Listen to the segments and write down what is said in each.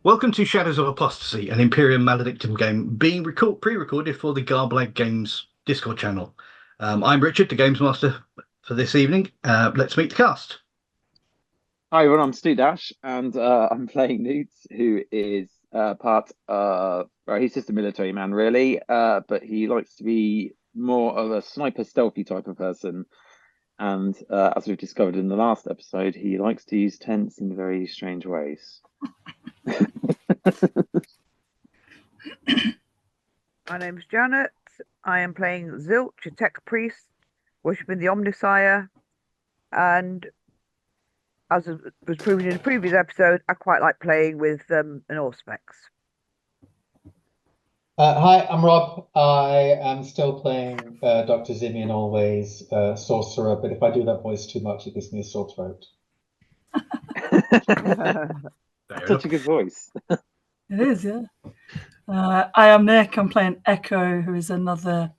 Welcome to Shadows of Apostasy, an Imperium Maladictum game being pre-recorded for the Garblag Games Discord channel. I'm Richard, the Games Master for this evening. Let's meet the cast. Hi everyone, I'm Stu Dash, and I'm playing Newt, who is part of... Well, he's just a military man, really, but he likes to be more of a sniper stealthy type of person. And as we've discovered in the last episode, he likes to use tents in very strange ways. My name's Janet. I am playing Zilch, a tech priest, worshipping the Omnisire, and as was proven in the previous episode, I quite like playing with an Auspex. Hi, I'm Rob. I am still playing Dr. Zimian Always, Sorcerer, but if I do that voice too much, it gives me a sore throat. Such a good voice. It is, yeah. I am Nick. I'm playing Echo, who is another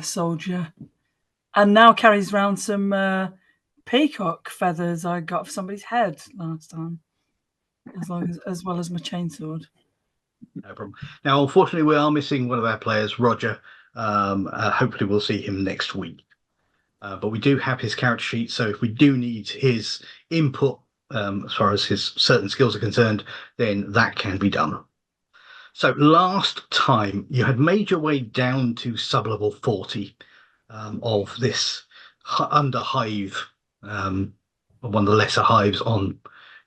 soldier, and now carries around some peacock feathers I got for somebody's head last time, as well as my chainsword. No problem. Now, unfortunately, we are missing one of our players, Roger. Hopefully, we'll see him next week. But we do have his character sheet, so if we do need his input as far as his certain skills are concerned, then that can be done. So last time you had made your way down to sub-level 40 of this under hive, one of the lesser hives on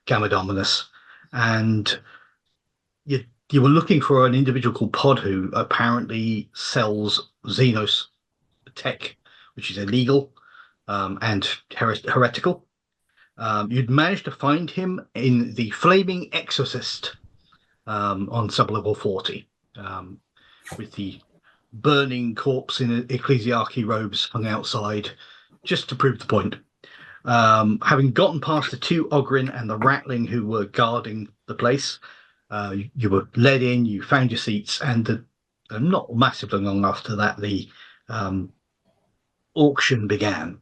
Gamma Dominus, and you were looking for an individual called Pod who apparently sells Xenos tech, which is illegal and heretical. You'd managed to find him in the Flaming Exorcist on sub-level 40, with the burning corpse in ecclesiarchy robes hung outside, just to prove the point. Having gotten past the two Ogrin and the Ratling who were guarding the place, you were led in, you found your seats, and not massively long after that, the auction began.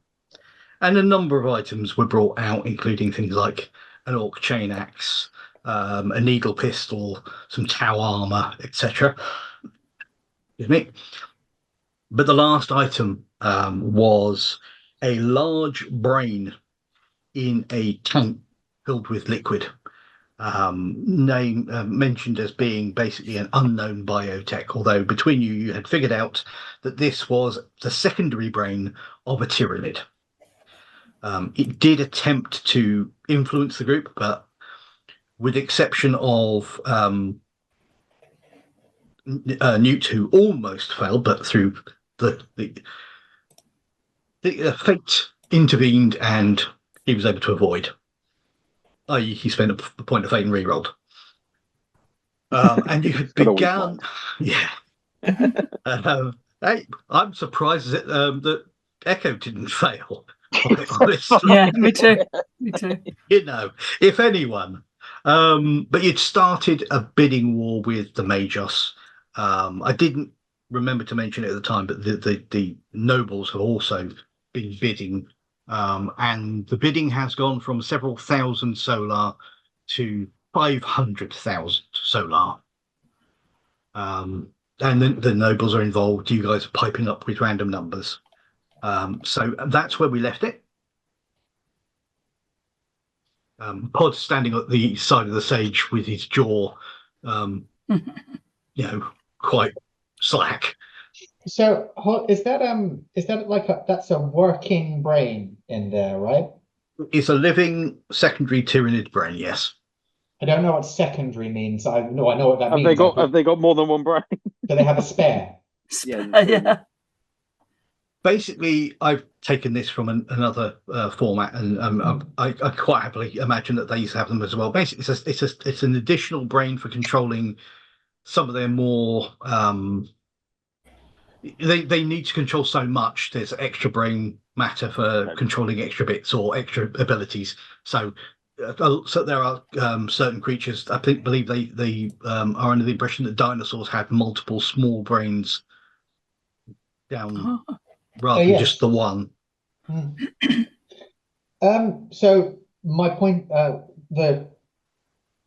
And a number of items were brought out, including things like an orc chain axe, a needle pistol, some Tau armor, etc. Excuse me. But the last item was a large brain in a tank filled with liquid, mentioned as being basically an unknown biotech, although between you had figured out that this was the secondary brain of a Tyrannid. It did attempt to influence the group, but with the exception of Newt, who almost fell, but through the fate intervened and he was able to avoid. I.e., he spent a point of fate and rerolled. And you had begun... Yeah. Hey, I'm surprised that Echo didn't fail. Honestly. Yeah, me too. Me too. You know, if anyone. But you'd started a bidding war with the Magos. I didn't remember to mention it at the time, but the nobles have also been bidding. And the bidding has gone from several thousand solar to 500,000 solar. And the nobles are involved. You guys are piping up with random numbers. So that's where we left it. Pod standing at the side of the sage with his jaw, quite slack. So is that like that's a working brain in there, right? It's a living secondary Tyrannid brain, yes. I don't know what secondary means. I know what that means. Have they got more than one brain? Do they have a spare? Yeah. Basically, I've taken this from another format, and I quite happily imagine that they used to have them as well. Basically, it's an additional brain for controlling some of their more. They need to control so much. There's extra brain matter for controlling extra bits or extra abilities. So there are certain creatures. I believe they are under the impression that dinosaurs had multiple small brains down Oh, rather than yes. just the one. So my point, the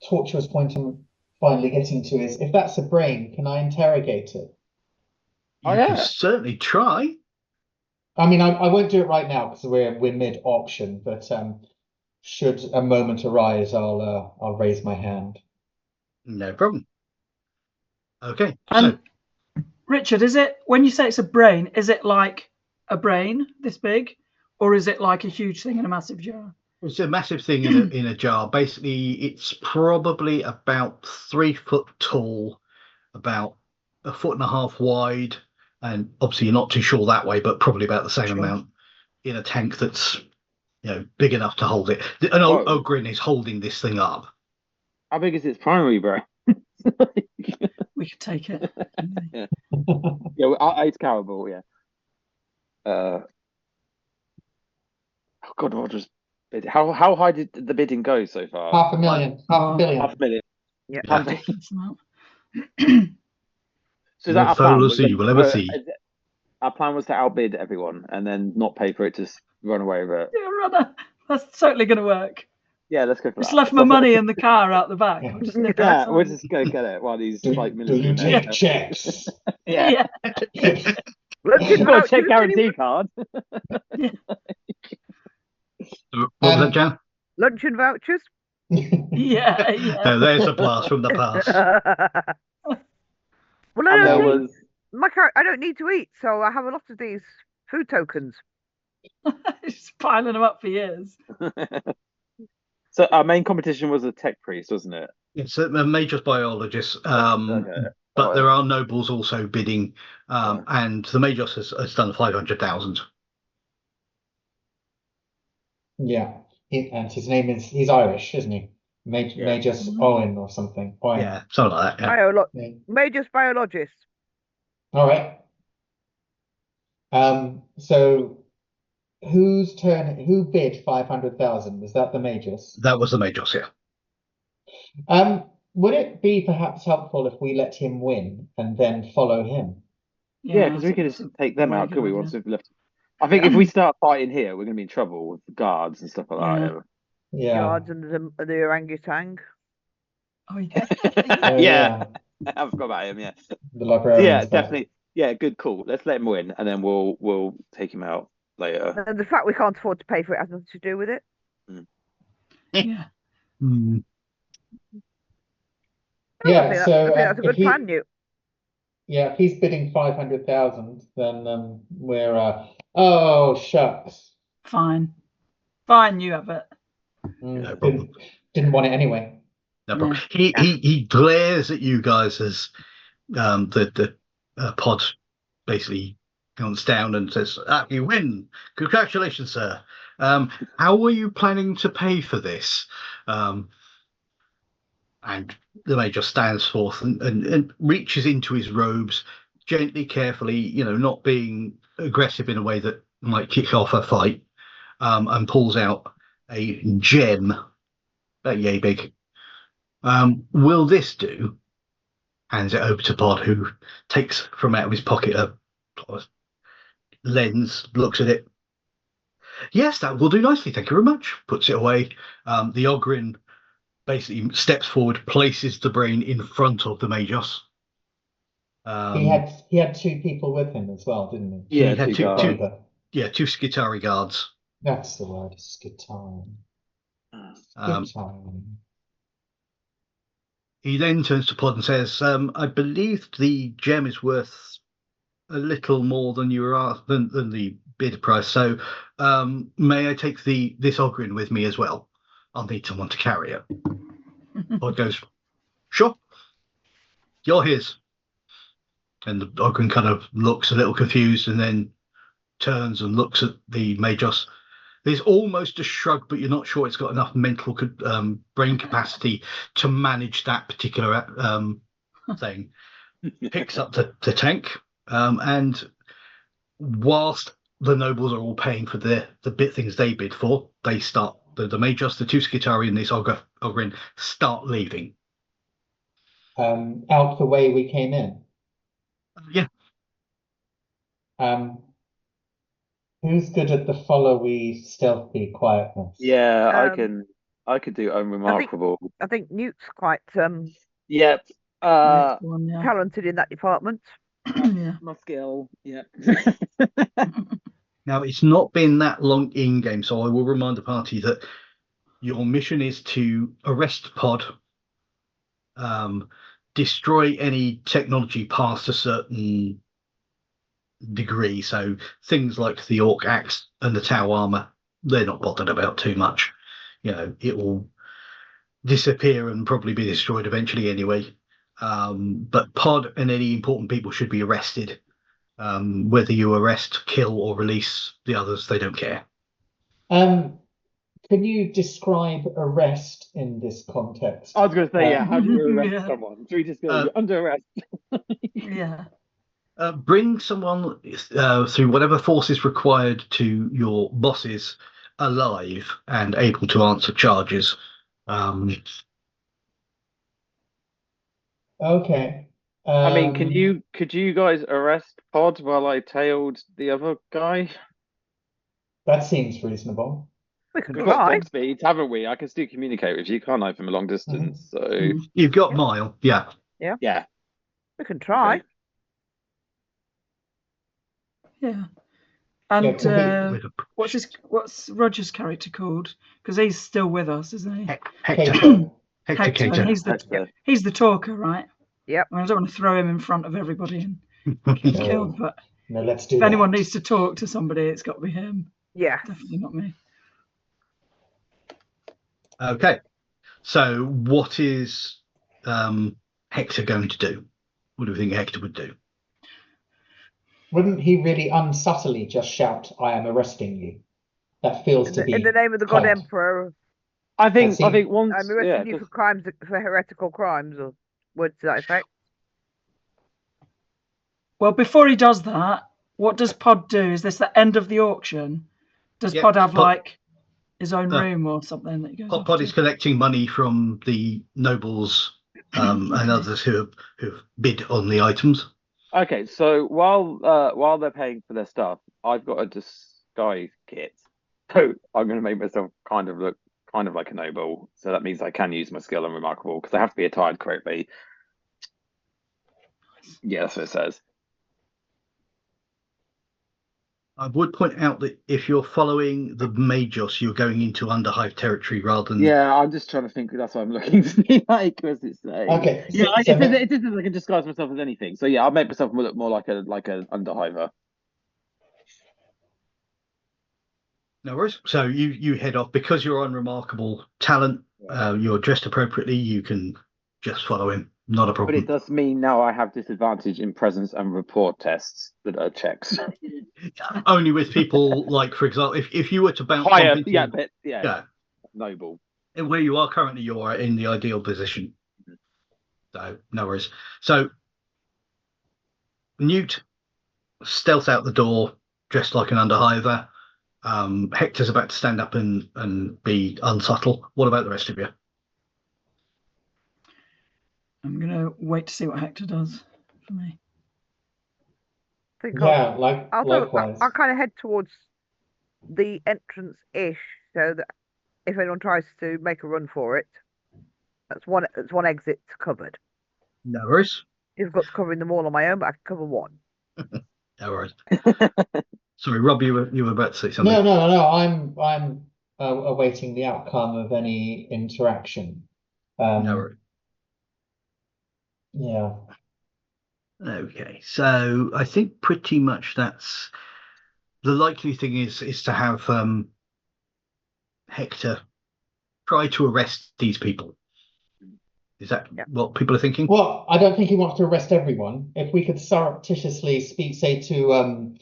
tortuous point I'm finally getting to is, if that's a brain, can I interrogate it? Oh, You can yeah. certainly try. I mean, I won't do it right now because we're mid auction, but should a moment arise, I'll raise my hand. No problem. Okay. and Richard, is it, when you say it's a brain, is it like a brain this big, or is it like a huge thing in a massive jar? It's a massive thing in a jar. Basically, it's probably about 3 foot tall, about 1.5 foot wide, and obviously you're not too sure that way, but probably about the same Sure. amount in a tank that's big enough to hold it. Whoa. Ogrin is holding this thing up. How big is its primary brain? We could take it. Yeah, well, 8 carable, yeah. Oh God, what just bid? How high did the bidding go so far? 500,000, half a billion. $500,000. Yeah. Can't Yeah. be. That's not- So is that No our plan? fallacy you will ever see. Our plan was to outbid everyone and then not pay for it to run away with it. Yeah, runner. That's totally going to work. Yeah, let's go for Just that. left my money in the car out the back. Yeah. I'll just nip it Yeah, outside. we'll just go get it while these Do military you men take are- checks? Yeah. Lunch You've and got a check vouchers, guarantee card. What was that, Jan? Lunch and vouchers. Yeah, yeah. No, there's a blast from the past. Well, And there don't was I don't need to eat, so I have a lot of these food tokens. Just piling them up for years. So our main competition was a tech priest, wasn't it? It's a major biologist, Okay. but Oh, there are nobles also bidding, Yeah. and the Majos has done 500,000. Yeah, and his name is, he's Irish, isn't he? Magus Owen or something. Owen. Yeah, something like that. Yeah. Yeah. Major's biologist. All right. So who bid 500,000? Was that the Magus? That was the Majos, yeah. Would it be perhaps helpful if we let him win and then follow him? Yeah, because we could that's just a take them very out, good could we? idea. Once we've left. I think if we start fighting here, we're going to be in trouble with the guards and stuff like that. Yeah. Guards and the orangutan. Oh, yeah. Yeah. I forgot about him. Yeah. The librarian. Yeah, definitely. Yeah, good call. Let's let him win, and then we'll take him out later. And the fact we can't afford to pay for it has nothing to do with it. Yeah. Hmm. Yeah, I think so I think that's a good plan, Newt. Yeah, if he's bidding 500,000, then we're oh shucks. Fine. Fine, you have it. No problem. Didn't want it anyway. No problem. He glares at you guys as the pod basically comes down and says, "You win! Congratulations, sir. How were you planning to pay for this?" And the Major stands forth and reaches into his robes gently, carefully, not being aggressive in a way that might kick off a fight, and pulls out a gem, about yay big. Will this do? Hands it over to Pod, who takes from out of his pocket a lens, looks at it. Yes, that will do nicely. Thank you very much. Puts it away. The Ogrin basically steps forward, places the brain in front of the Majos. He had 2 people with him as well, didn't he? Yeah, he had two 2 Skitari guards. That's the word, Skitari. Skitari. He then turns to Pod and says, "I believe the gem is worth a little more than you were asked than the bid price. So, may I take this Ogrin with me as well? I'll need someone to carry it." Pod goes, "Sure, you're his." And the Ogrin kind of looks a little confused and then turns and looks at the Majos. There's almost a shrug, but you're not sure it's got enough mental brain capacity to manage that particular thing. Picks up the tank, and whilst the nobles are all paying for the things they bid for, they start the Majos, the 2 Skitari and this Ogrin start leaving. Out the way we came in. Yeah. Who's good at the followy, stealthy quietness? Yeah, Um, I could do unremarkable. I think Newt's quite Yep. Next one, yeah. talented in that department. Yeah. My skill. Yeah. Now, it's not been that long in game, so I will remind the party that your mission is to arrest Pod, destroy any technology past a certain degree. So things like the Orc Axe and the Tau Armor, they're not bothered about too much. It will disappear and probably be destroyed eventually anyway. But Pod and any important people should be arrested. Whether you arrest, kill, or release the others, they don't care. Can you describe arrest in this context? I was going to say, yeah. How do you arrest Yeah. someone? Should we just go you're under arrest? Yeah. Bring someone through whatever force is required to your bosses alive and able to answer charges. Okay. I mean, could you guys arrest Pod while I tailed the other guy? That seems reasonable. We can We've got try. dog speed, haven't we? I can still communicate with you, can't I, from a long distance? So You've got Mile, yeah. yeah. We can try. Okay. Yeah. And Yeah, what's Roger's character called? Because he's still with us, isn't he? Hector. Hector. And Hector. he's the talker, right? Yep. I mean, I don't want to throw him in front of everybody and get him killed, but No, let's do if that. anyone needs to talk to somebody, it's got to be him. Yeah. Definitely not me. Okay. So what is Hector going to do? What do we think Hector would do? Wouldn't he really unsubtly just shout, "I am arresting you"? That feels to be In the name of the God kind. Emperor, I think seems- once I'm arresting you 'cause- for heretical crimes, or words to that effect. Well, before he does that, what does Pod do? Is this the end of the auction? Does Yeah, Pod have Pod- like his own room or something that he goes off Pod to? is collecting money from the nobles and others who have bid on the items. Okay, so while they're paying for their stuff, I've got a disguise kit. So I'm going to make myself kind of look like a noble. So that means I can use my skill on remarkable because I have to be attired correctly. Yeah, that's what it says. I would point out that if you're following the Magos, you're going into Underhive territory rather than... Yeah, I'm just trying to think. That's what I'm looking to be like. Because it's Okay. yeah, So it isn't like I can disguise myself as anything. So yeah, I'll make myself look more like an underhiver. No worries. So you head off because you're on remarkable talent. You're dressed appropriately. You can just follow him. Not a But problem. it does mean now I have disadvantage in presence and report tests that are checks. Only with people like, for example, if you were to bounce Higher, bump into, yeah, but yeah, noble. where you are currently, you are in the ideal position. So no worries. So Newt stealth out the door, dressed like an underhiver. Hector's about to stand up and be unsubtle. What about the rest of you? I'm going to wait to see what Hector does for me. I think yeah, I'll kind of head towards the entrance-ish, so that if anyone tries to make a run for it, that's one exit covered. No worries. If I've got to cover them all on my own, but I can cover one. No worries. Sorry, Rob, you were about to say something. No. I'm awaiting the outcome of any interaction. No worries. Yeah. Okay, so I think pretty much that's the likely thing is to have Hector try to arrest these people. Is that what people are thinking? Well, I don't think he wants to arrest everyone. If we could surreptitiously say to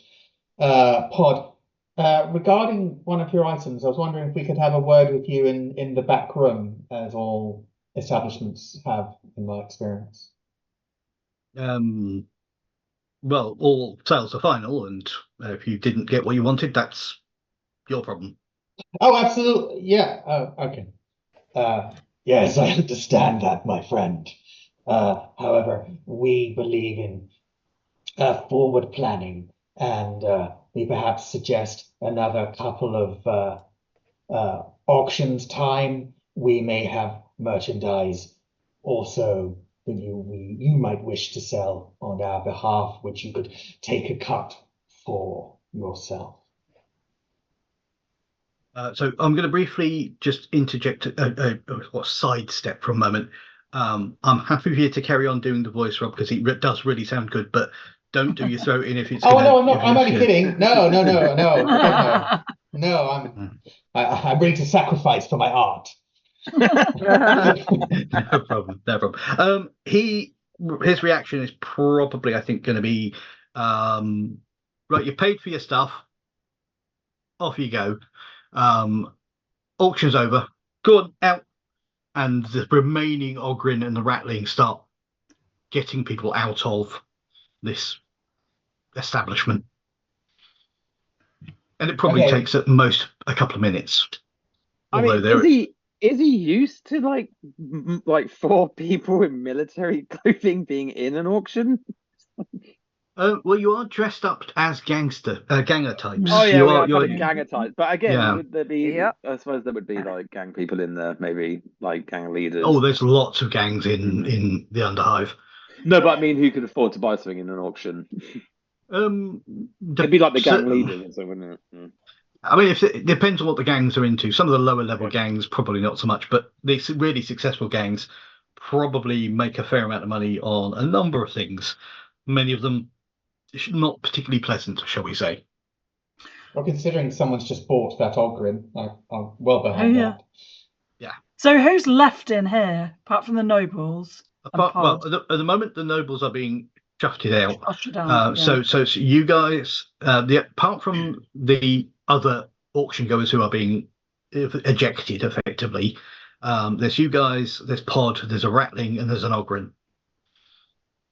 Pod, regarding one of your items, I was wondering if we could have a word with you in the back room, as all establishments have, in my experience. Well, all sales are final, and if you didn't get what you wanted, that's your problem. Oh, absolutely. Yeah. Okay. Yes, I understand that, my friend. However, we believe in forward planning and we perhaps suggest another couple of auctions time. We may have merchandise also that you might wish to sell on our behalf, which you could take a cut for yourself. So I'm going to briefly just interject or sidestep for a moment. I'm happy for you to carry on doing the voice, Rob, because it does really sound good. But don't do your throat in if it's. Oh no, I'm not. I'm only kidding. No. God, no. I'm ready to sacrifice for my art. No problem. No problem. His reaction is probably, I think, going to be, right. You paid for your stuff. Off you go. Auction's over. Go on out. And the remaining Ogrin and the Ratling start getting people out of this establishment. And it probably takes at most a couple of minutes. I mean, is he used to like 4 people in military clothing being in an auction? Well, you are dressed up as ganger types. Oh yeah, you're ganger types. But again, would there be? Yep. I suppose there would be like gang people in there, maybe like gang leaders. Oh, there's lots of gangs in the Underhive. No, but I mean, who could afford to buy something in an auction? It'd be like the gang leaders, wouldn't it? Mm. I mean, it depends on what the gangs are into. Some of the lower level gangs probably not so much, but the really successful gangs probably make a fair amount of money on a number of things. Many of them not particularly pleasant, shall we say. Well, considering someone's just bought that Ogrin, I'm well behind that. Yeah. So who's left in here, apart from the nobles? Well, at the moment, the nobles are being shafted out. Down, So you guys, apart from the other auction goers who are being ejected effectively, there's you guys, there's Pod, there's a Ratling, and there's an Ogrin.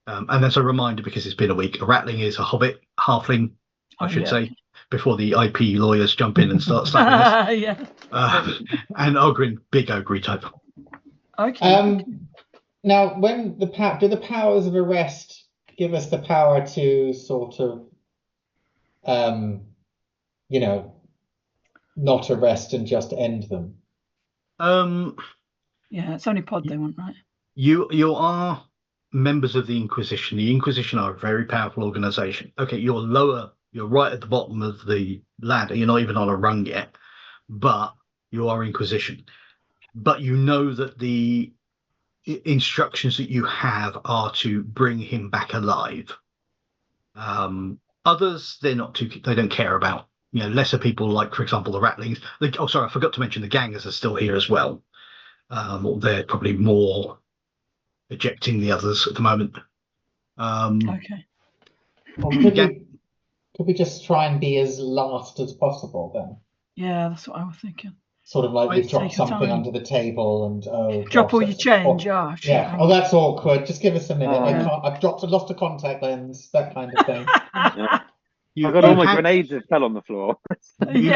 And as a reminder, because it's been a week, a Ratling is a Hobbit, halfling, I should say, before the IP lawyers jump in and start slapping us. And Ogrin, big ogre type. Okay. Now, when do the powers of arrest give us the power to sort of, not arrest and just end them? Yeah, it's only Pod they want, right? You are members of the Inquisition. The Inquisition are a very powerful organization. Okay, you're right at the bottom of the ladder. You're not even on a rung yet, but you are Inquisition. But you know that the instructions that you have are to bring him back alive. Others, they don't care about. Lesser people, like, for example, the Ratlings. I forgot to mention the gangers are still here as well. They're probably more ejecting the others at the moment. Okay. Well, could we just try and be as last as possible then? Yeah, that's what I was thinking. Sort of like we drop something under the table and drop all your change. Yeah. Oh, that's awkward. Just give us a minute. I've lost a contact lens. That kind of thing. I got all my grenades that fell on the floor. You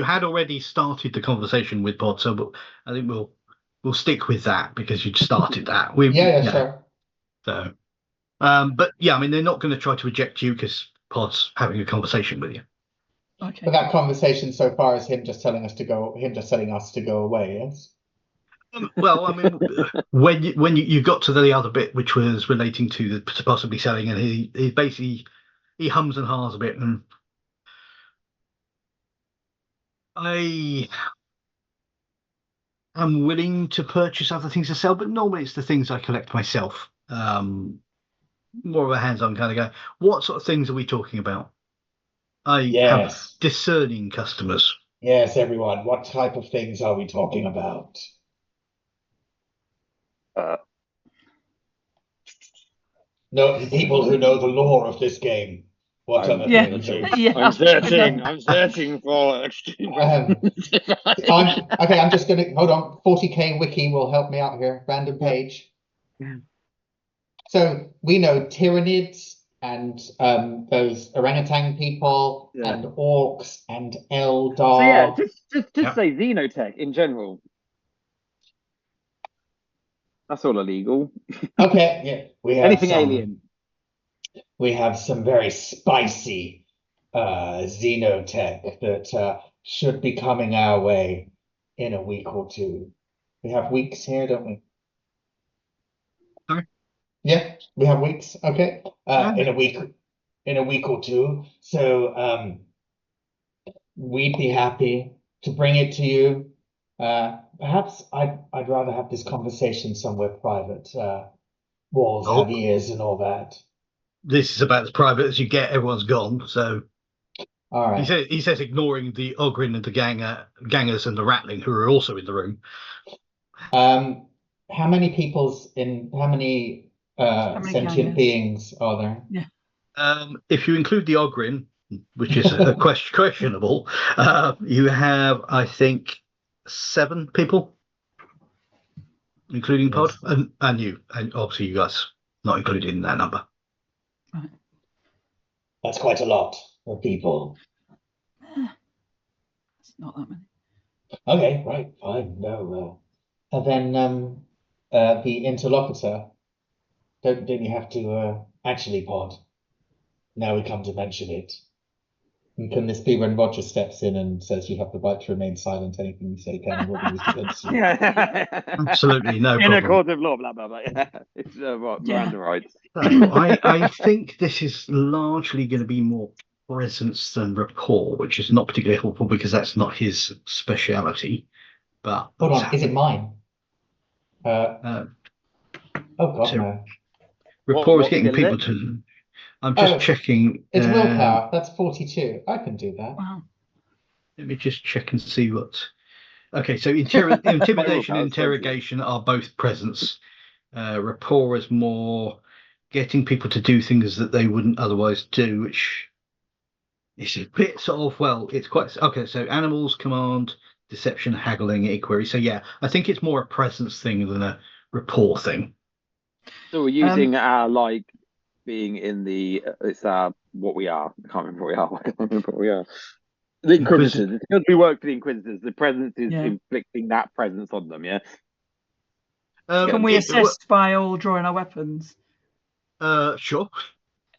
had already started the conversation with Pod, so I think we'll stick with that because you'd started that. Sure. So, but yeah, I mean, they're not going to try to eject you because Pod's having a conversation with you. Okay. But that conversation so far is him just telling us to go away. Yes. Well, I mean, when you got to the other bit, which was relating to possibly selling, and he basically hums and haws a bit, and I am willing to purchase other things to sell, but normally it's the things I collect myself. More of a hands-on kind of guy. What sort of things are we talking about? I have discerning customers. Yes, everyone. What type of things are we talking about? No, people who know the lore of this game. What other things? I'm searching for extreme. Okay, I'm just gonna hold on. 40K wiki will help me out here. Random page. Yeah. So we know Tyranids and those orangutan people and orcs and Eldar. So yeah, just say Xenotech in general. That's all illegal. Okay, yeah. We have anything alien. we have some very spicy xenotech that should be coming our way in a week or two. We have weeks here, don't we? Sorry? Yeah, we have weeks. Okay. Yeah. In a week or two. So we'd be happy to bring it to you. Perhaps I'd rather have this conversation somewhere private. Walls have ears and all that. This is about as private as you get. Everyone's gone. So All right. he says ignoring the Ogrin and the gangers and the Rattling, who are also in the room. How many sentient gangers? beings are there? Yeah. If you include the Ogrin, which is questionable, you have, I think, 7 people, including Pod, and you, and obviously you guys not included in that number. Right. That's quite a lot of people. It's not that many. Okay, right, fine. No, and then the interlocutor. Don't you have to actually, Pod? Now we come to mention it. And can this be when Roger steps in and says you have the right to remain silent? Anything you say can and will be used against you. Absolutely, no In a problem. court of law, blah blah blah. Yeah. It's what Miranda rights. So I think this is largely going to be more presence than rapport, which is not particularly helpful because that's not his speciality. But Hold on, is it mine? Uh, Oh God, so- no. rapport is What getting skill is people to. I'm just checking. It's willpower. That's 42. I can do that. Wow. Let me just check and see what. Okay, so intimidation and interrogation are both presence. Rapport is more getting people to do things that they wouldn't otherwise do, which is a bit sort of, well, it's quite okay. So animals, command, deception, haggling, inquiry. So yeah, I think it's more a presence thing than a rapport thing. So we're using our being in the it's what we are. I can't remember what we are. I can't remember what we are. The Inquisitors. It's because we work for the Inquisitors. The presence is inflicting that presence on them. Yeah. Can we assist by all drawing our weapons? Sure.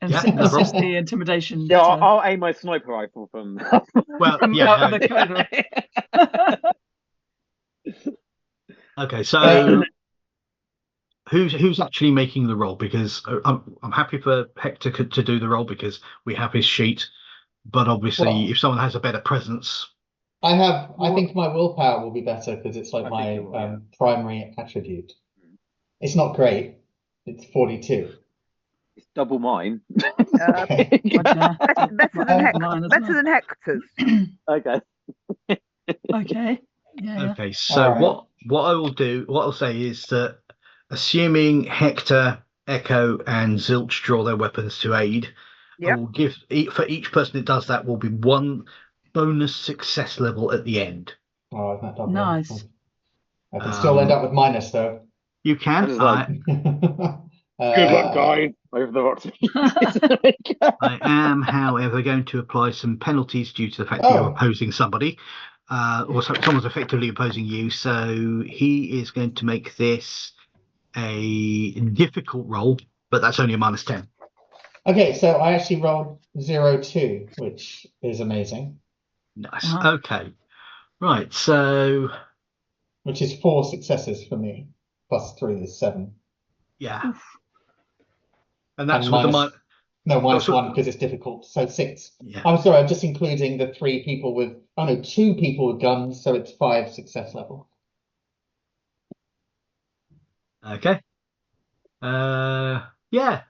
And Yeah, assist the intimidation. Yeah, I'll aim my sniper rifle from. Well, from yeah. the corridor. Okay, so who's actually making the roll? Because I'm happy for Hector to do the roll because we have his sheet. But obviously, if someone has a better presence, I think my willpower will be better because it's like my primary attribute. It's not great. It's 42. It's double mine. Okay. Better than Hector's. Okay. Okay. Yeah. Okay, so right. what I will do, what I'll say is that assuming Hector, Echo, and Zilch draw their weapons to aid, I will give for each person that does that will be 1 bonus success level at the end. Oh, isn't that double? Nice. I can still end up with minus though. You can. Good luck, guys. Over the rocks. I am, however, going to apply some penalties due to the fact that you're opposing somebody, or someone's effectively opposing you. So he is going to make this a difficult roll, but that's only a -10. Okay, so I actually rolled 0-2, which is amazing. Nice. Okay. Right. So. Which is 4 successes for me. Plus 3 is 7. Yeah. And that's with the minus 1 because it's difficult. So 6. Yeah. I'm sorry, I'm just including the 3 people with 2 people with guns, so it's 5 success level. Okay. Yeah.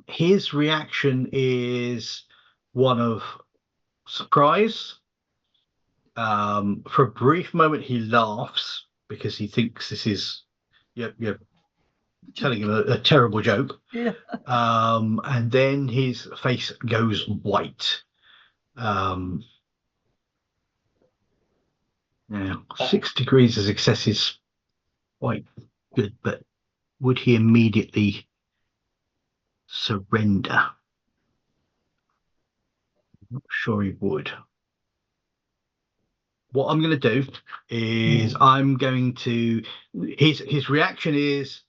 His reaction is one of surprise. For a brief moment, he laughs because he thinks this is you're telling him a terrible joke. Yeah. And then his face goes white. Now, 6 degrees of success is quite good, but would he immediately surrender? I'm not sure he would. What I'm going to do is I'm going to his reaction is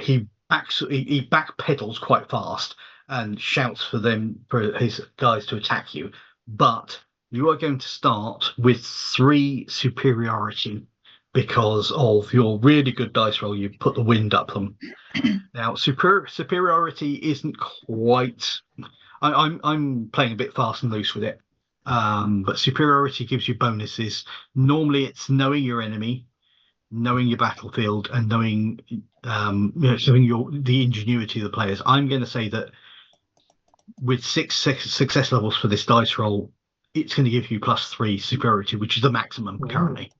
he he backpedals quite fast and shouts for his guys to attack you. But you are going to start with 3 superiority because of your really good dice roll. You put the wind up them. Now, superiority isn't quite. I'm playing a bit fast and loose with it, but superiority gives you bonuses. Normally, it's knowing your enemy, knowing your battlefield, and knowing the ingenuity of the players. I'm going to say that with 6 success levels for this dice roll, it's going to give you +3 superiority, which is the maximum currently.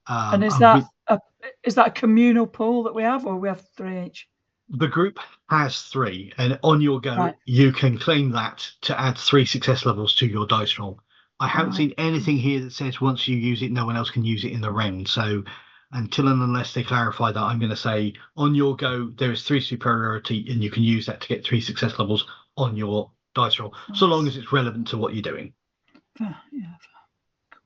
And is that a communal pool that we have, or we have 3 each? The group has 3, and on your go, you can claim that to add 3 success levels to your dice roll. I haven't seen anything here that says once you use it, no one else can use it in the round. So until and unless they clarify that, I'm going to say on your go, there is 3 superiority, and you can use that to get 3 success levels on your dice roll, so long as it's relevant to what you're doing.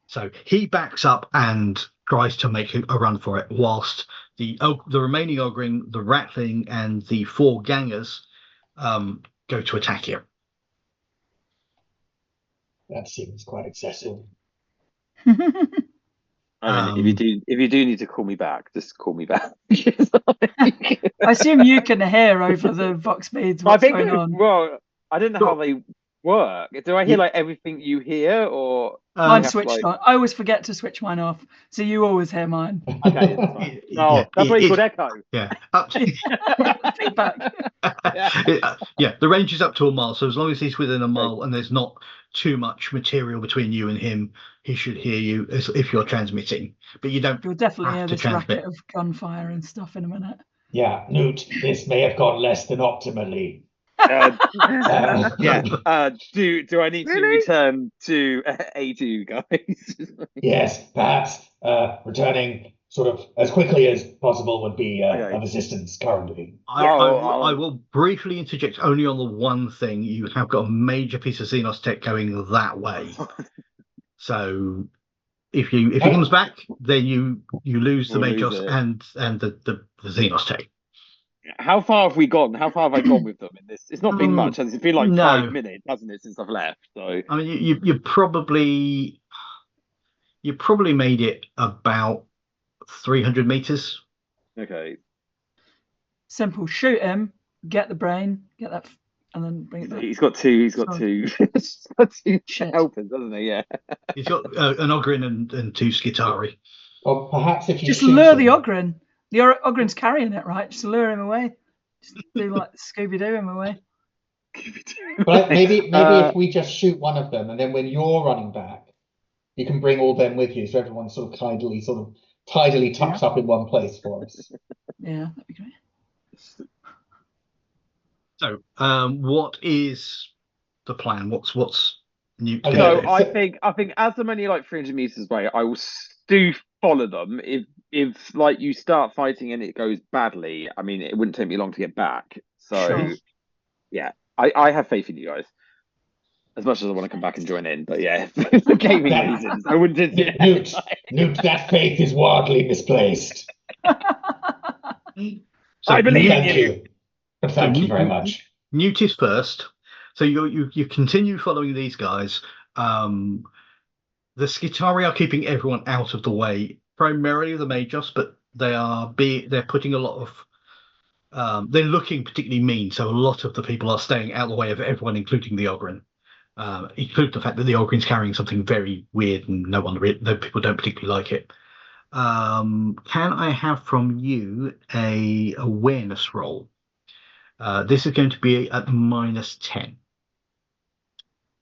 So he backs up and tries to make a run for it, whilst the remaining Ogryn, the Ratling, and the 4 gangers go to attack you. That seems quite excessive. I mean, if you do need to call me back, just call me back. I assume you can hear over the vox beads what's going on. Well, I don't know how they work. Do I hear like everything you hear, or mine's switched on? I always forget to switch mine off, so you always hear mine. Okay, that's what you called echo. Yeah, feedback. The range is up to a mile, so as long as he's within a mile and there's not too much material between you and him, he should hear you as if you're transmitting. But you'll definitely hear this racket of gunfire and stuff in a minute. Yeah, Newt, this may have gone less than optimally. Do I need to return to A2, guys? Yes, perhaps returning sort of as quickly as possible would be of assistance currently. I will briefly interject only on the one thing. You have got a major piece of Xenos tech going that way. So if he comes back, then you lose the Magos and the Xenos tech. How far have we gone? How far have I gone with them in this? It's not been much. It's been like 5 minutes, hasn't it, since I've left? So I mean, you probably made it about 300 meters. Okay. Simple. Shoot him. Get the brain. Get that, and then bring it back. He's got two. He's got two. He's got 2 helpers, doesn't he? Yeah. He's got an Ogryn and 2 Skitari. Or perhaps if you just lure the Ogryn. The Ogryn's carrying it, right? Just lure him away. Just do like Scooby-Doo him away. But maybe if we just shoot one of them, and then when you're running back, you can bring all them with you, so everyone's sort of tidily tucked up in one place for us. Yeah, that'd be great. So, what is the plan? What's new? No, I think as I'm only like 300 meters away, I will do follow them. If like you start fighting and it goes badly, I mean, it wouldn't take me long to get back. So, yeah, I have faith in you guys. As much as I want to come back and join in, but yeah, for gaming reasons, I wouldn't. Newt, that faith is wildly misplaced. I believe in you. But thank you very much. Newt is first, so you continue following these guys. The Skitari are keeping everyone out of the way, primarily the Magos, but they're putting a lot of they're looking particularly mean, so a lot of the people are staying out of the way of everyone, including the Ogryn. Include the fact that the Ogryn's carrying something very weird and no people don't particularly like it. Can I have from you a awareness roll? This is going to be at -10.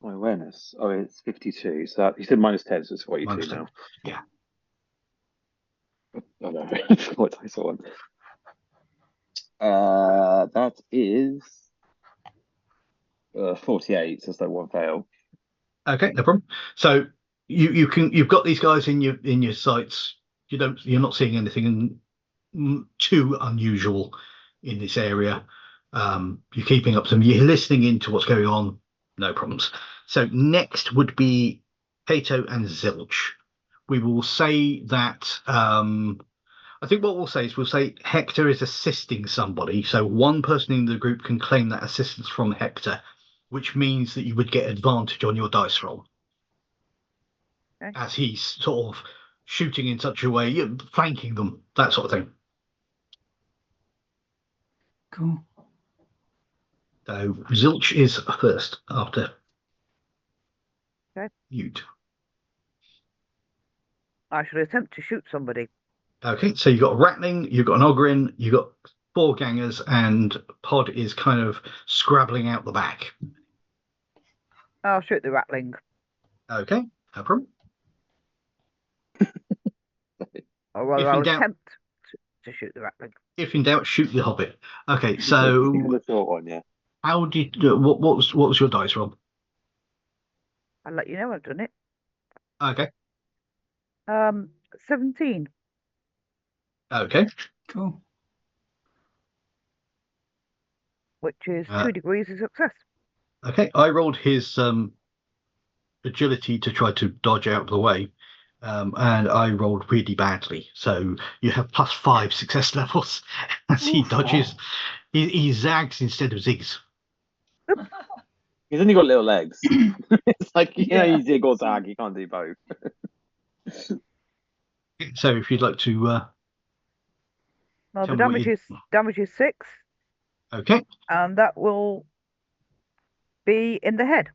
My awareness. Oh, it's 52. So you said -10, so it's 42 now. Yeah. Oh no, what dice I want? That is 48. So it's like 1 fail. Okay, no problem. So you've got these guys in your sights. You're not seeing anything too unusual in this area. You're keeping up to them. You're listening into what's going on. No problems. So next would be Cato and Zilch. We will say that I think what we'll say is Hector is assisting somebody, so one person in the group can claim that assistance from Hector, which means that you would get advantage on your dice roll. Okay. As he's sort of shooting in such a way, flanking them, that sort of thing. Cool. So Zilch is first after Okay. Ute. I shall attempt to shoot somebody. Okay, so you've got a Ratling, you've got an Ogrin, you've got 4 gangers, and Pod is kind of scrabbling out the back. I'll shoot the Ratling. Okay, no problem. Or rather, If in I'll doubt- attempt to shoot the Ratling. If in doubt, shoot the Hobbit. Okay, so the short one, yeah. how did what was your dice roll? I'll let you know I've done it. Okay, 17. okay. Cool. Which is Uh, 2 degrees of success. Okay, I rolled his agility to try to dodge out of the way, and I rolled really badly. So you have +5 success levels as he dodges. He zags instead of zigs. He's only got little legs. It's like, you know, Yeah. you zig or zag, you can't do both. So if you'd like to, Well, tell the me what damage is 6, okay, and that will be in the head.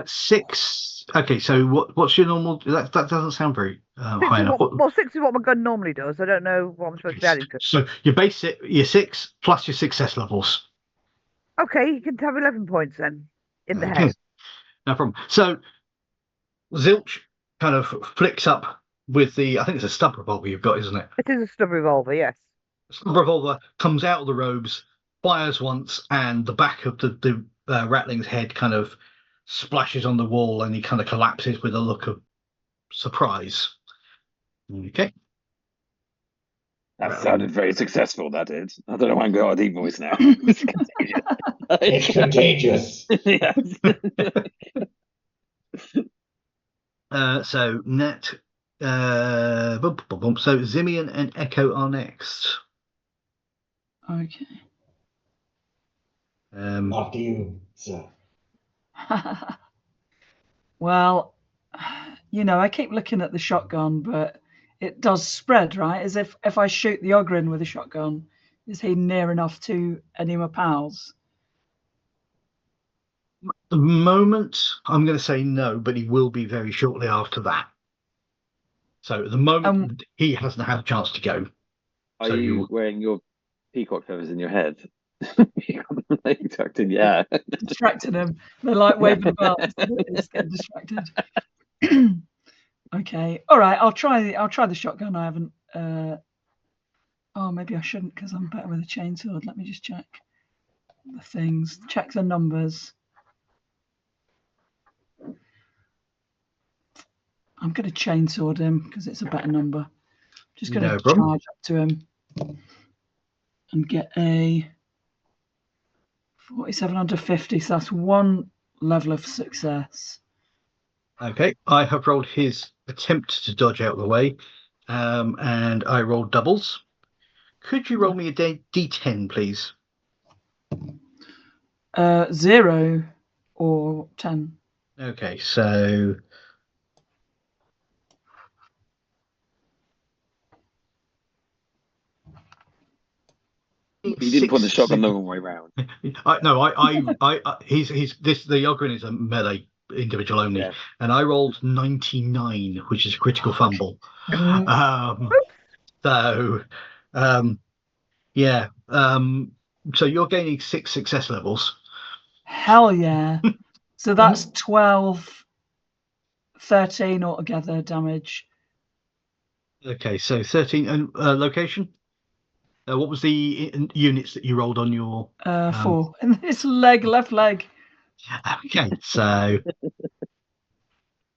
6. Okay, so what's your normal? That doesn't sound very high enough. 6 is what my gun normally does. I don't know what I'm supposed to be adding to it. So your base your 6 plus your success levels. Okay, you can have 11 points then in the Okay. head. No problem. So Zilch kind of flicks up with I think it's a stub revolver you've got, isn't it? It is a stub revolver, yes. Stub revolver comes out of the robes, fires once, and the back of the Ratling's head kind of splashes on the wall, and he kind of collapses with a look of surprise. Okay. That sounded very successful, that did. I don't know why I'm going on a deep voice now. It's contagious. Yes. So Net, so Zimian and Echo are next. Okay. After you, sir. Well, you know, I keep looking at the shotgun, but it does spread, right? As if I shoot the Ogrin with a shotgun, is he near enough to any of my pals? At the moment, I'm going to say no, but he will be very shortly after that. So at the moment, he hasn't had a chance to go. Are So you wearing your peacock feathers in your head? You got them like tucked in, yeah. Distracting him. They're like waving about. He's getting distracted. Okay. All right. I'll try the shotgun. I haven't. Oh, maybe I shouldn't because I'm better with a chainsword. Let me just check the things. Check the numbers. I'm going to chainsword him because it's a better number. Just going to charge up to him and get a 47 under 50. So that's 1 level of success. Okay, I have rolled his attempt to dodge out of the way, and I rolled doubles. Could you roll me a D10, please? 0 or 10. Okay, so You didn't put the shotgun the wrong way round. the Ogrin is a melee individual only, Yeah. and I rolled 99, which is a critical fumble. So you're gaining 6 success levels. Hell yeah. So that's 12, 13 altogether damage. Okay, so 13 and location. What was the units that you rolled on your 4. And it's left leg. Okay, so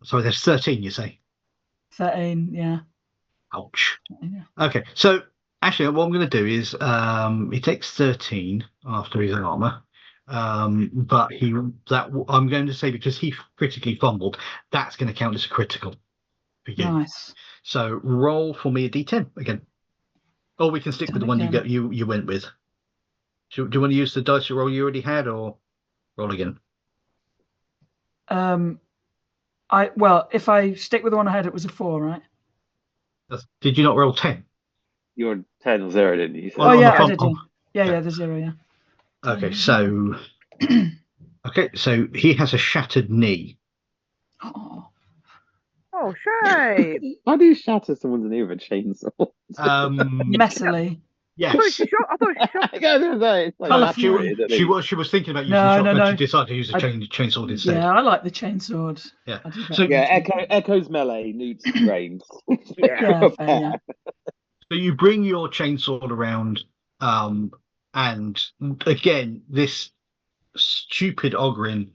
sorry, there's 13, you say? 13, yeah. Ouch. Yeah. Okay, so actually what I'm going to do is he takes 13 after his armor, but I'm going to say because he critically fumbled, that's going to count as a critical for you. Nice. So roll for me a D10 again. Or we can stick with the one you went with. Do you want to use the dice roll you already had, or roll again? If I stick with the one I had, it was a 4, right? Did you not roll 10? You were 10 or 0, didn't you? I did. Yeah, the 0. Yeah. Okay, so he has a shattered knee. Oh, shame. How do you shatter someone's knee with a chainsaw? Messily. Yes. I thought she shot. She was thinking about using No, shotgun. no. She decided to use a chainsaw instead. Yeah, I like the chainsword. Yeah. So Echo's melee, Newt's range. Yeah, fair, yeah. So you bring your chainsaw around, and again, this stupid Ogrin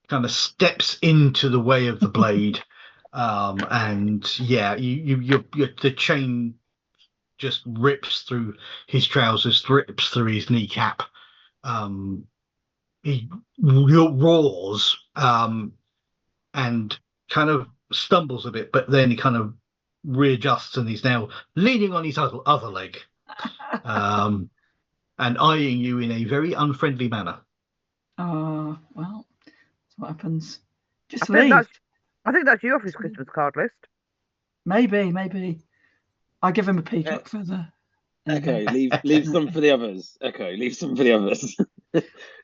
kind of steps into the way of the blade, and yeah, the chain just rips through his trousers, rips through his kneecap. He roars, and kind of stumbles a bit, but then he kind of readjusts and he's now leaning on his other leg, and eyeing you in a very unfriendly manner. Well, that's what happens. Just I leave. think that's you off his Christmas card list. Maybe. I give him a peacock feather. Echo, leave some for the others. Echo, leave some for the others.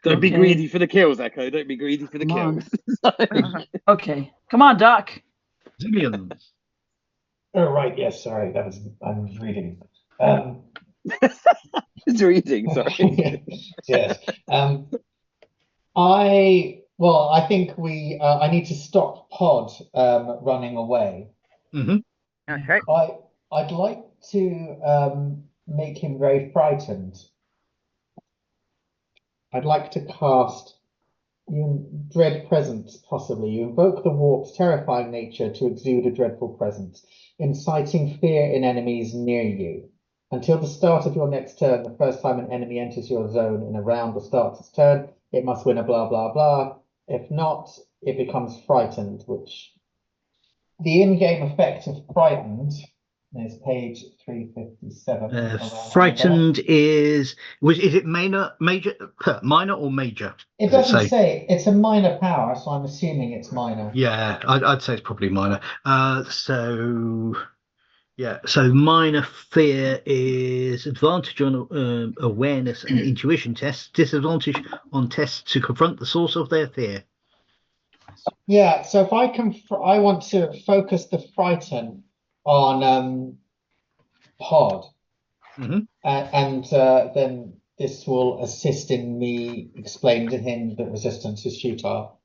Don't be greedy for the kills, Echo. Don't be greedy for the kills. Okay. Come on, Doc. Zillion. Oh, right. Yes. Sorry. I was reading. It's reading. Sorry. Yes. I think I need to stop Pod running away. Mm-hmm. Okay. I'd like to make him very frightened. I'd like to cast Dread Presence, possibly. You invoke the warp's terrifying nature to exude a dreadful presence, inciting fear in enemies near you. Until the start of your next turn, the first time an enemy enters your zone in a round or starts its turn, it must win a blah, blah, blah. If not, it becomes frightened, which the in-game effect of frightened is page 357. Frightened is it minor or major? It doesn't say. It's a minor power, so I'm assuming it's minor. Yeah, I'd say it's probably minor. So minor fear is advantage on awareness and intuition tests, disadvantage on tests to confront the source of their fear. Yeah, so if I want to focus the frighten on Pod, Mm-hmm. and then this will assist in me explaining to him that resistance is futile.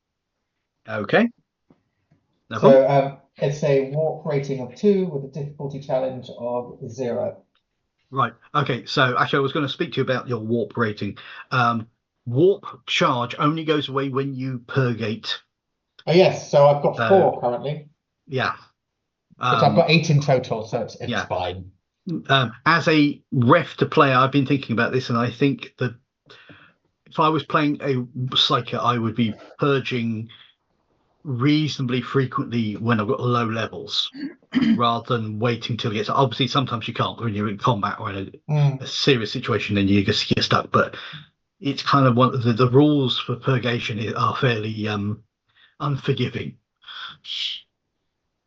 Okay. No problem. It's a warp rating of 2 with a difficulty challenge of 0. Right. Okay. So actually, I was going to speak to you about your warp rating. Warp charge only goes away when you purgate. Oh yes. So I've got 4 currently. Yeah. But I've got 8 in total, so it's fine. As a ref to player, I've been thinking about this, and I think that if I was playing a psyker, I would be purging reasonably frequently when I've got low levels, rather than waiting till it gets. Obviously, sometimes you can't when you're in combat or in a serious situation, then you just get stuck. But it's kind of one of the rules for purgation are fairly unforgiving.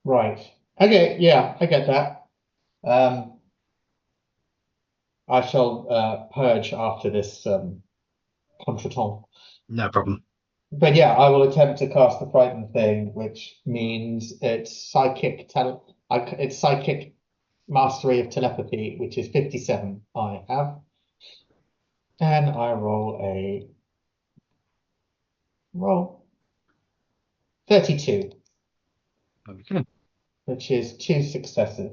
Right. Okay. Yeah, I get that. I shall purge after this contretemps. No problem. But yeah, I will attempt to cast the frightened thing, which means it's psychic mastery of telepathy, which is 57 I have. And I roll 32. Okay. Which is 2 successes.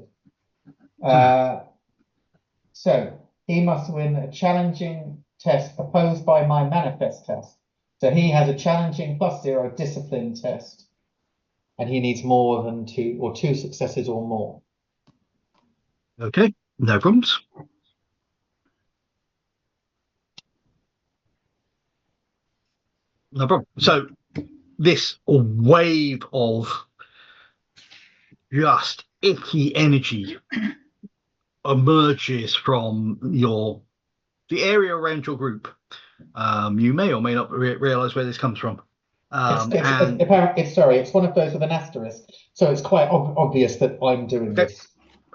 So he must win a challenging test opposed by my manifest test. So he has a challenging +0 discipline test, and he needs more than 2 successes or more. Okay, no problems. No problem. So this wave of just icky energy emerges from the area around your group. You may or may not realize where this comes from. It's one of those with an asterisk, so it's quite obvious that I'm doing this.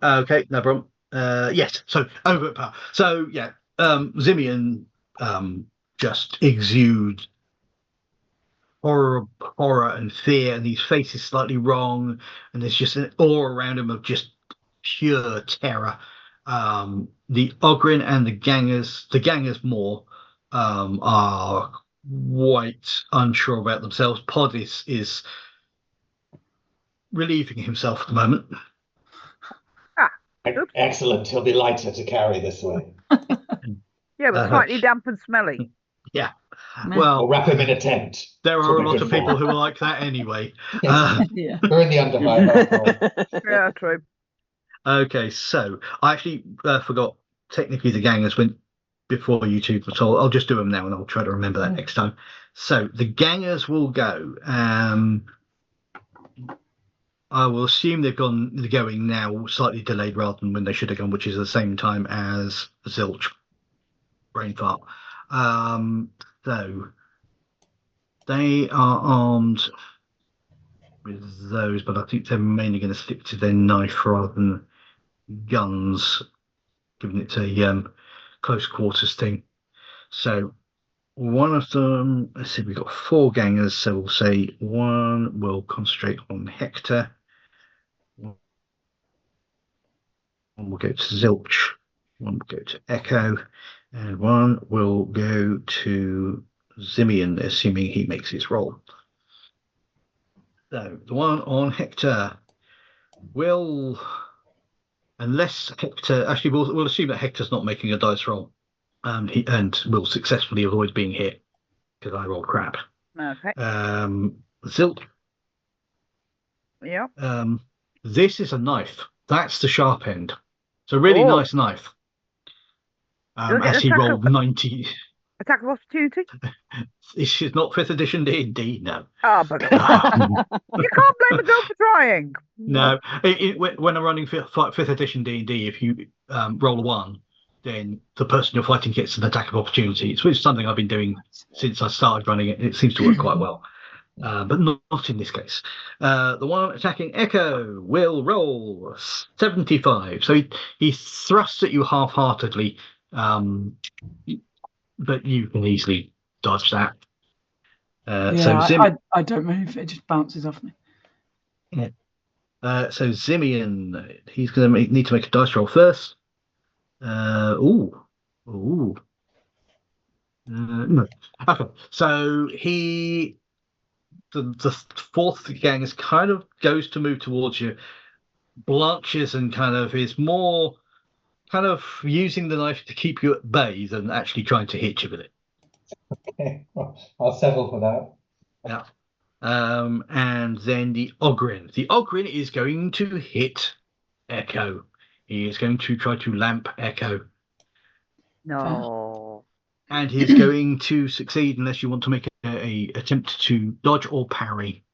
Okay, no problem. Yes, so overt power. So yeah, Zimian just exudes horror and fear, and his face is slightly wrong, and there's just an aura around him of just pure terror. The Ogren and the gangers more are quite unsure about themselves. Pod is relieving himself at the moment. Excellent. He'll be lighter to carry this way. Yeah, but slightly damp and smelly. Yeah. Well, we'll wrap him in a tent. There are a lot of people who are like that anyway. Yes. We're in the Underhive. Yeah, true. Okay, so I actually forgot. Technically, the gangers went before you two, so I'll just do them now, and I'll try to remember that next time. So the gangers will go. I will assume they're going now, slightly delayed rather than when they should have gone, which is the same time as Zilch. Brain fart. So they are armed with those, but I think they're mainly going to stick to their knife rather than guns, given it's a close quarters thing. So one of them, let's see, we've got 4 gangers, so we'll say one will concentrate on Hector, one will go to Zilch, one will go to Echo, and one will go to Zimian, assuming he makes his roll. So the one on Hector will, unless Hector, actually we'll assume that Hector's not making a dice roll, and will successfully avoid being hit because I rolled crap. Okay. Zilt. Yeah. This is a knife. That's the sharp end. It's a really nice knife. As he rolled 90. Attack of opportunity? This is not 5th edition D&D, no. Ah, but you can't blame a girl for trying. No, when I'm running 5th edition D&D, if you roll a 1, then the person you're fighting gets an attack of opportunity. It's something I've been doing since I started running it. It seems to work quite well, but not in this case. The one attacking Echo will roll 75. So he thrusts at you half-heartedly, but you can easily dodge that. I don't move. It just bounces off me. Yeah. So Zimian, he's going to need to make a dice roll first. No. Okay. So the 4th gang is kind of goes to move towards you, blanches, and kind of is more kind of using the knife to keep you at bay than actually trying to hit you with it. Okay. Well, I'll settle for that. Yeah. And then the Ogren. The Ogren is going to hit Echo. He is going to try to lamp Echo. No. And he's going to succeed unless you want to make a attempt to dodge or parry.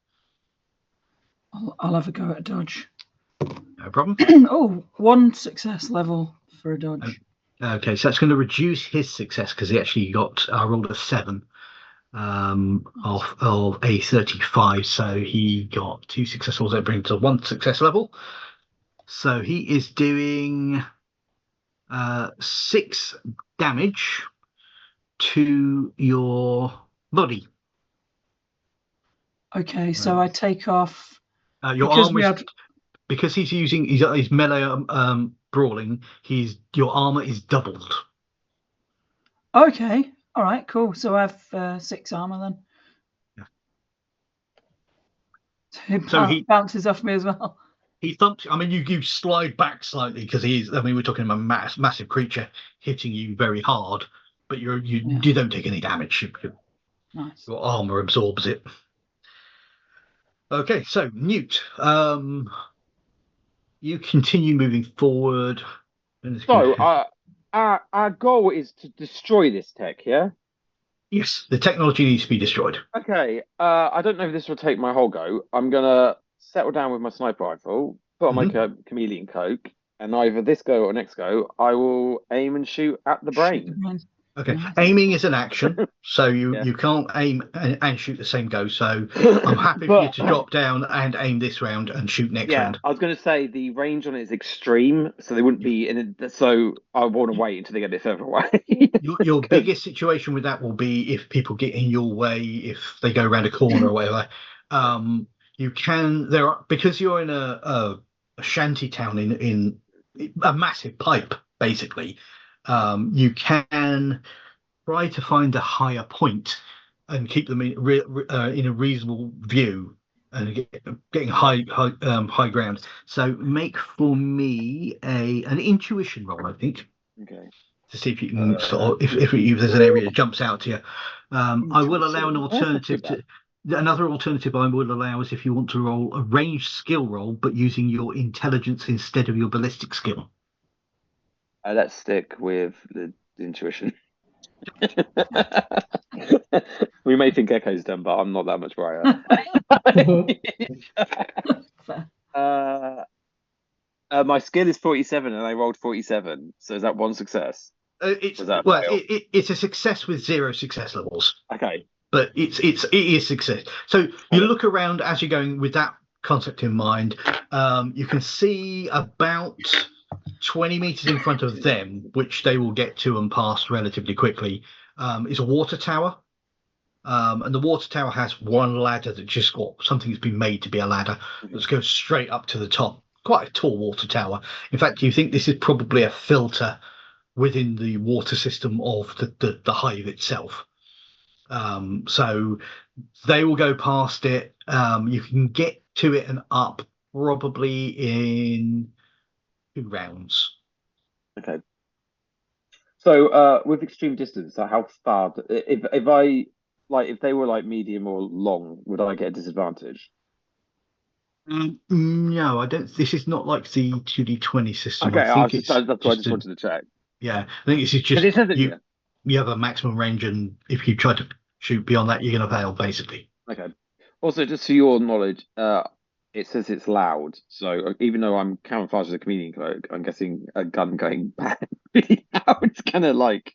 I'll have a go at dodge. No problem. 1 success level for a dodge. Okay, so that's going to reduce his success because he actually rolled a 7 of a 35. So he got 2 successfuls that bring to 1 success level. So he is doing 6 damage to your body. Okay, so I take off your armor because he's using his melee brawling. Your armor is doubled. Okay, all right, cool. So I have 6 armor then. Yeah. So he bounces off me as well. He thumps. I mean, you slide back slightly because we're talking about a massive creature hitting you very hard, but you don't take any damage. Nice. Your armor absorbs it. Okay, so Newt, you continue moving forward. So our goal is to destroy this tech, yeah? Yes, the technology needs to be destroyed. Okay, I don't know if this will take my whole go. I'm gonna settle down with my sniper rifle, put on my chameleon cloak, and either this go or next go, I will aim and shoot at the brain. Okay, Nice. aiming is an action, so you Yeah. you can't aim and shoot the same go. So I'm happy for you But- to drop down and aim this round and shoot next Yeah, round. I was going to say the range on it is extreme, so they wouldn't be in it. So I want to wait until they get a bit further away. Your biggest situation with that will be if people get in your way, if they go around a corner or whatever. You can because you're in a shanty town in a massive pipe, basically. You can try to find a higher point and keep them in a reasonable view and getting high ground. So make for me an intuition roll, I think, Okay. to see if you can sort of if there's an area that jumps out to you. I will allow an alternative to. Another alternative I will allow is if you want to roll a ranged skill roll, but using your intelligence instead of your ballistic skill. Let's stick with the intuition. We may think Echo's done, but I'm not that much brighter. My skill is 47, and I rolled 47. So is that one success? It's Was that a fail? it's a success with 0 success levels, Okay. but it is success. So you look around as you're going with that concept in mind. You can see about 20 meters in front of them, which they will get to and past relatively quickly, is a water tower. And the water tower has one ladder that just got something that's been made to be a ladder that goes straight up to the top. Quite a tall water tower. In fact, you think this is probably a filter within the water system of the hive itself. So they will go past it. You can get to it and up probably in 2 rounds. Okay. So with extreme distance, so how far? If they were like medium or long, would I get a disadvantage? No, I don't. This is not like the 2d20 system. Okay, I think that's why I just wanted to check. Yeah, I think this is just It says it, you. You have a maximum range, and if you try to shoot beyond that, you're going to fail, basically. Okay. Also, just for your knowledge, it says it's loud. So even though I'm camouflaged as a comedian cloak, I'm guessing a gun going bang really loud. It's kind of like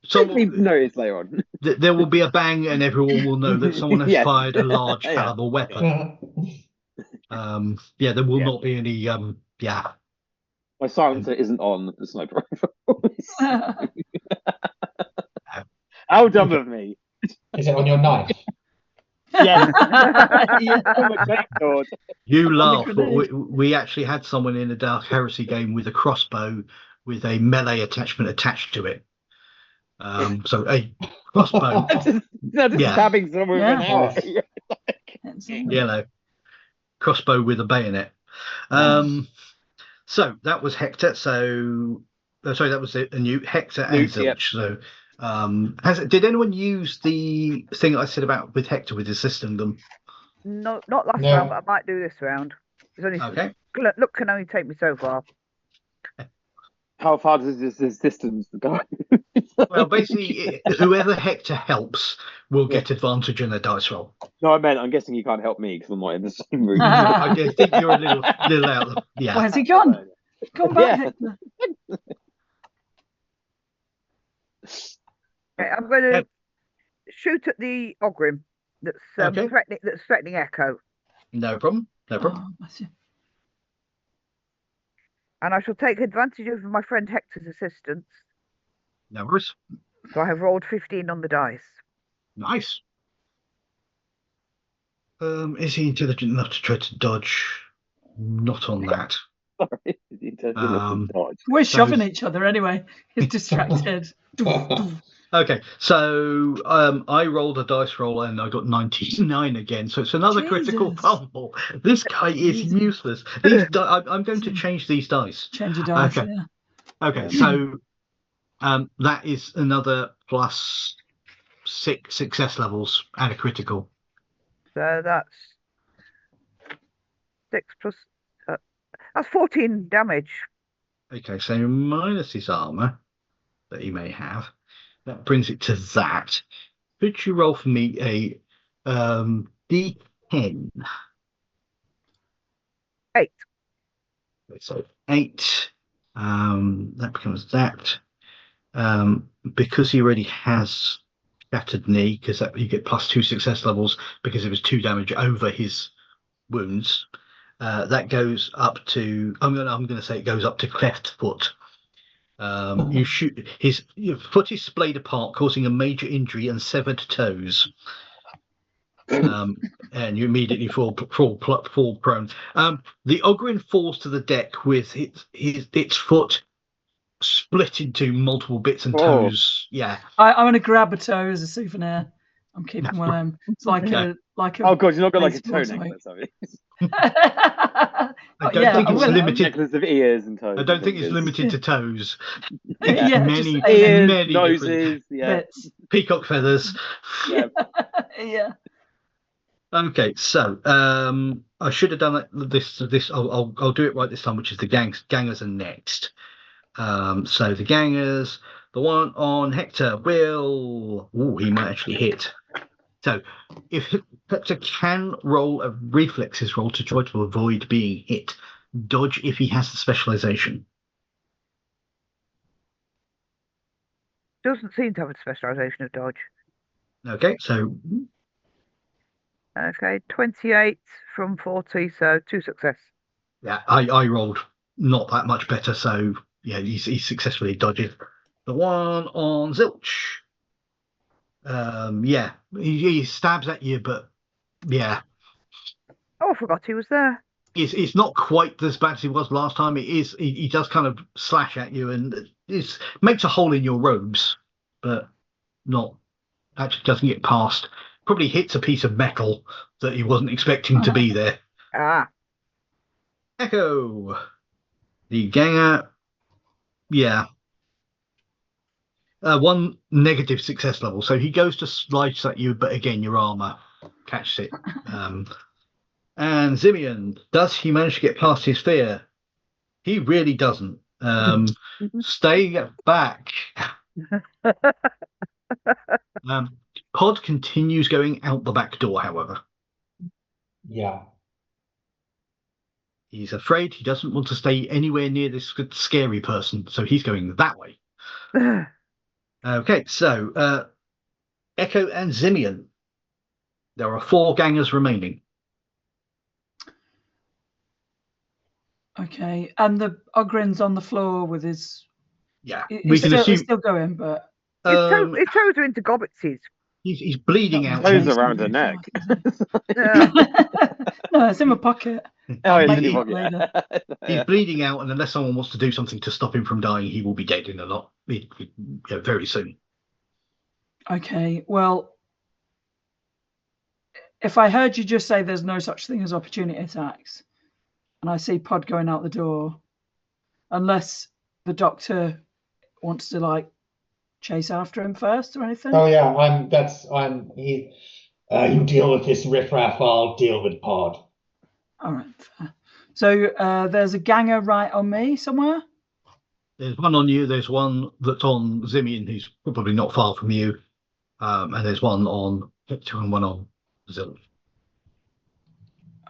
Someone notice later on. there will be a bang, and everyone will know that someone has Yes. fired a large caliber weapon. There will not be any. My silencer isn't on the sniper rifle. How dumb of me! Is it on your knife? Yes. You laugh, but we actually had someone in a Dark Heresy game with a crossbow with a melee attachment attached to it. So a crossbow. just stabbing someone with an arrow. Yellow crossbow with a bayonet. So that was Hector. So sorry, that was a Newt, Hector, and Zilch. Yep. So did anyone use the thing I said about with Hector with assisting them? No, not last round, but I might do this round. It's only okay. Look can only take me so far. How far does this distance go? Well, basically, whoever Hector helps will get advantage in their dice roll. No, I'm guessing you can't help me because I'm not in the same room. I think you're a little out. Yeah. Where's he gone? Come back, Hector. Okay, I'm going to shoot at the Ogrim that's threatening Echo. No problem. No problem. Oh, and I shall take advantage of my friend Hector's assistance. No worries. So I have rolled 15 on the dice. Nice. Is he intelligent enough to try to dodge? Not on that. Sorry. We're shoving each other anyway. He's distracted. Okay, so I rolled a dice roll and I got 99 again. So it's another critical fumble. This guy is useless. I'm going to change these dice. Change your dice. Okay. Yeah. Okay, so that is another plus 6 success levels and a critical. So that's 6 plus. That's 14 damage. Okay, so minus his armor that he may have. That brings it to that. Could you roll for me a D10? 8. So 8. That becomes that. Because he already has shattered knee, because you get +2 success levels because it was 2 damage over his wounds. That goes up to. I'm gonna say it goes up to cleft foot. You shoot your foot is splayed apart, causing a major injury and severed toes. And you immediately fall prone. The Ogren falls to the deck with its foot split into multiple bits and toes. Yeah, I'm going to grab a toe as a souvenir. I'm keeping one of them. It's like a Oh god, you're not got like a baseball toe something. necklace, have you? I don't think it's limited. Necklace of ears and toes. I don't think it's limited to toes. Yeah, many, ears, many noses, bits. peacock feathers. Yeah. Yeah. Okay, so I should have done this. I'll do it right this time, which is the gangers are next. So the gangers, the one on Hector will. Oh, he might actually hit. So if Hector can roll a reflexes roll to try to avoid being hit, dodge if he has the specialization. Doesn't seem to have a specialization of dodge. Okay, so Okay, 28 from 40, so 2 success. yeah, I rolled not that much better, so yeah, he successfully dodges. The one on Zilch, yeah, he stabs at you, but yeah, Oh, I forgot he was there. it's not quite as bad as he was last time. It is he does kind of slash at you and it makes a hole in your robes, but not actually doesn't get past. Probably hits a piece of metal that he wasn't expecting to be there. Ah. Echo, the ganger, yeah. 1 negative success level. So he goes to slice at you, but again, your armor catches it. And Zimian, does he manage to get past his fear? He really doesn't. Stay back. Pod continues going out the back door, however. Yeah. He's afraid. He doesn't want to stay anywhere near this scary person, so he's going that way. Okay, so Echo and Zimian. There are 4 gangers remaining. Okay, and the Ogren's on the floor with his. Yeah, we can assume he's still going, but his toes are into gobbetses. He's bleeding out. Toes around her neck. No, it's in my pocket. Oh, I'll he's make it up later. He's bleeding out, and unless someone wants to do something to stop him from dying, he will be dead in a lot very soon. Okay, well, if I heard you just say there's no such thing as opportunity attacks, and I see Pod going out the door, unless the doctor wants to like chase after him first or anything. Oh yeah, you deal with this riffraff, I'll deal with Pod. All right. Fair. So there's a ganger right on me somewhere. There's one on you. There's one that's on Zimian, who's probably not far from you, and there's one on Hector and one on Zilch.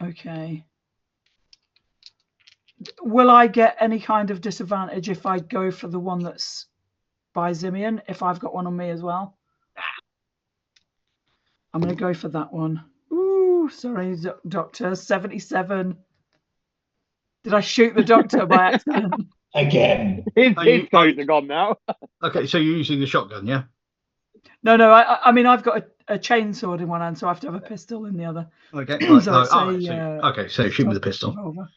Okay. Will I get any kind of disadvantage if I go for the one that's by Zimian, if I've got one on me as well? I'm going to go for that one. Ooh, sorry, Doctor. 77. Did I shoot the doctor by accident? Again. His toes are gone now. Okay, so you're using the shotgun, yeah? No. I mean, I've got a chainsaw in one hand, so I have to have a pistol in the other. Okay, right. So shoot with the pistol. Revolver.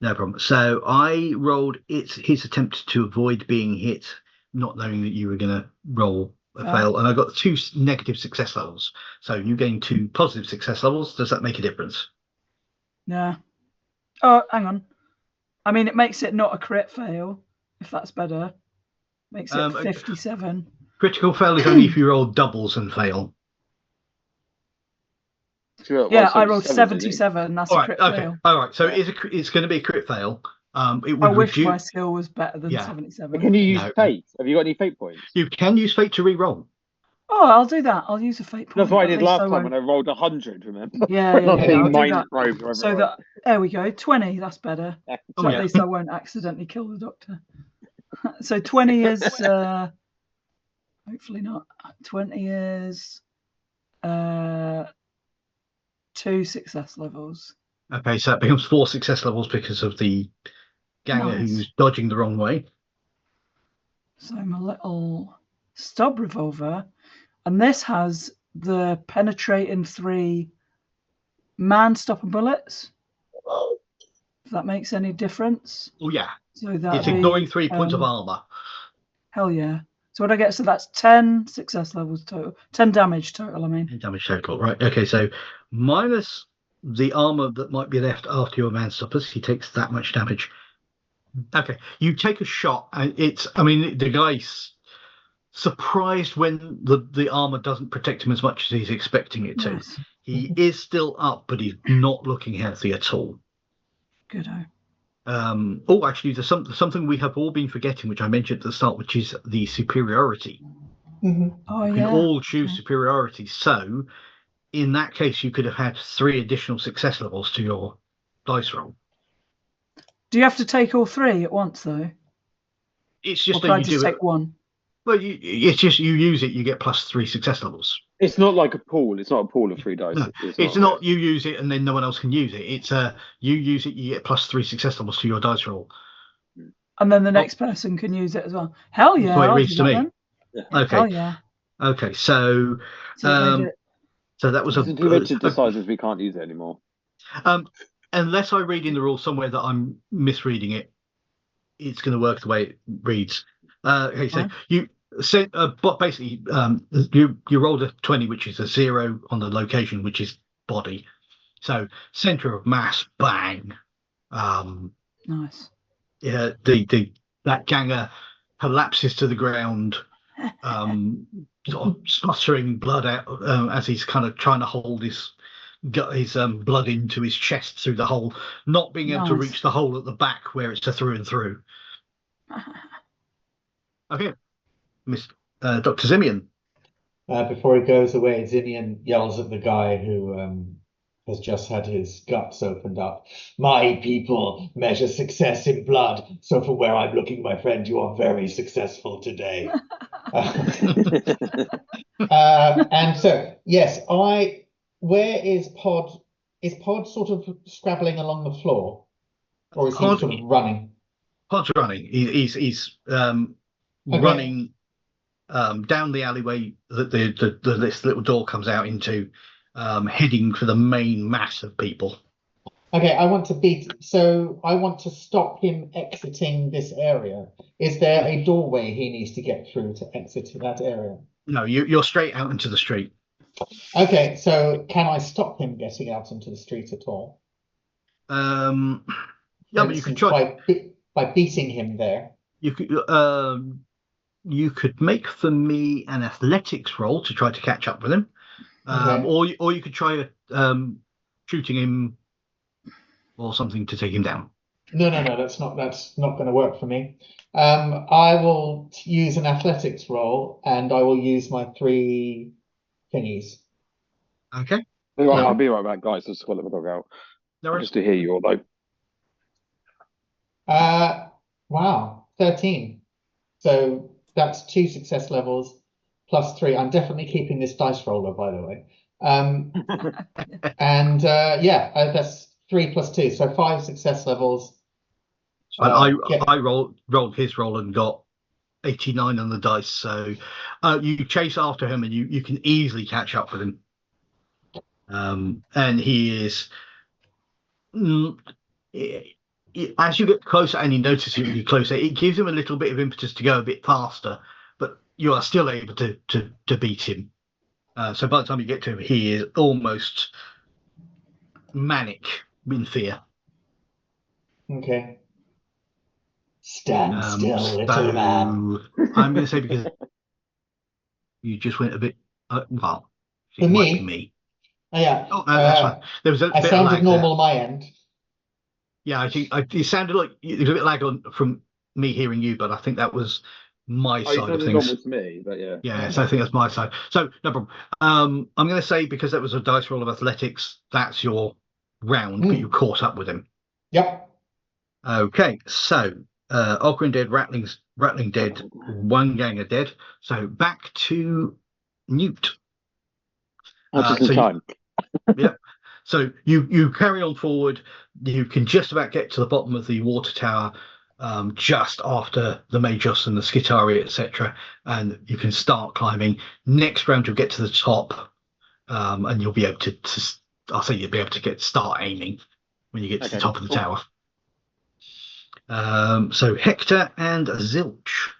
No problem. So I rolled his attempt to avoid being hit, not knowing that you were going to roll a fail, and I got 2 negative success levels. So you gain 2 positive success levels. Does that make a difference? Yeah. Oh, hang on. I mean, it makes it not a crit fail, if that's better. Makes it 57. Critical fail is only if you roll doubles and fail. Yeah, I rolled 77. That's a crit fail. All right. So it's going to be a crit fail. It would I wish my skill was better than 77. Can you use fate? Have you got any fate points? You can use fate to re-roll. Oh, I'll do that. I'll use a fate point. That's what I At did least last time won't- when I rolled 100. Remember? Yeah, yeah, Not yeah. being I'll do mind that. probed or So whatever. that there we go. 20. That's better. So Oh, at yeah. least I won't accidentally kill the doctor. So 20 is hopefully not. 20 is 2 success levels. Okay, so that becomes 4 success levels because of the ganger Nice. who's dodging the wrong way. So my little stub revolver, and this has the penetrating 3 man stopping bullets. If that makes any difference. Oh yeah, So that it's ignoring 3 points of armor. Hell yeah. So what I get? So that's 10 success levels total. 10 damage total, I mean. Damage total, right? Okay, so minus the armor that might be left after your man stoppers, he takes that much damage. Okay, you take a shot, and the guy's surprised when the armor doesn't protect him as much as he's expecting it to. Nice. He is still up, but he's not looking healthy at all. Good-o. Actually, there's something we have all been forgetting, which I mentioned at the start, which is the superiority. Oh, You yeah. can all choose superiority. So, in that case, you could have had 3 additional success levels to your dice roll. Do you have to take all 3 at once, though? It's just Or can that I you just do it. take one? Well, it's just you use it, you get plus 3 success levels. It's not like a pool. It's not a pool of 3 dice. No, it's not you use it and then no one else can use it. It's you use it, you get plus 3 success levels to your dice roll. And then the next person can use it as well. Hell yeah. That's the way it I'll reads do to that me. then. Yeah. Okay. Hell yeah. Okay, so So they do it. so that was Until Richard decides we can't use it anymore. Unless I read in the rules somewhere that I'm misreading it, it's going to work the way it reads. Okay, so but basically, you rolled a 20, which is a 0 on the location, which is body. So center of mass, bang. Nice. Yeah, that ganger collapses to the ground, sort of sputtering blood out as he's kind of trying to hold his blood into his chest through the hole, not being able to reach the hole at the back where it's a through and through. Okay, Miss Dr. Zimian. Before he goes away, Zimian yells at the guy who has just had his guts opened up. My people measure success in blood. So from where I'm looking, my friend, you are very successful today. And so, yes, where is Pod? Is Pod sort of scrabbling along the floor? Or is he sort of running? Pod's running. He's running down the alleyway that this little door comes out into, heading for the main mass of people. Okay, I want to stop him exiting this area. Is there a doorway he needs to get through to exit that area? No, you're straight out into the street. Okay, so can I stop him getting out into the street at all? Yeah, but you could try by beating him there. You could make for me an athletics roll to try to catch up with him, or you could try shooting him or something to take him down. No, that's not going to work for me. I will use an athletics roll, and I will use my 3 thingies. Okay. I'll be right back, guys. Just let the dog out. No, just to hear you all though. Wow, 13. So that's 2 success levels plus 3. I'm definitely keeping this dice roller, by the way. And that's 3 plus 2, so 5 success levels. I rolled his roll and got 89 on the dice. So you chase after him and you can easily catch up with him. And he is, as you get closer and you notice him really closer, it gives him a little bit of impetus to go a bit faster, but you are still able to beat him. So by the time you get to him, he is almost manic in fear. Okay. Stand still, little man. I'm going to say because you just went a bit, well, for it me? might be me. Oh, yeah. Oh, no, that's fine. There was a bit sounded of lag normal there. on my end. Yeah, I think it sounded like there was a bit lag on from me hearing you, but I think that was my Oh, you side of turned it things. onwards to me, but yeah. Yeah, so I think that's my side. So no problem. I'm going to say because that was a dice roll of athletics, that's your round, but you caught up with him. Yep. Okay, so Ogren dead, Rattling dead, one ganger dead. So back to Newt. Just in time. Yep. So you carry on forward. You can just about get to the bottom of the water tower, just after the Magos and the Skitari, etc. And you can start climbing. Next round you'll get to the top, and you'll be able to I'll say you'll be able to start aiming when you get to the top of the tower. So Hector and Zilch.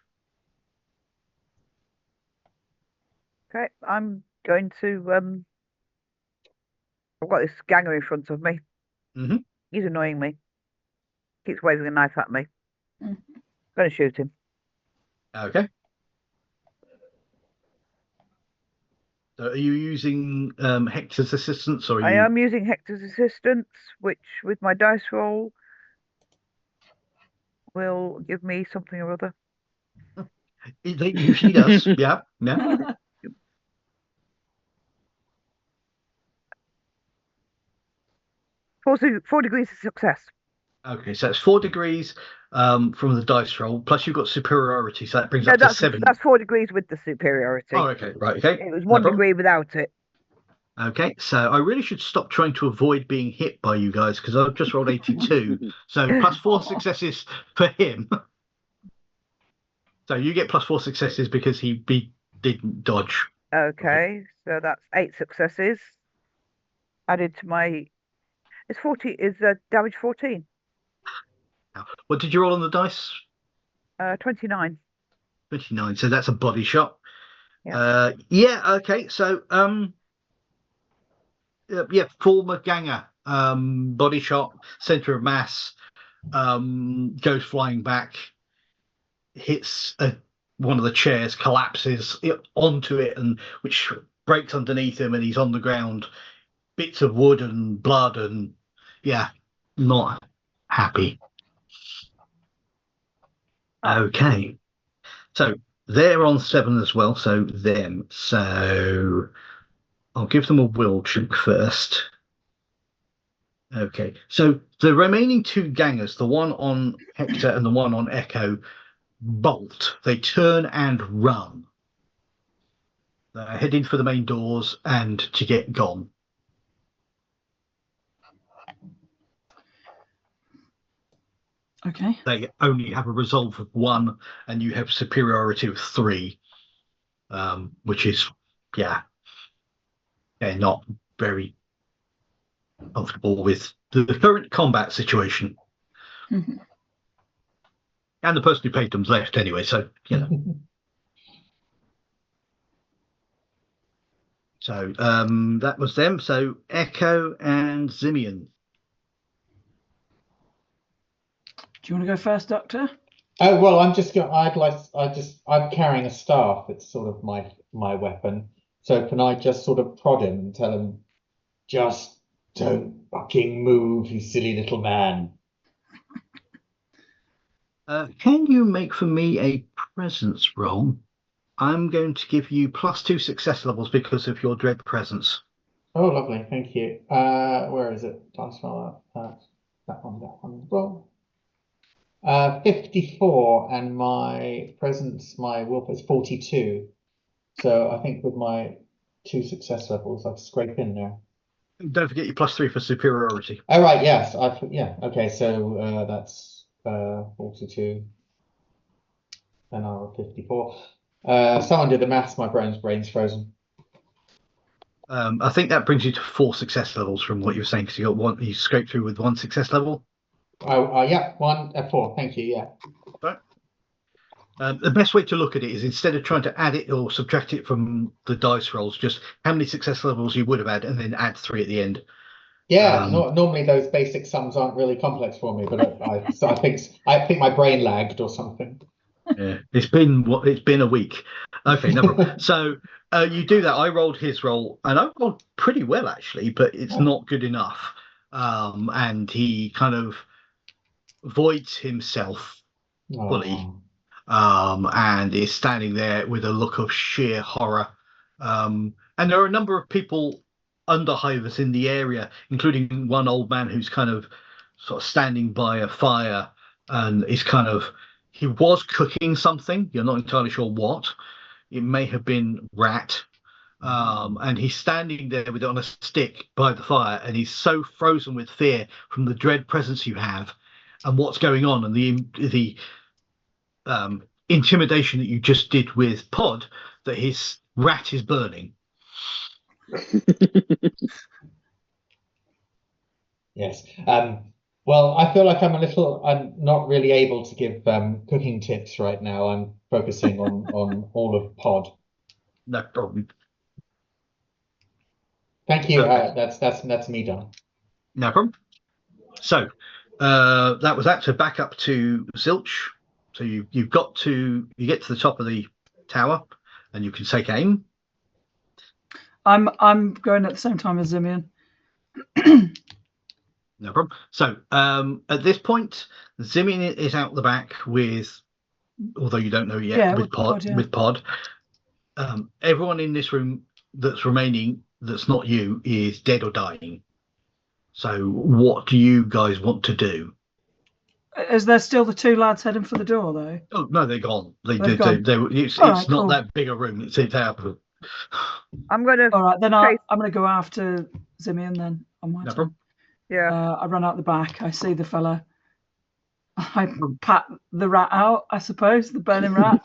Okay, I'm going to I've got this ganger in front of me. Mm-hmm. He's annoying me. Keeps waving a knife at me. Mm. Going to shoot him. Okay. So are you using Hector's assistance, or are I you... am using Hector's assistance, which with my dice roll will give me something or other. It usually does. Yeah. Yeah. 4 degrees of success. Okay, so it's 4 degrees from the dice roll, plus you've got superiority, so that brings No, up to 7. that's 4 degrees with the superiority. Oh, okay, right, okay. It was No 1 problem. degree without it. Okay, so I really should stop trying to avoid being hit by you guys because I've just rolled 82. So plus 4 successes for him. So you get plus 4 successes because he didn't dodge. Okay, so that's 8 successes added to my. It's 40. Is damage 14? What did you roll on the dice? 29. 29. So that's a body shot. Yeah. Yeah. Okay. So yeah, former ganger, body shot, center of mass, goes flying back, hits one of the chairs, collapses onto it, and which breaks underneath him, and he's on the ground, bits of wood and blood, and yeah, not happy. Oh. Okay, so they're on 7 as well. So them. So I'll give them a will check first. Okay, so the remaining 2 gangers, the one on Hector and the one on Echo, bolt. They turn and run. They're heading for the main doors and to get gone. Okay. They only have a resolve of 1, and you have superiority of 3, which is, yeah, they're not very comfortable with the current combat situation. Mm-hmm. And the person who paid them's left anyway, so, you know. So that was them. So Echo and Zimian. Do you want to go first, Doctor? Oh well, I'm carrying a staff. It's sort of my weapon. So can I just sort of prod him and tell him, just don't fucking move, you silly little man. Can you make for me a presence roll? I'm going to give you +2 success levels because of your dread presence. Oh, lovely, thank you. Where is it? Dice roll that one. Roll. 54, and my presence, my will is 42. So I think with my 2 success levels, I've scraped in there. Don't forget your +3 for superiority. Oh right, yes, yeah. Okay, so that's 42, and I'm 54. Someone did the maths. My brain's frozen. I think that brings you to 4 success levels from what you were saying, because you got 1. You scraped through with 1 success level. Oh, yeah, 4. Thank you. Yeah. Right. The best way to look at it is, instead of trying to add it or subtract it from the dice rolls, just how many success levels you would have had, and then add 3 at the end. Yeah. Normally those basic sums aren't really complex for me, but I think my brain lagged or something. Yeah, it's been a week. Okay, no problem. So you do that. I rolled his roll, and I rolled pretty well actually, but it's not good enough. And he kind of voids himself fully. and is standing there with a look of sheer horror. And there are a number of people under Hivers in the area, including one old man who's kind of sort of standing by a fire and is kind of, he was cooking something. You're not entirely sure what. It may have been rat. And he's standing there with it on a stick by the fire, and he's so frozen with fear from the dread presence you have and what's going on, and the intimidation that you just did with Pod, that his rat is burning. Yes. Well, I feel like I'm not really able to give cooking tips right now. I'm focusing on all of Pod. No problem. Thank you. Okay. That's me done. No problem. So that was that. So back up to Zilch. So you get to the top of the tower, and you can take aim. I'm going at the same time as Zimian. No problem. So at this point, Zimian is out the back with, although you don't know yet, with Pod. Yeah. With Pod. Everyone in this room that's remaining, that's not you, is dead or dying. So what do you guys want to do? Is there still the two lads heading for the door though? Oh no, they're gone. It's right, not cool. that big a room. It's out. I'm gonna. All right, then I'm gonna go after Zimian then on my No turn. problem. Yeah. I run out the back. I see the fella. I pat the rat out. I suppose the burning rat.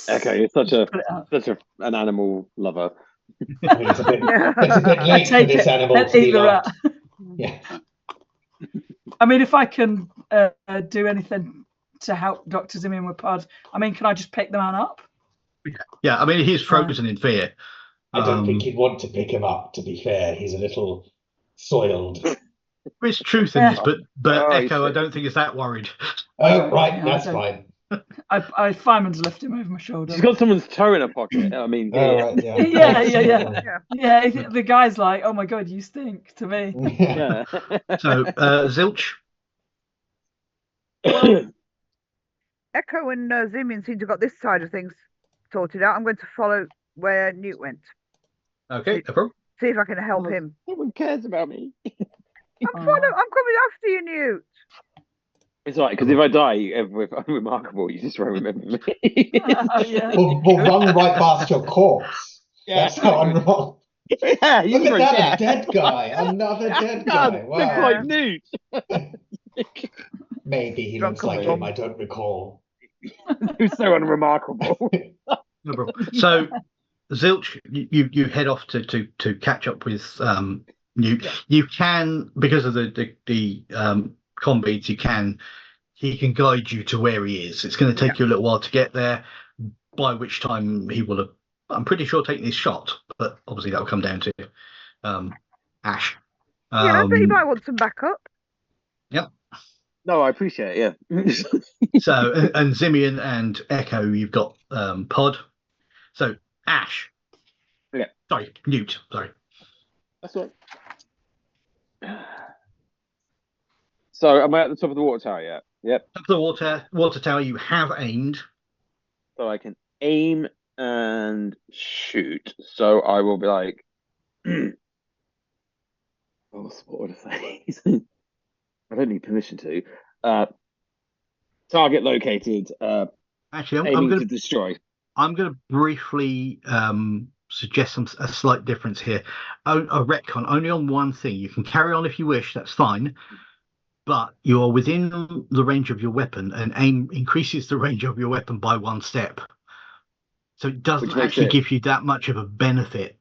Okay, you're such an animal lover. I mean, it's a bit late for this animal to be loved. Yeah. I mean, if I can do anything to help Dr. Zimian with Pod, I mean, can I just pick the man up? Yeah, I mean, he's frozen in fear. I don't think you'd want to pick him up, to be fair. He's a little soiled. There's truth in this, but Echo, I don't think is that worried. Oh, right, that's fine. I fireman's lift him over my shoulder. She's got someone's toe in her pocket. I mean, right, yeah. The guy's like, "Oh my god, you stink," to me. Yeah. So, Zilch. Well, Echo and Zimian seem to have got this side of things sorted out. I'm going to follow where Newt went. Okay, no problem. See if I can help him. No one cares about me. I'm coming after you, Newt. It's all right, because if I die, if I'm remarkable, you just won't remember me. We'll run right past your corpse. Yeah. That's how I'm wrong. Yeah, look at that, a dead guy. Another dead guy. Wow. Looks like Newt. Maybe he looks like him, I don't recall. Who's so unremarkable. No problem. So, Zilch, you head off to catch up with Newt. Yeah. You can, because of the comm beads, he can guide you to where he is. It's going to take you a little while to get there, by which time he will have, I'm pretty sure, taken his shot, but obviously that will come down to Ash. I bet you might want some backup. Yep. No, I appreciate it, yeah. So, and Zimian and Echo, you've got Pod. So, Ash. Yeah. Sorry, Newt. Sorry. That's right. So, am I at the top of the water tower yet? Yep. Top of the water tower, you have aimed. So I can aim and shoot. So I will be like, what would I say? I don't need permission to. Target located. Actually, I'm going to destroy. I'm going to briefly suggest a slight difference here. A retcon only on one thing. You can carry on if you wish. That's fine. But you are within the range of your weapon, and aim increases the range of your weapon by 1 step. So it doesn't actually give you that much of a benefit.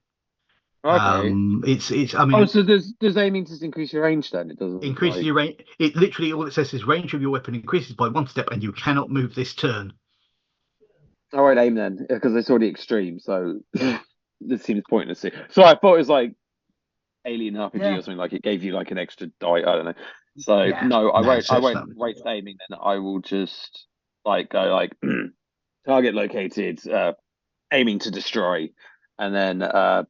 Okay. It's. I mean. Oh, so does aiming just increase your range then? It doesn't increase your range. It literally all it says is range of your weapon increases by 1 step, and you cannot move this turn. I won't aim then because it's already extreme. So this seems pointless. So I thought it was like Alien RPG or something, like it gave you like an extra die. I don't know. So no, I won't waste aiming. Then I will just like go like target located, aiming to destroy, and then I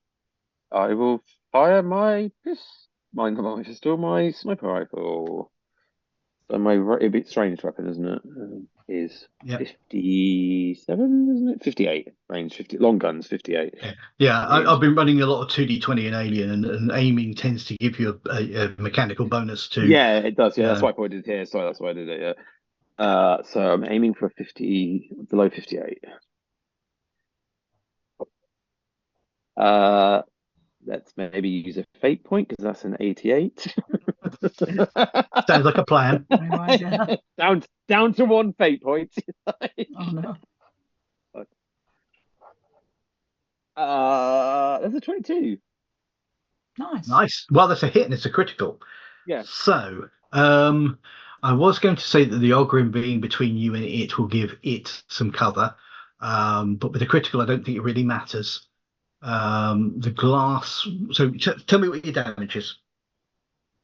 will fire my pistol, my sniper rifle. So it'd be strange weapon, isn't it? is Yeah. 57, isn't it? 58 range, 50 long guns, 58. Yeah, range. I've been running a lot of 2d20 in Alien, and aiming tends to give you a mechanical bonus to. Yeah, it does. Yeah, that's why I pointed here. Sorry, that's why I did it. Yeah. So I'm aiming for 50, below 58. Let's maybe use a fate point because that's an 88. Sounds like a plan. No idea. down to 1 fate point. Oh no. That's a 22. Nice. Well, that's a hit and it's a critical. Yeah. So, I was going to say that the Ogrim being between you and it will give it some cover, but with the critical, I don't think it really matters. The glass. So, tell me what your damage is.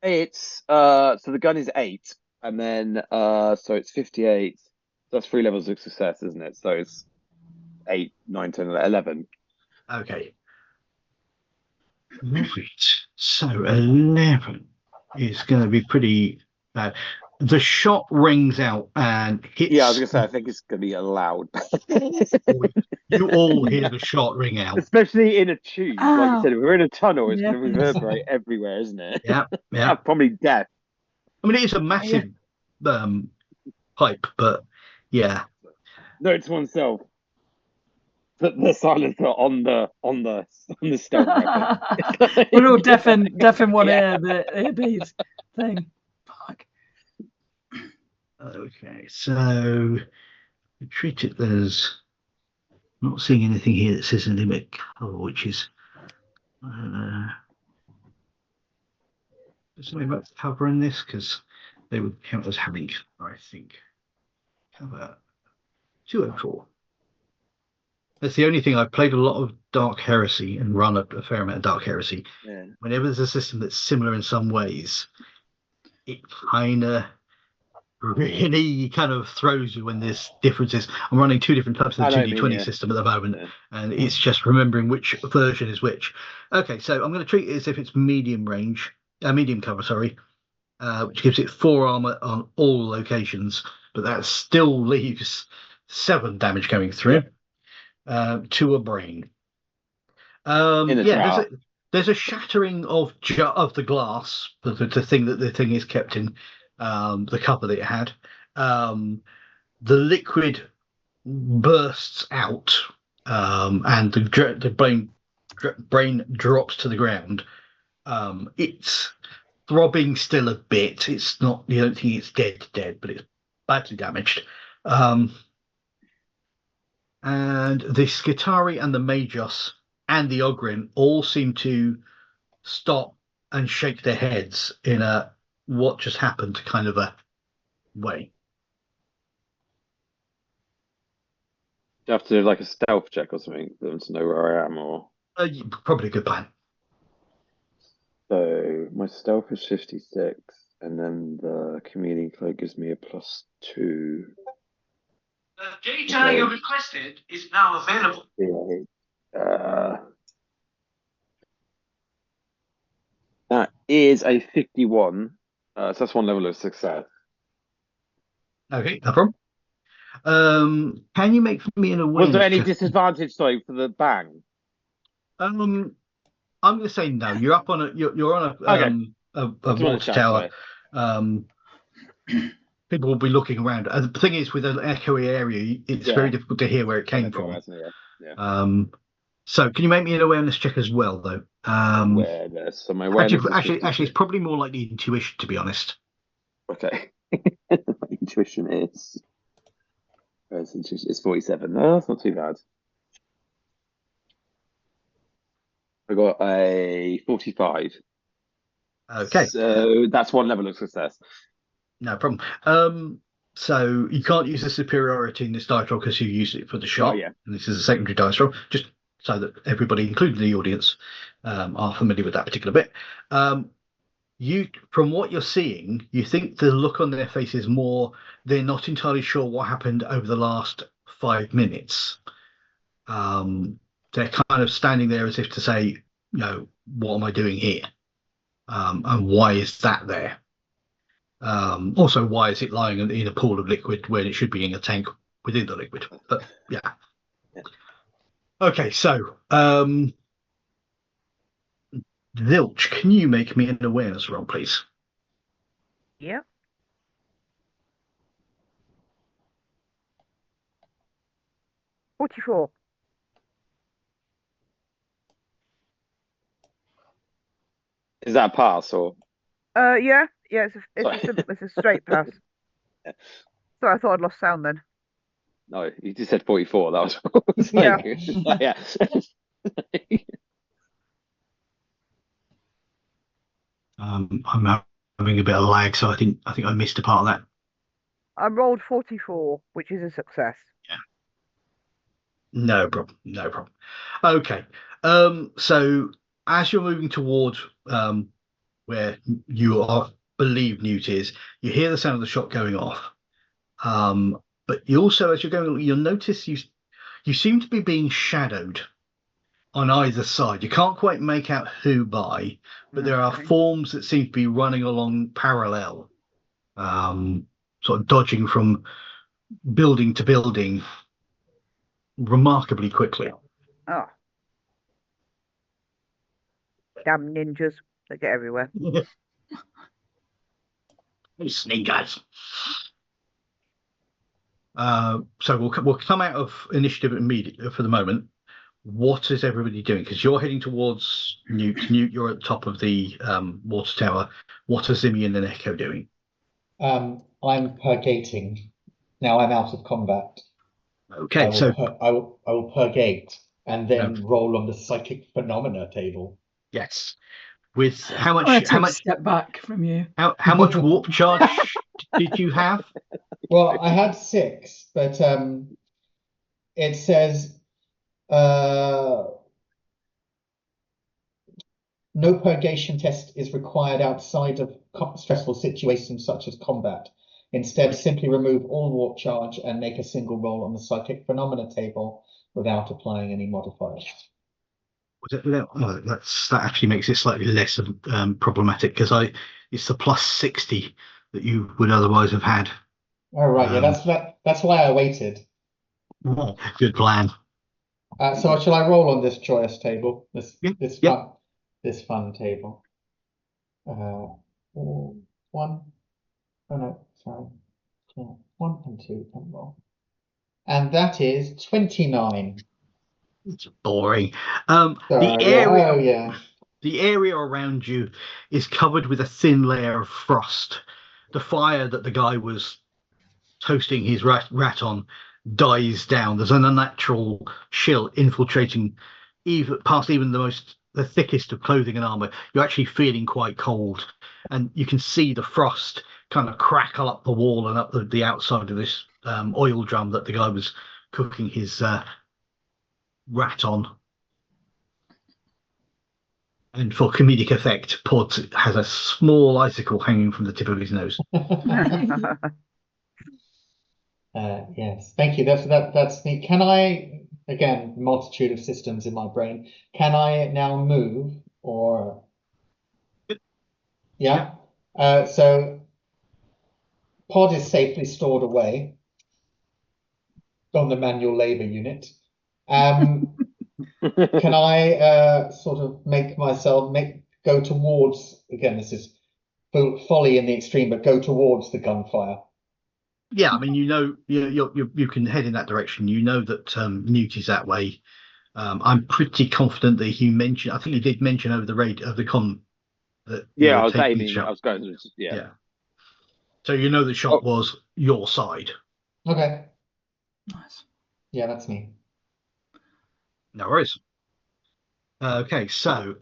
It's so the gun is 8, and then so it's 58. That's 3 levels of success, isn't it? So it's 8, 9, 10, 11. Okay. Right. So 11 is going to be pretty bad. The shot rings out and hits. Yeah, I was gonna say I think it's gonna be loud. You all hear the shot ring out. Especially in a tube. Like you said, if we're in a tunnel, it's Yeah. gonna reverberate everywhere, isn't it? Yeah, yeah. Probably death. I mean, it is a massive pipe, but yeah. Note to oneself. Put the silencer on the stealth weapon. We're all deaf in one ear, the earpiece thing. Fuck. Okay, so we treat it as not seeing anything here that says a limit color, which is there's something about cover in this because they would count as having, I think, cover 204. That's the only thing. I've played a lot of Dark Heresy and run a fair amount of Dark Heresy. Yeah. Whenever there's a system that's similar in some ways, it kind of really kind of throws you when there's differences. I'm running 2 different types of the 2d20 system at the moment, and it's just remembering which version is which. Okay, so I'm going to treat it as if it's medium cover, sorry, which gives it 4 armor on all locations, but that still leaves 7 damage coming through. To a brain. There's a shattering of the glass, the thing that the thing is kept in, the cover that it had. The liquid bursts out, and the brain drops to the ground. It's throbbing still a bit. It's not. You don't think it's dead, but it's badly damaged. And the Skitari and the Magos and the Ogrim all seem to stop and shake their heads in a what just happened kind of a way. Do you have to do like a stealth check or something for them to know where I am, or Probably a good plan. so my stealth is 56, and then the chameleon cloak gives me a +2. The data you requested is now available. That is a 51. So that's 1 level of success. Okay, no problem. Can you make for me an awareness? Was there any check? disadvantage though for the bang? I'm going to say no. You're up on you're on a water tower. People will be looking around. The thing is, with an echoey area, it's very difficult to hear where it came from. So, can you make me an awareness check as well, though? Awareness. So my awareness actually, it's probably more like the intuition, to be honest. Okay. My intuition is. It's 47. No, that's not too bad. I got a 45. Okay. So that's 1 level of success. No problem. So you can't use the superiority in this dice roll because you used it for the shot. Oh, yeah. And this is a secondary dice roll, just so that everybody, including the audience, are familiar with that particular bit. From what you're seeing, you think the look on their face is more they're not entirely sure what happened over the last 5 minutes. They're kind of standing there as if to say, what am I doing here? And why is that there? Also, why is it lying in a pool of liquid when it should be in a tank within the liquid? But yeah. Okay, so Zilch, can you make me an awareness roll, please? Yeah. $44. Is that a pass or? Yeah. Sorry. It's a straight pass. So I thought I'd lost sound then. No, you just said 44. That was what I was Yeah. like, yeah. I'm having a bit of lag, so I think I missed a part of that. I rolled 44, which is a success. Yeah. No problem. No problem. Okay. So as you're moving towards where you are believe Newt is, you hear the sound of the shot going off. But you also, as you're going, you'll notice you seem to be being shadowed on either side. You can't quite make out who by, but there are Okay. forms that seem to be running along parallel, sort of dodging from building to building remarkably quickly. Oh. Damn ninjas. They get everywhere. Those sneakers. So we'll come out of initiative immediately for the moment. What is everybody doing? Because you're heading towards Newt. Newt, you're at the top of the water tower. What are Simeon and Echo doing? I'm purgating. Now I'm out of combat. Okay, I will purgate and then roll on the psychic phenomena table. Yes. With how I'm gonna much? take a step back from you. How much warp charge did you have? Well, I had 6, but it says no purgation test is required outside of stressful situations such as combat. Instead, simply remove all warp charge and make a single roll on the psychic phenomena table without applying any modifiers. That actually makes it slightly less problematic because it's the plus 60 that you would otherwise have had. All right, that's why I waited. Good plan. So shall I roll on this joyous table? This fun table. 1. Oh no, sorry. 1 and 2 can roll. And that is 29. It's boring. The area around you is covered with a thin layer of frost. The fire that the guy was toasting his rat on dies down. There's an unnatural chill infiltrating past even the thickest of clothing and armor. You're actually feeling quite cold, and you can see the frost kind of crackle up the wall and up the outside of this oil drum that the guy was cooking his rat on. And for comedic effect, Pod has a small icicle hanging from the tip of his nose. Yes, thank you. That's me. Can I, again, multitude of systems in my brain, can I now move or? Yeah. So Pod is safely stored away on the manual labor unit. Can I sort of make myself go towards, again, this is folly in the extreme, but go towards the gunfire? Yeah, I mean, you can head in that direction. You know that Newt is that way. I'm pretty confident that he mentioned. I think he did mention over the radio of the con that. Yeah, I was aiming. I was going to. Yeah. So you know the shot was your side. Okay. Nice. Yeah, that's me. No worries. Okay, so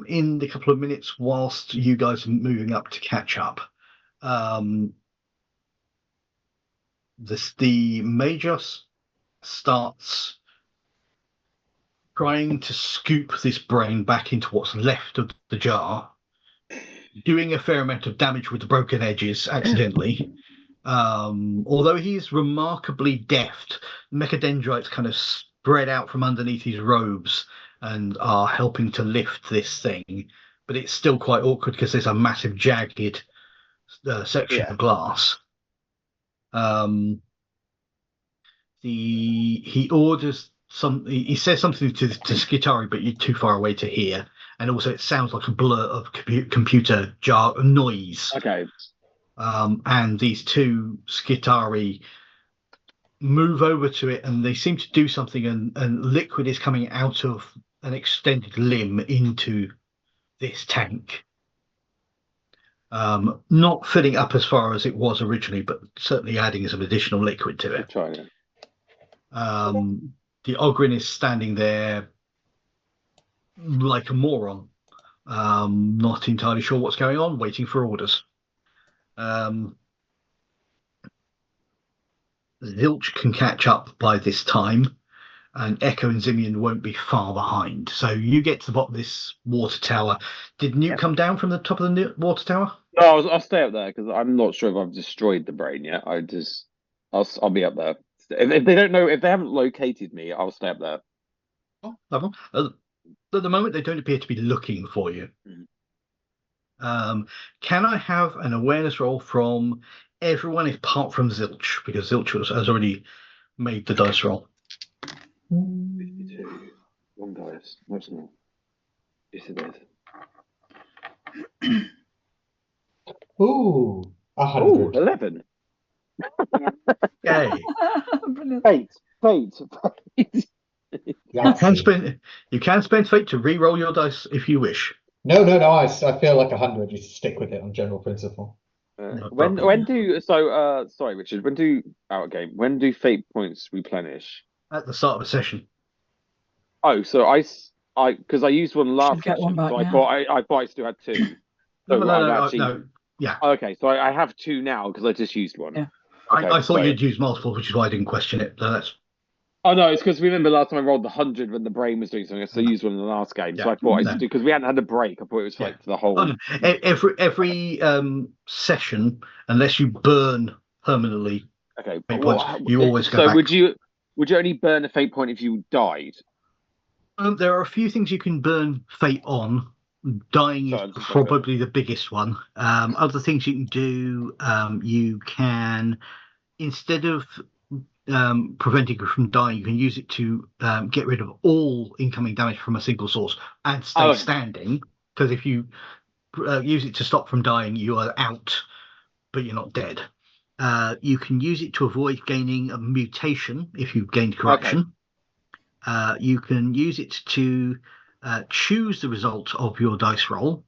in the couple of minutes, whilst you guys are moving up to catch up, the Major starts trying to scoop this brain back into what's left of the jar, doing a fair amount of damage with the broken edges accidentally. Although he's remarkably deft, mechadendrites kind of spread out from underneath his robes and are helping to lift this thing, but it's still quite awkward because there's a massive jagged section Yeah. of glass. He orders something. He says something to Skitari, but you're too far away to hear. And also, it sounds like a blur of computer jar noise. Okay. And these two Skitari move over to it, and they seem to do something, and liquid is coming out of an extended limb into this tank. Not filling up as far as it was originally, but certainly adding some additional liquid to it. Try it. The Ogren is standing there like a moron, not entirely sure what's going on, waiting for orders. Zilch can catch up by this time, and Echo and Zimian won't be far behind. So you get to the bottom of this water tower. Did Newt come down from the top of the water tower? No, I'll stay up there because I'm not sure if I've destroyed the brain yet. I'll be up there. If they don't know, if they haven't located me, I'll stay up there. Oh, lovely. At the moment, they don't appear to be looking for you. Can I have an awareness roll from everyone apart from Zilch? Because Zilch has already made the dice roll. 52. One dice. No, it's not. Yes, it is. Ooh, Ooh, 100. 11. Yay. Brilliant. Fate. You can spend fate to re-roll your dice if you wish. No. I feel like 100. You stick with it on general principle. When do sorry, Richard. When do fate points replenish? At the start of a session. Oh, so I because I used one last Should get session, one back so now. I thought I still had 2. So No. Yeah. Okay, so I have 2 now because I just used one. Yeah. Okay, I thought you'd use multiple, which is why I didn't question it. So that's. Oh no, it's because remember last time I rolled the 100 when the brain was doing something, so I used one in the last game. Yeah. So I thought I should do because we hadn't had a break. I thought it was like for the whole. Oh, no. Every session, unless you burn permanently. Okay, fate points, you always go back. So would you only burn a fate point if you died? There are a few things you can burn fate on. Dying is probably the biggest one. Other things you can do, you can, instead of preventing you from dying, you can use it to get rid of all incoming damage from a single source and stay standing. Because if you use it to stop from dying, you are out, but you're not dead. You can use it to avoid gaining a mutation if you've gained corruption. You can use it to choose the result of your dice roll,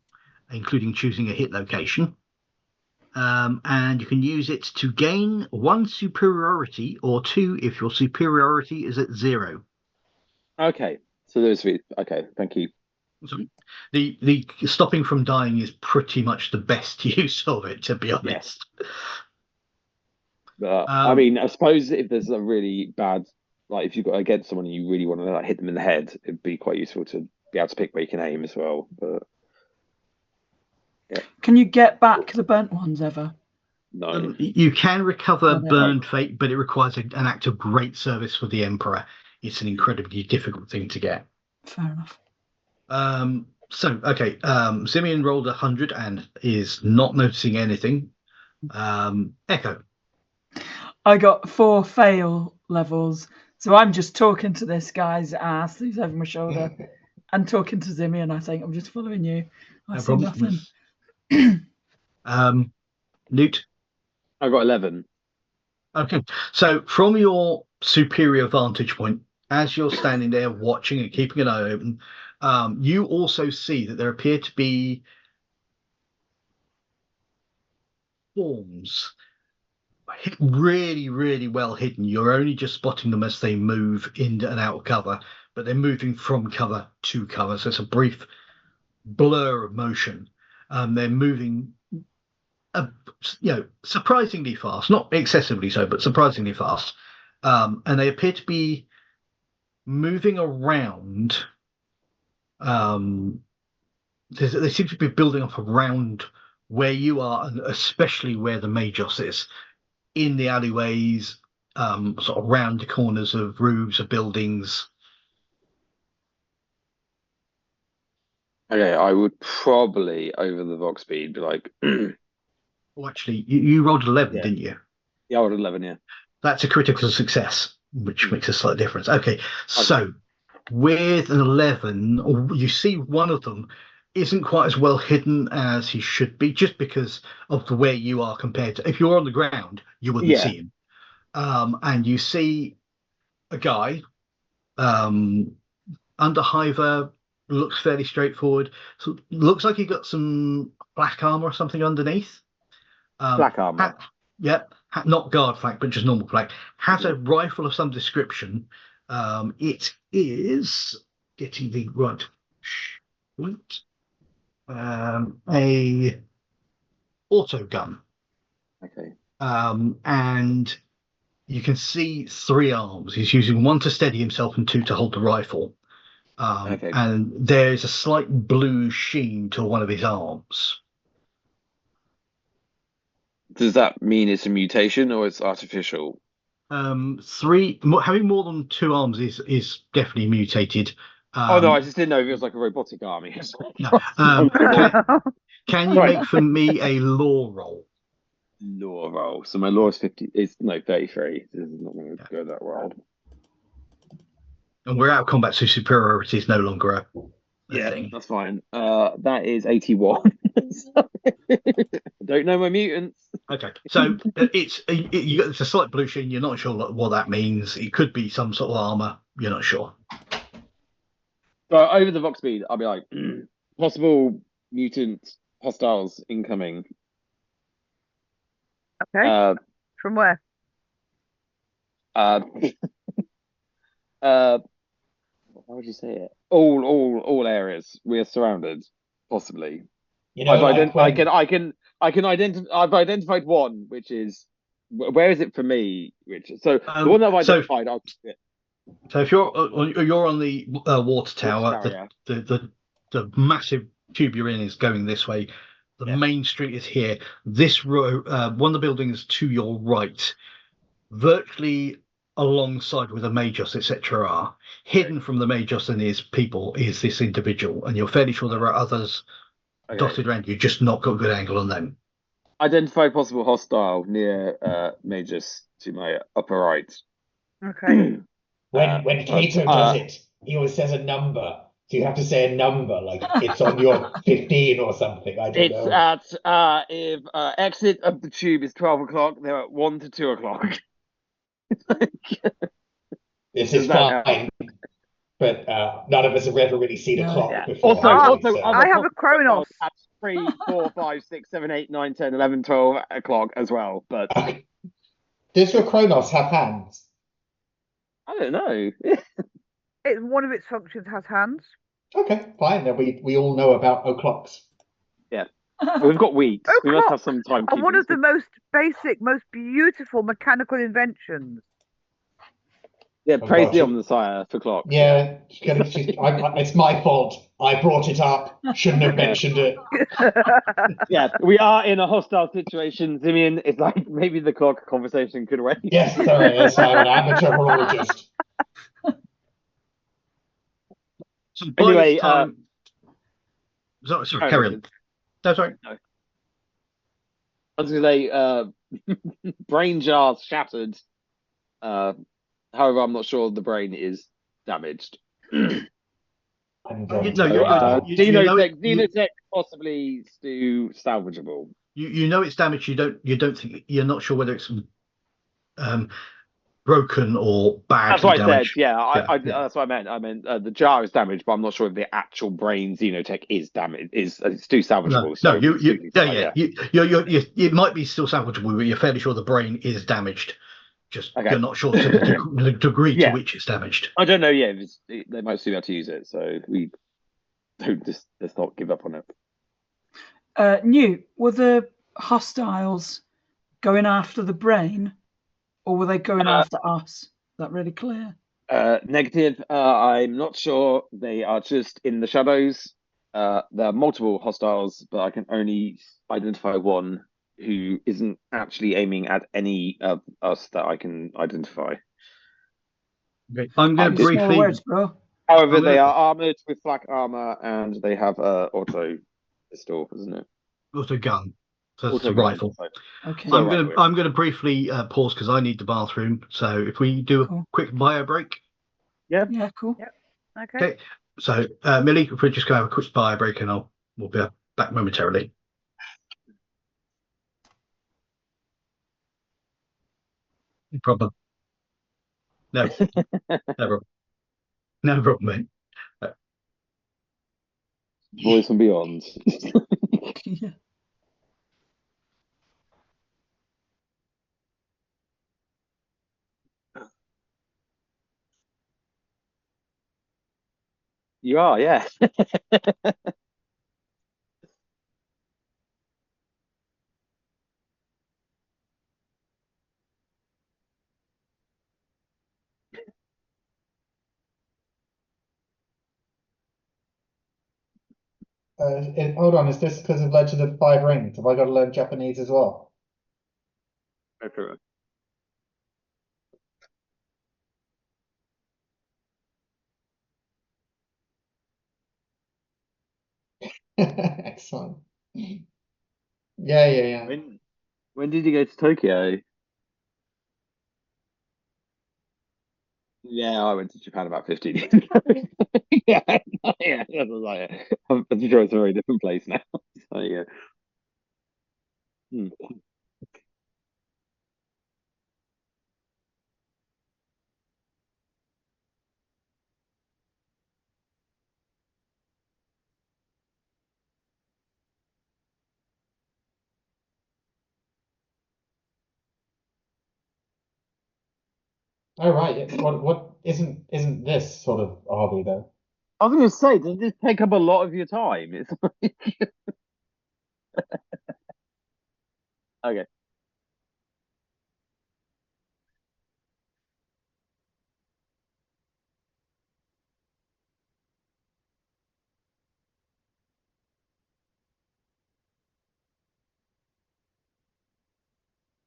including choosing a hit location. And you can use it to gain 1 superiority or 2 if your superiority is at 0. Okay, so those 3. Okay, thank you. Sorry. The stopping from dying is pretty much the best use of it, to be honest. I mean, I suppose if there's a really bad, like if you've got against someone and you really want to hit them in the head, it'd be quite useful to be able to pick where you can aim as well. But can you get back the burnt ones ever? No. You can recover burned fate, but it requires an act of great service for the Emperor. It's an incredibly difficult thing to get. Fair enough. Simeon rolled 100 and is not noticing anything. Echo. I got 4 fail levels, so I'm just talking to this guy's ass who's over my shoulder and talking to Zimian. I think I'm just following you. I see nothing. Newt. I got 11. Okay, so from your superior vantage point, as you're standing there watching and keeping an eye open, you also see that there appear to be forms really, really well hidden. You're only just spotting them as they move in and out of cover, but they're moving from cover to cover. So it's a brief blur of motion. They're moving, surprisingly fast, not excessively so, but surprisingly fast. And they appear to be moving around. They seem to be building up around where you are, and especially where the Majos is, in the alleyways, sort of round the corners of roofs of buildings. Okay, I would probably over the Vox speed be like, Oh, actually, you rolled 11, Yeah. didn't you? Yeah, I rolled 11. Yeah. That's a critical success, which makes a slight difference. Okay, Okay. so with an 11, you see one of them isn't quite as well hidden as he should be, just because of the way you are compared to. If you're on the ground, you wouldn't Yeah. see him. And you see a guy under Hiver, looks fairly straightforward. So looks like he got some black armor or something underneath. Black armor. Yep, not guard flak, but just normal flak. Has a rifle of some description. It is getting the right. A auto gun. Okay. And you can see 3 arms. He's using 1 to steady himself and 2 to hold the rifle. Okay. And there's a slight blue sheen to one of his arms. Does that mean it's a mutation or it's artificial? 3 having more than 2 arms is definitely mutated. Oh no, I just didn't know if it was like a robotic army. No. Oh, Can you Right. make for me a law roll? Law roll. So my law is 50. It's no 33. This is not going to go that well. And we're out of combat, so superiority is no longer a Yeah, thing. that's fine. That is 81. Don't know my mutants. Okay, so it's a slight blue sheen. You're not sure what that means. It could be some sort of armor. You're not sure. But over the Vox speed, I'll be like, possible mutant hostiles incoming. okay. From where? How would you say it? All areas. We are surrounded, possibly. You know, I've like when, I've identified one, which is where is it for me? So the one that I've so- identified, I'll So if you're on the water tower, tower, the massive tube you're in is going this way. The Yeah. main street is here. This row, one of the buildings to your right, virtually alongside where the Magos, etc., are hidden from the Magos and his people is this individual, and you're fairly sure there are others Okay. dotted around you, just not got a good angle on them. Identify possible hostile near Magus to my upper right. Okay. when Cato does it, he always says a number. So you have to say a number, like it's on your 15 or something. I don't It's know. at if exit of the tube is 12 o'clock, they're at 1 to 2 o'clock. This is that fine. But none of us have ever really seen a No. clock Yeah. before. Also, have we? also, So- other I have a possible Chronos. hostiles at 3, 4, 5, 6, 7, 8, 9, 10, 11, 12 o'clock as well. But Okay. Does your Kronos have hands? I don't know. One of its functions has hands. Okay, fine. Then we all know about o'clocks. We've got weeks. Oh, We must have clocks some time. are one of the most basic, most beautiful mechanical inventions. Yeah, Oh, praise God, the you- Omnissiah for clocks. Yeah, it's my fault. I brought it up. Shouldn't have mentioned it. Yeah, we are in a hostile situation, Simeon. It's like maybe the clock conversation could wait. Yes, sorry, yes, I'm an amateur horologist. So by Anyway, this time, sorry, carry on. That's right. I was going to say, brain jars shattered. However, I'm not sure the brain is damaged. I'm going No, to, you know Xenotech possibly still salvageable. you know it's damaged. You don't think, you're not sure whether it's broken or badly That's what I said. damaged. Yeah, Yeah. that's what I meant. I meant the jar is damaged, but I'm not sure if the actual brain Xenotech is damaged. It's still salvageable. It might be still salvageable, but you're fairly sure the brain is damaged. Just Okay. you're not sure to the degree Yeah. to which it's damaged. I don't know. Yeah, they might still be able to use it, so we don't let's not give up on it. Newt, were the hostiles going after the brain, or were they going after us? Is that really clear? Negative. I'm not sure. They are just in the shadows. There are multiple hostiles, but I can only identify one who isn't actually aiming at any of us that I can identify. Okay. I'm going to Use smaller briefly. words, bro. However, I'm they gonna- are armored with black armor and they have auto pistol, isn't it? Also gun. So it's a Auto gun, rifle. so- Okay. So- I'm gonna briefly pause because I need the bathroom. So if we do a Cool. quick bio break. Yeah, cool. Okay. Okay. So Millie, if we're just gonna have a quick bio break and we'll be back momentarily. No problem. No. No problem. No problem, mate. Voice from Beyond. Yeah. You are, yeah. Hold on, is this because of Legend of the Five Rings? Have I got to learn Japanese as well? Go for it. Excellent. Yeah. When did you go to Tokyo? Yeah, I went to Japan about 15 years ago. Yeah, yeah, that's like it. I'm sure it's a very different place now. So yeah. Hmm. Oh right. What isn't this sort of hobby though? I was going to say, does this take up a lot of your time? It's like... Okay.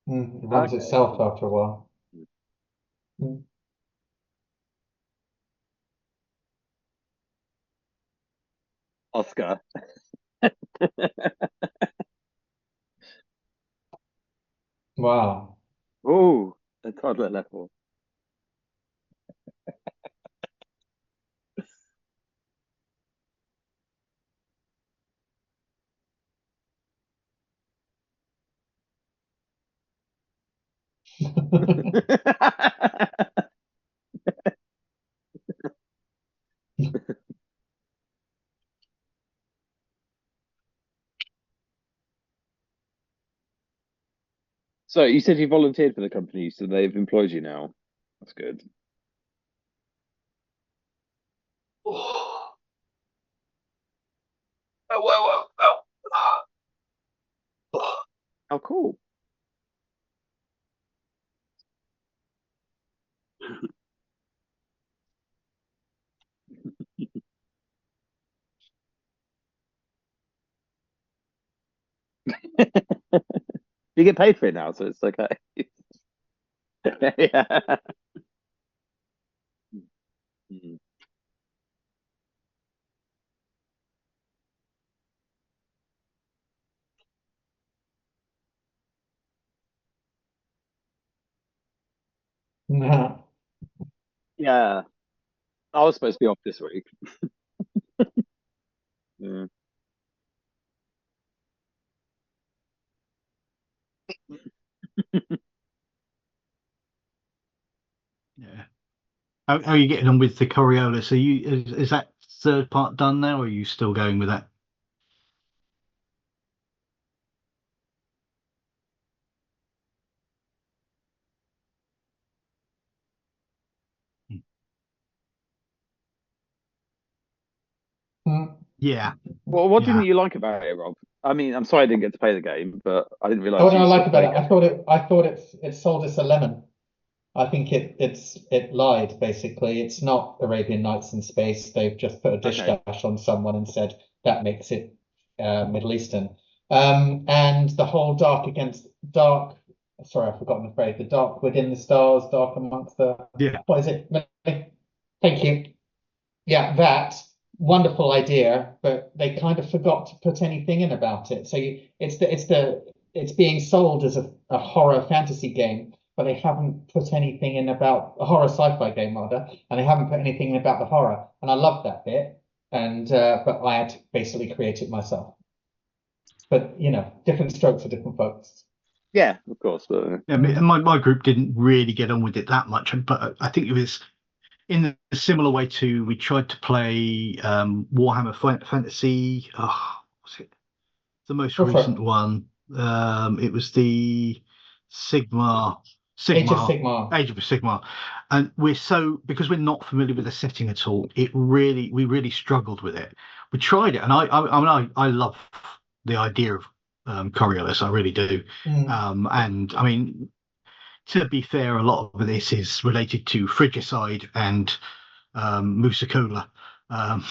It runs Okay. itself after a while. Mm. Oscar. Wow. Oh, a toddler level. So you said you volunteered for the company, so they've employed you now. That's good. Oh, cool. You get paid for it now, so it's okay. Yeah. Mhm. Nah. Yeah. I was supposed to be off this week. Yeah. Yeah. How are you getting on with the Coriolis? Is that third part done now, or are you still going with that? Mm. Yeah. Well, what didn't Yeah. you like about it, Rob? I mean, I'm sorry I didn't get to play the game, but I didn't Oh, realize what did you I like stopped about playing it? it. I thought it sold us a lemon. I think it lied basically. It's not Arabian Nights in space. They've just put a dish Okay. dash on someone and said that makes it Middle Eastern. And the whole dark against dark. Sorry, I've forgotten the phrase. The dark within the stars, dark amongst the. Yeah. What is it? Thank you. Yeah, that wonderful idea, but they kind of forgot to put anything in about it. So it's the it's being sold as a horror fantasy game, but they haven't put anything in about a horror sci-fi game rather, and they haven't put anything in about the horror. And I love that bit. And but I had to basically create it myself. But different strokes for different folks. Yeah, of course. But Yeah, my group didn't really get on with it that much, but I think it was in a similar way to we tried to play Warhammer Fantasy. Oh, was it the most recent one? It was the Sigma Age of Sigmar. Age of Sigmar, and because we're not familiar with the setting at all. We really struggled with it. We tried it, and I love the idea of Coriolis. I really do. And I mean, to be fair, a lot of this is related to Frigicide and Musicola,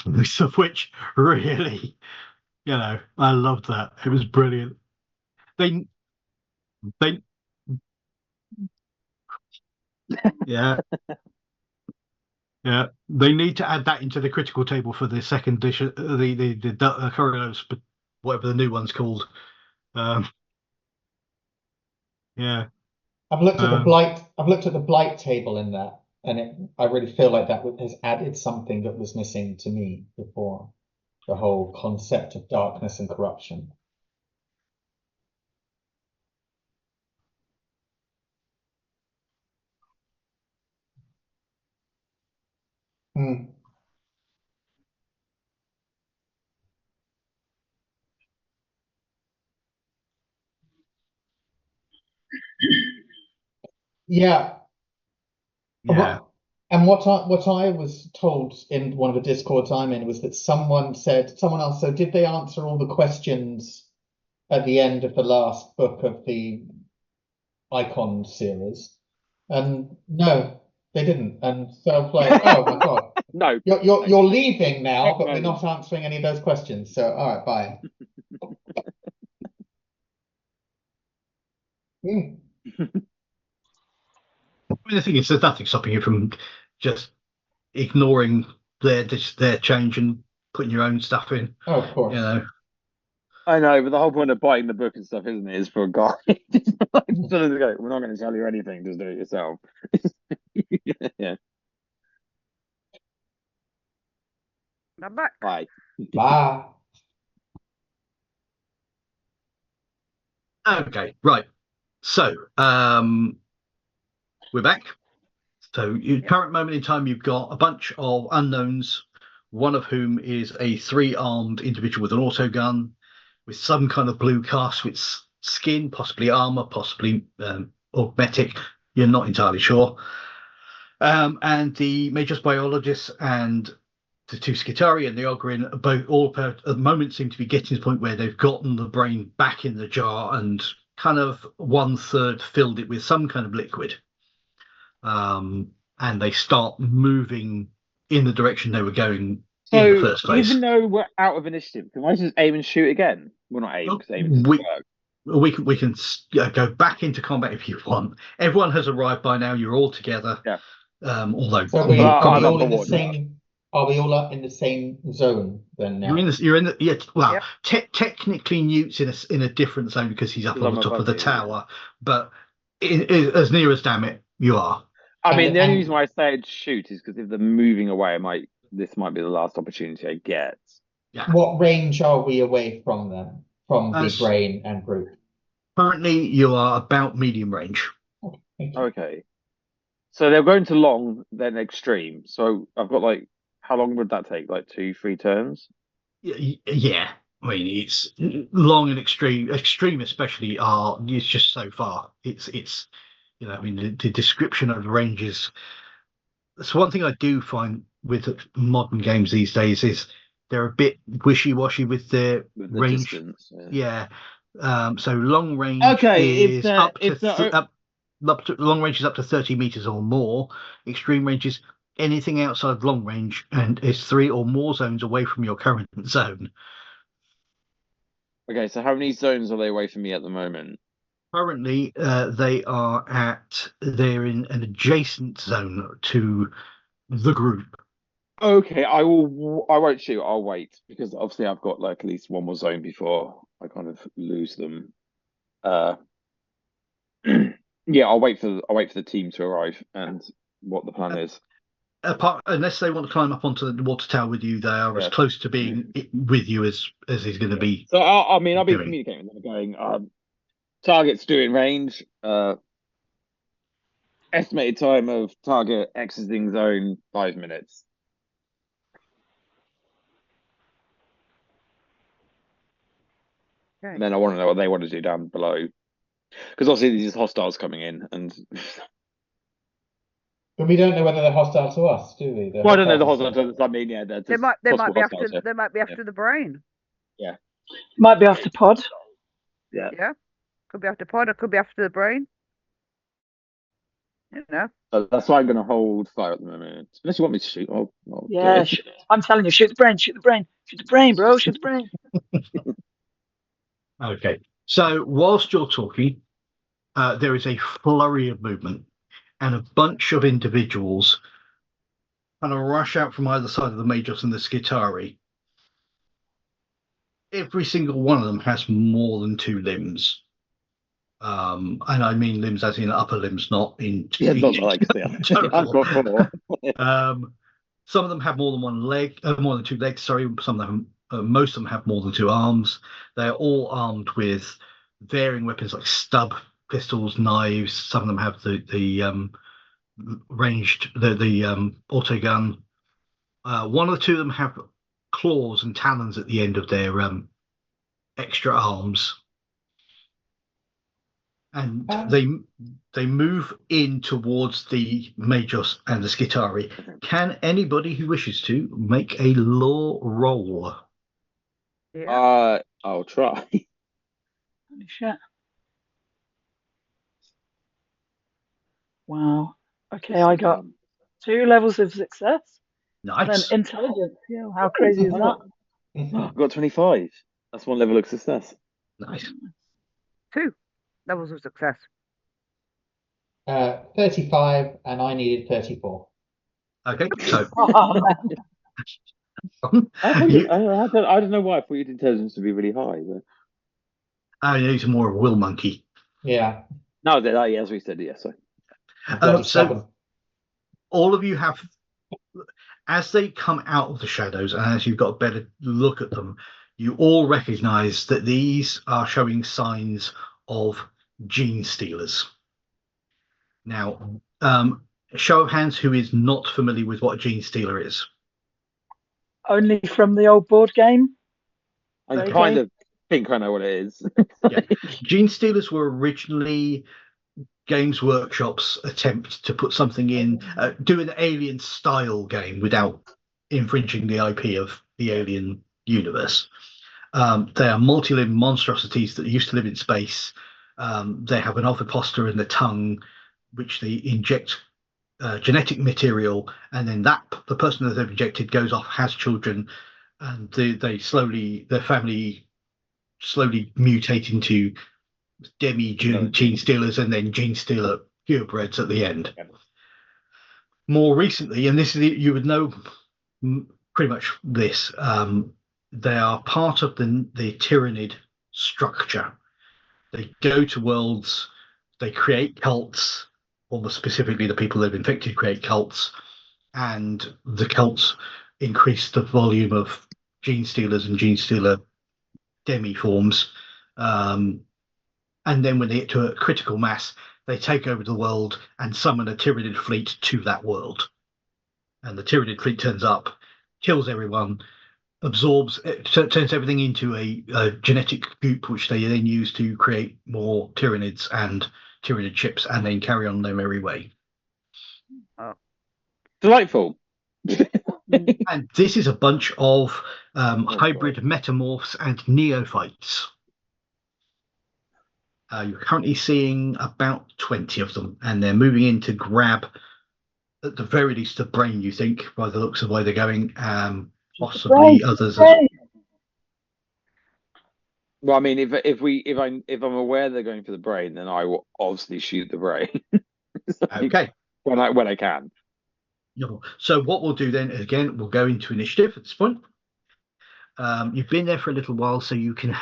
most of which really, I loved that. It was brilliant. They, yeah, yeah. They need to add that into the critical table for the second dish, the Coriolis, but whatever the new one's called. Yeah. I've looked at the blight. I've looked at the blight table in that, and I really feel like that has added something that was missing to me before. The whole concept of darkness and corruption. Yeah. Yeah. And what I was told in one of the Discords I'm in was that someone else, so did they answer all the questions at the end of the last book of the Icon series? And no, they didn't. And so I was like, oh my God. No. You're leaving now, but we're not answering any of those questions. So all right, bye. The thing is, there's nothing stopping you from just ignoring their change and putting your own stuff in. Oh, of course. I know, but the whole point of buying the book and stuff, isn't it, is for a guide. We're not going to tell you anything, just do it yourself. Yeah. I'm back. Bye. Bye. Okay, right. So, we're back. So, current moment in time, you've got a bunch of unknowns, one of whom is a 3-armed individual with an autogun, with some kind of blue cast with skin, possibly armor, possibly augmetic. You're not entirely sure. And the Magus biologist and the 2 Skitari and the Ogrin at the moment seem to be getting to the point where they've gotten the brain back in the jar and kind of 1/3 filled it with some kind of liquid. And they start moving in the direction they were going in the first place. Even though we're out of initiative, can I just aim and shoot again? Well, not aim, because aim doesn't work. We can go back into combat if you want. Everyone has arrived by now. You're all together. Yeah. Although so are we all in the same? Are we all in the same zone then? Now? You're in the yeah. Well, technically, Newt's in a different zone because he's up on the top of the tower. Yeah. But as near as damn it, you are. I mean, the only reason why I say I'd shoot is because if they're moving away, this might be the last opportunity I get. Yeah. What range are we away from them? From the brain and group? Currently, you are about medium range. Okay. So they're going to long, then extreme. So I've got how long would that take? 2-3 turns? Yeah. I mean, it's long and extreme. Extreme, especially, it's just so far. It's I mean, the description of the ranges. That's one thing I do find with modern games these days is they're a bit wishy-washy with their range. Distance, yeah. So long range is long range is up to 30 meters or more. Extreme range is anything outside of long range and is 3 or more zones away from your current zone. Okay, so how many zones are they away from me at the moment? Currently, they're in an adjacent zone to the group. Okay, I won't shoot. I'll wait because obviously I've got at least one more zone before I kind of lose them. Yeah, I'll wait for the team to arrive and what the plan is. Unless they want to climb up onto the water tower with you, they are as close to being with you as he's going to be. So I'll be doing. communicating with them, going target's due in range. Estimated time of target exiting zone 5 minutes. Okay. And then I want to know what they want to do down below, because obviously these hostiles coming in, and But we don't know whether they're hostile to us, do we? well, I don't know the hostiles. I mean, yeah, They might be after the brain. Might be after pod. Yeah. Yeah. Could be after pod, or could be after the brain. You know. So that's why I'm going to hold fire at the moment. Unless you want me to shoot, I'll do Yeah, it. I'm telling you, shoot the brain, shoot the brain, shoot the brain, bro, shoot the brain. Okay. So whilst you're talking, there is a flurry of movement, and a bunch of individuals kind of rush out from either side of the Magos and the Skitari. Every single one of them has more than 2 limbs. And I mean limbs as in upper limbs, not in not like I've got 4. Some of them have more than 1 leg, more than 2 legs. Sorry, some of them, most of them have more than 2 arms. They're all armed with varying weapons like stub pistols, knives. Some of them have the ranged the auto gun. 1 or 2 of them have claws and talons at the end of their extra arms. And they move in towards the Magos and the Skitari. Can anybody who wishes to make a law roll? Yeah. I'll try. Holy shit. Wow. Okay, I got 2 levels of success. Nice. And then intelligence. Yeah, how crazy is that? I've got 25. That's 1 level of success. Nice. 2 levels of success. 35, and I needed 34. Okay, so Oh, man. I don't know why I thought your intelligence would be really high. But... I need more of a will monkey. Yeah. No, as we said, yes. So all of you have, as they come out of the shadows and as you've got a better look at them, you all recognize that these are showing signs of gene stealers. Now, show of hands who is not familiar with what a gene stealer is. Only from the old board game? I kind of think I know what it is. Yeah. Gene stealers were originally Games Workshop's attempt to put something in, do an Alien style game without infringing the IP of the Alien universe. They are multi-limbed monstrosities that used to live in space. They have an ovipositor in the tongue, which they inject genetic material, and then the person that they've injected goes off, has children, and their family slowly mutate into gene stealers, and then gene stealer purebreds at the end. More recently, and this is you would know pretty much this, they are part of the Tyrannid structure. They go to worlds, they create cults, or more specifically the people they've infected create cults, and the cults increase the volume of gene stealers and gene stealer demi forms. And then when they get to a critical mass, they take over the world and summon a Tyrannid fleet to that world. And the Tyrannid fleet turns up, kills everyone, turns everything into a genetic goop, which they then use to create more Tyrannids and Tyrannid ships, and then carry on their merry way. Delightful. And this is a bunch of hybrid metamorphs and neophytes. You're currently seeing about 20 of them, and they're moving in to grab, at the very least, the brain, you think, by the looks of where they're going, possibly others as well. Well, I mean, if I'm aware they're going for the brain, then I will obviously shoot the brain. Okay. When I can. So what we'll do then, again, we'll go into initiative at this point. You've been there for a little while, so you can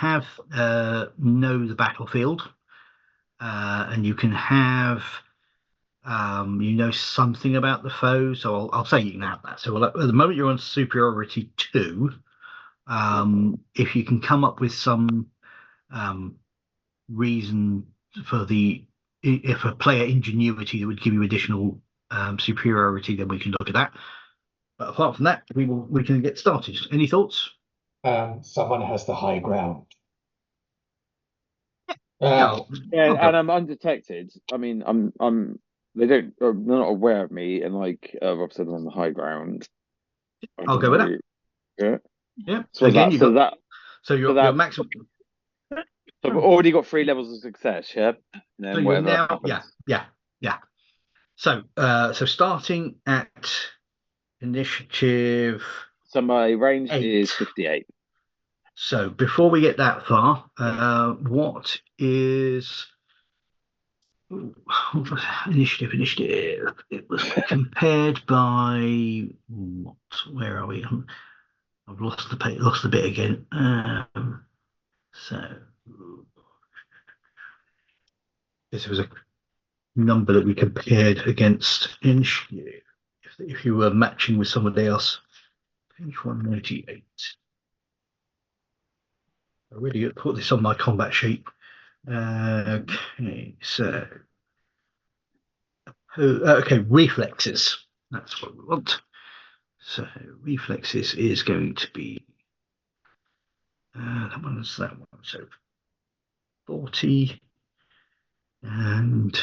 know the battlefield. and you can have something about the foe. So I'll say you can have that. So at the moment you're on superiority 2. If you can come up with some reason for if a player ingenuity that would give you additional superiority, then we can look at that. But apart from that, we can get started. Any thoughts? Someone has the high ground. Yeah, I'll and go. I'm undetected. I mean, they're not aware of me, and like Rob said, I'm on the high ground. I'll go with that. Yeah. Yeah. So Again, your maximum. So I've already got 3 levels of success, yeah. And then So you're whatever now, happens. yeah. So starting at initiative. So my range 8. is 58. So before we get that far, what is initiative? It was compared by what? Where are we? I've lost the bit again. So this was a number that we compared against initiative. If you were matching with somebody else, page 198. I really put this on my combat sheet. Okay, so reflexes. That's what we want. So reflexes is going to be that one. So 40, and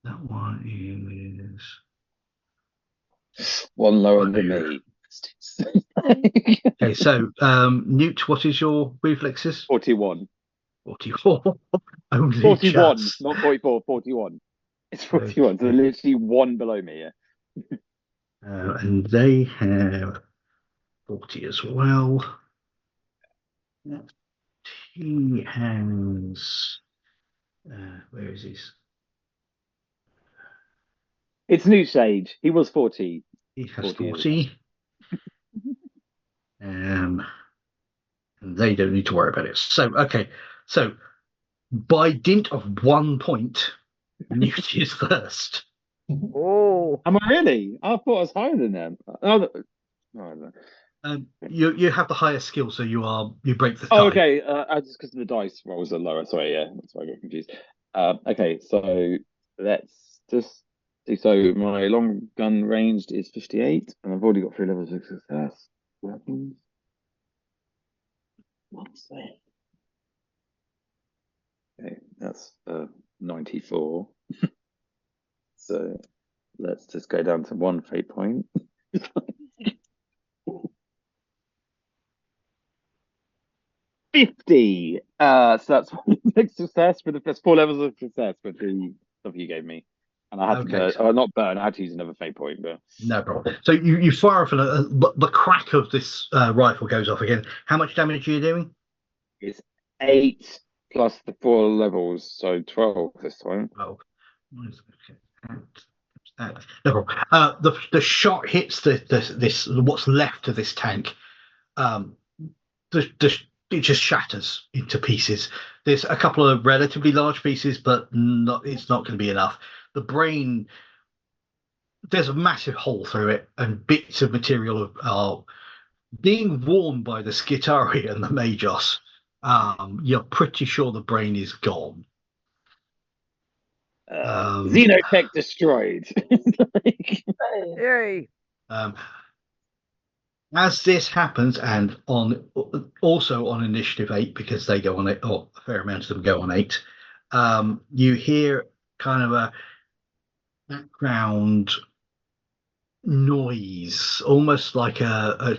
that one is One lower than me. okay. So Newt, what is your reflexes? 41. 44. Only 41, just. not 44, 41. It's 41, Okay. so literally 1 below me, yeah. And they have 40 as well. He has. Where is his? It's New Sage. He was 40. He has 40. 40. And they don't need to worry about it. So, okay. So, by dint of 1 point, Newt is first. Oh, Am I really? I thought I was higher than them. Oh, no. You have the highest skill, so you break the tie. Oh, okay. Just because the dice rolls are lower. Sorry, yeah, that's why I got confused. Okay, so let's just see. So my long gun ranged is 58, and I've already got 3 levels of success. Weapons. What's that? Okay, that's 94. So let's just go down to 1 fate point. 50. So that's success for the first 4 levels of success with the stuff you gave me. And I had to not burn, I had to use another fate point, but no problem. So you fire off, and the crack of this rifle goes off again. How much damage are you doing? it's 8 plus the 4 levels, so 12 this time. Oh, no problem. The shot hits this what's left of this tank. It just shatters into pieces. There's a couple of relatively large pieces, but it's not going to be enough. The brain, there's a massive hole through it, and bits of material are being worn by the Skitari and the Magos. You're pretty sure the brain is gone. Xenotech destroyed. yay. As this happens, and also on initiative 8, because they go on 8, or a fair amount of them go on 8, you hear kind of a background noise, almost like a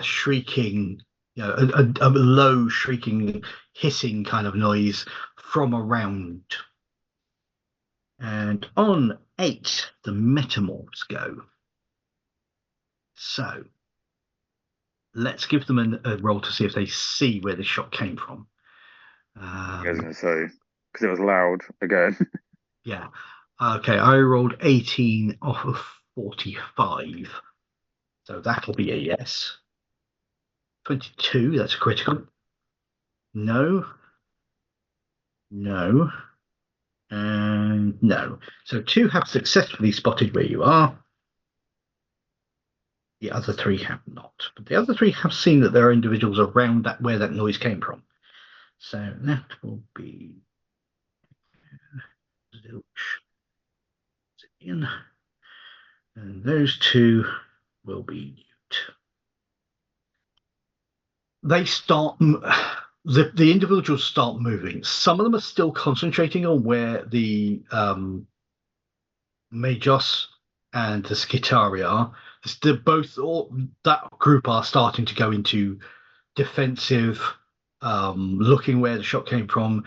shrieking, a low shrieking, hissing kind of noise from around. And on 8, the metamorphs go. So let's give them a roll to see if they see where the shot came from. I was going to say, because it was loud again. Yeah. Okay, I rolled 18 off of 45. So that'll be a yes. 22, that's a critical. No. And no. So 2 have successfully spotted where you are. The other 3 have not. But the other 3 have seen that there are individuals around that where that noise came from. So that will be Zilch. In. And those 2 will be Newt. They start. The individuals start moving. Some of them are still concentrating on where the Majos and the Skitari are. They're both, that group are starting to go into defensive, looking where the shot came from,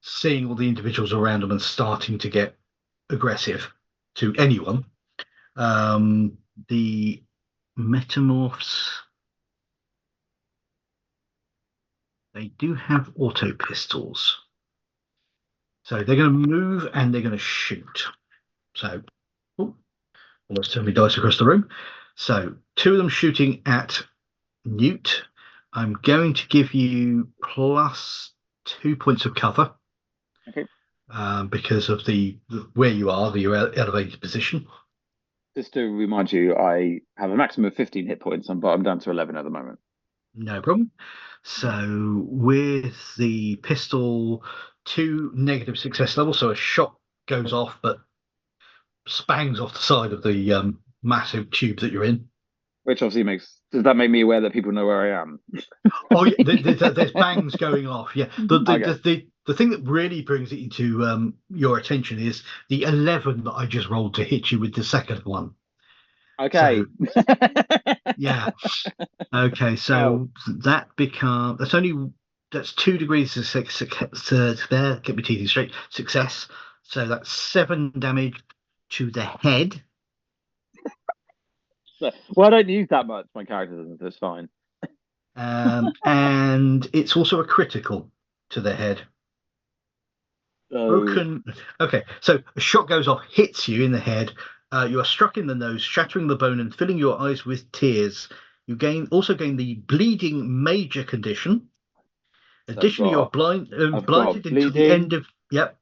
seeing all the individuals around them and starting to get aggressive to anyone. The Metamorphs, they do have auto pistols. So they're going to move and they're going to shoot. So, almost turned my dice across the room. So 2 of them shooting at Newt. I'm going to give you +2 points of cover. Okay. Because of the where you are, the elevated position. Just to remind you, I have a maximum of 15 hit points, but I'm down to 11 at the moment. No problem. So with the pistol, 2 negative success levels, so a shot goes off but spangs off the side of the massive tube that you're in. Which obviously does that make me aware that people know where I am? Oh yeah, there's bangs going off. Yeah, the thing that really brings it into your attention is the 11 that I just rolled to hit you with the second one. Okay. So, yeah. Okay, so that's 2 degrees of there. Get my teeth straight. Success. So that's 7 damage to the head. Well, I don't use that much. My character doesn't, so it's fine. And it's also a critical to the head. Broken. Okay, so a shot goes off, hits you in the head. You are struck in the nose, shattering the bone and filling your eyes with tears. You also gain the bleeding major condition. Additionally, you're blinded until the end of. Yep.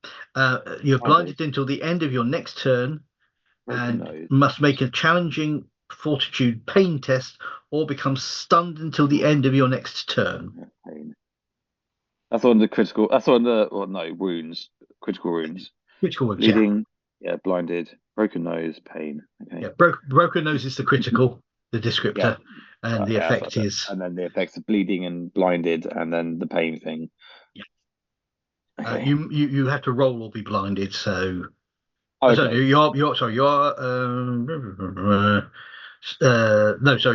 You're blinded until the end of your next turn, and must make a challenging fortitude pain test, or become stunned until the end of your next turn. Pain. That's on the critical. That's on the wounds. Critical wounds. Critical wounds. Bleeding. Yeah, blinded. Broken nose. Pain. Okay. Yeah, broken nose is the critical, the descriptor, and the effect is. And then the effects of bleeding and blinded, and then the pain thing. Yeah. Okay. You have to roll or be blinded. So. Okay. Sorry, you are. No, sorry,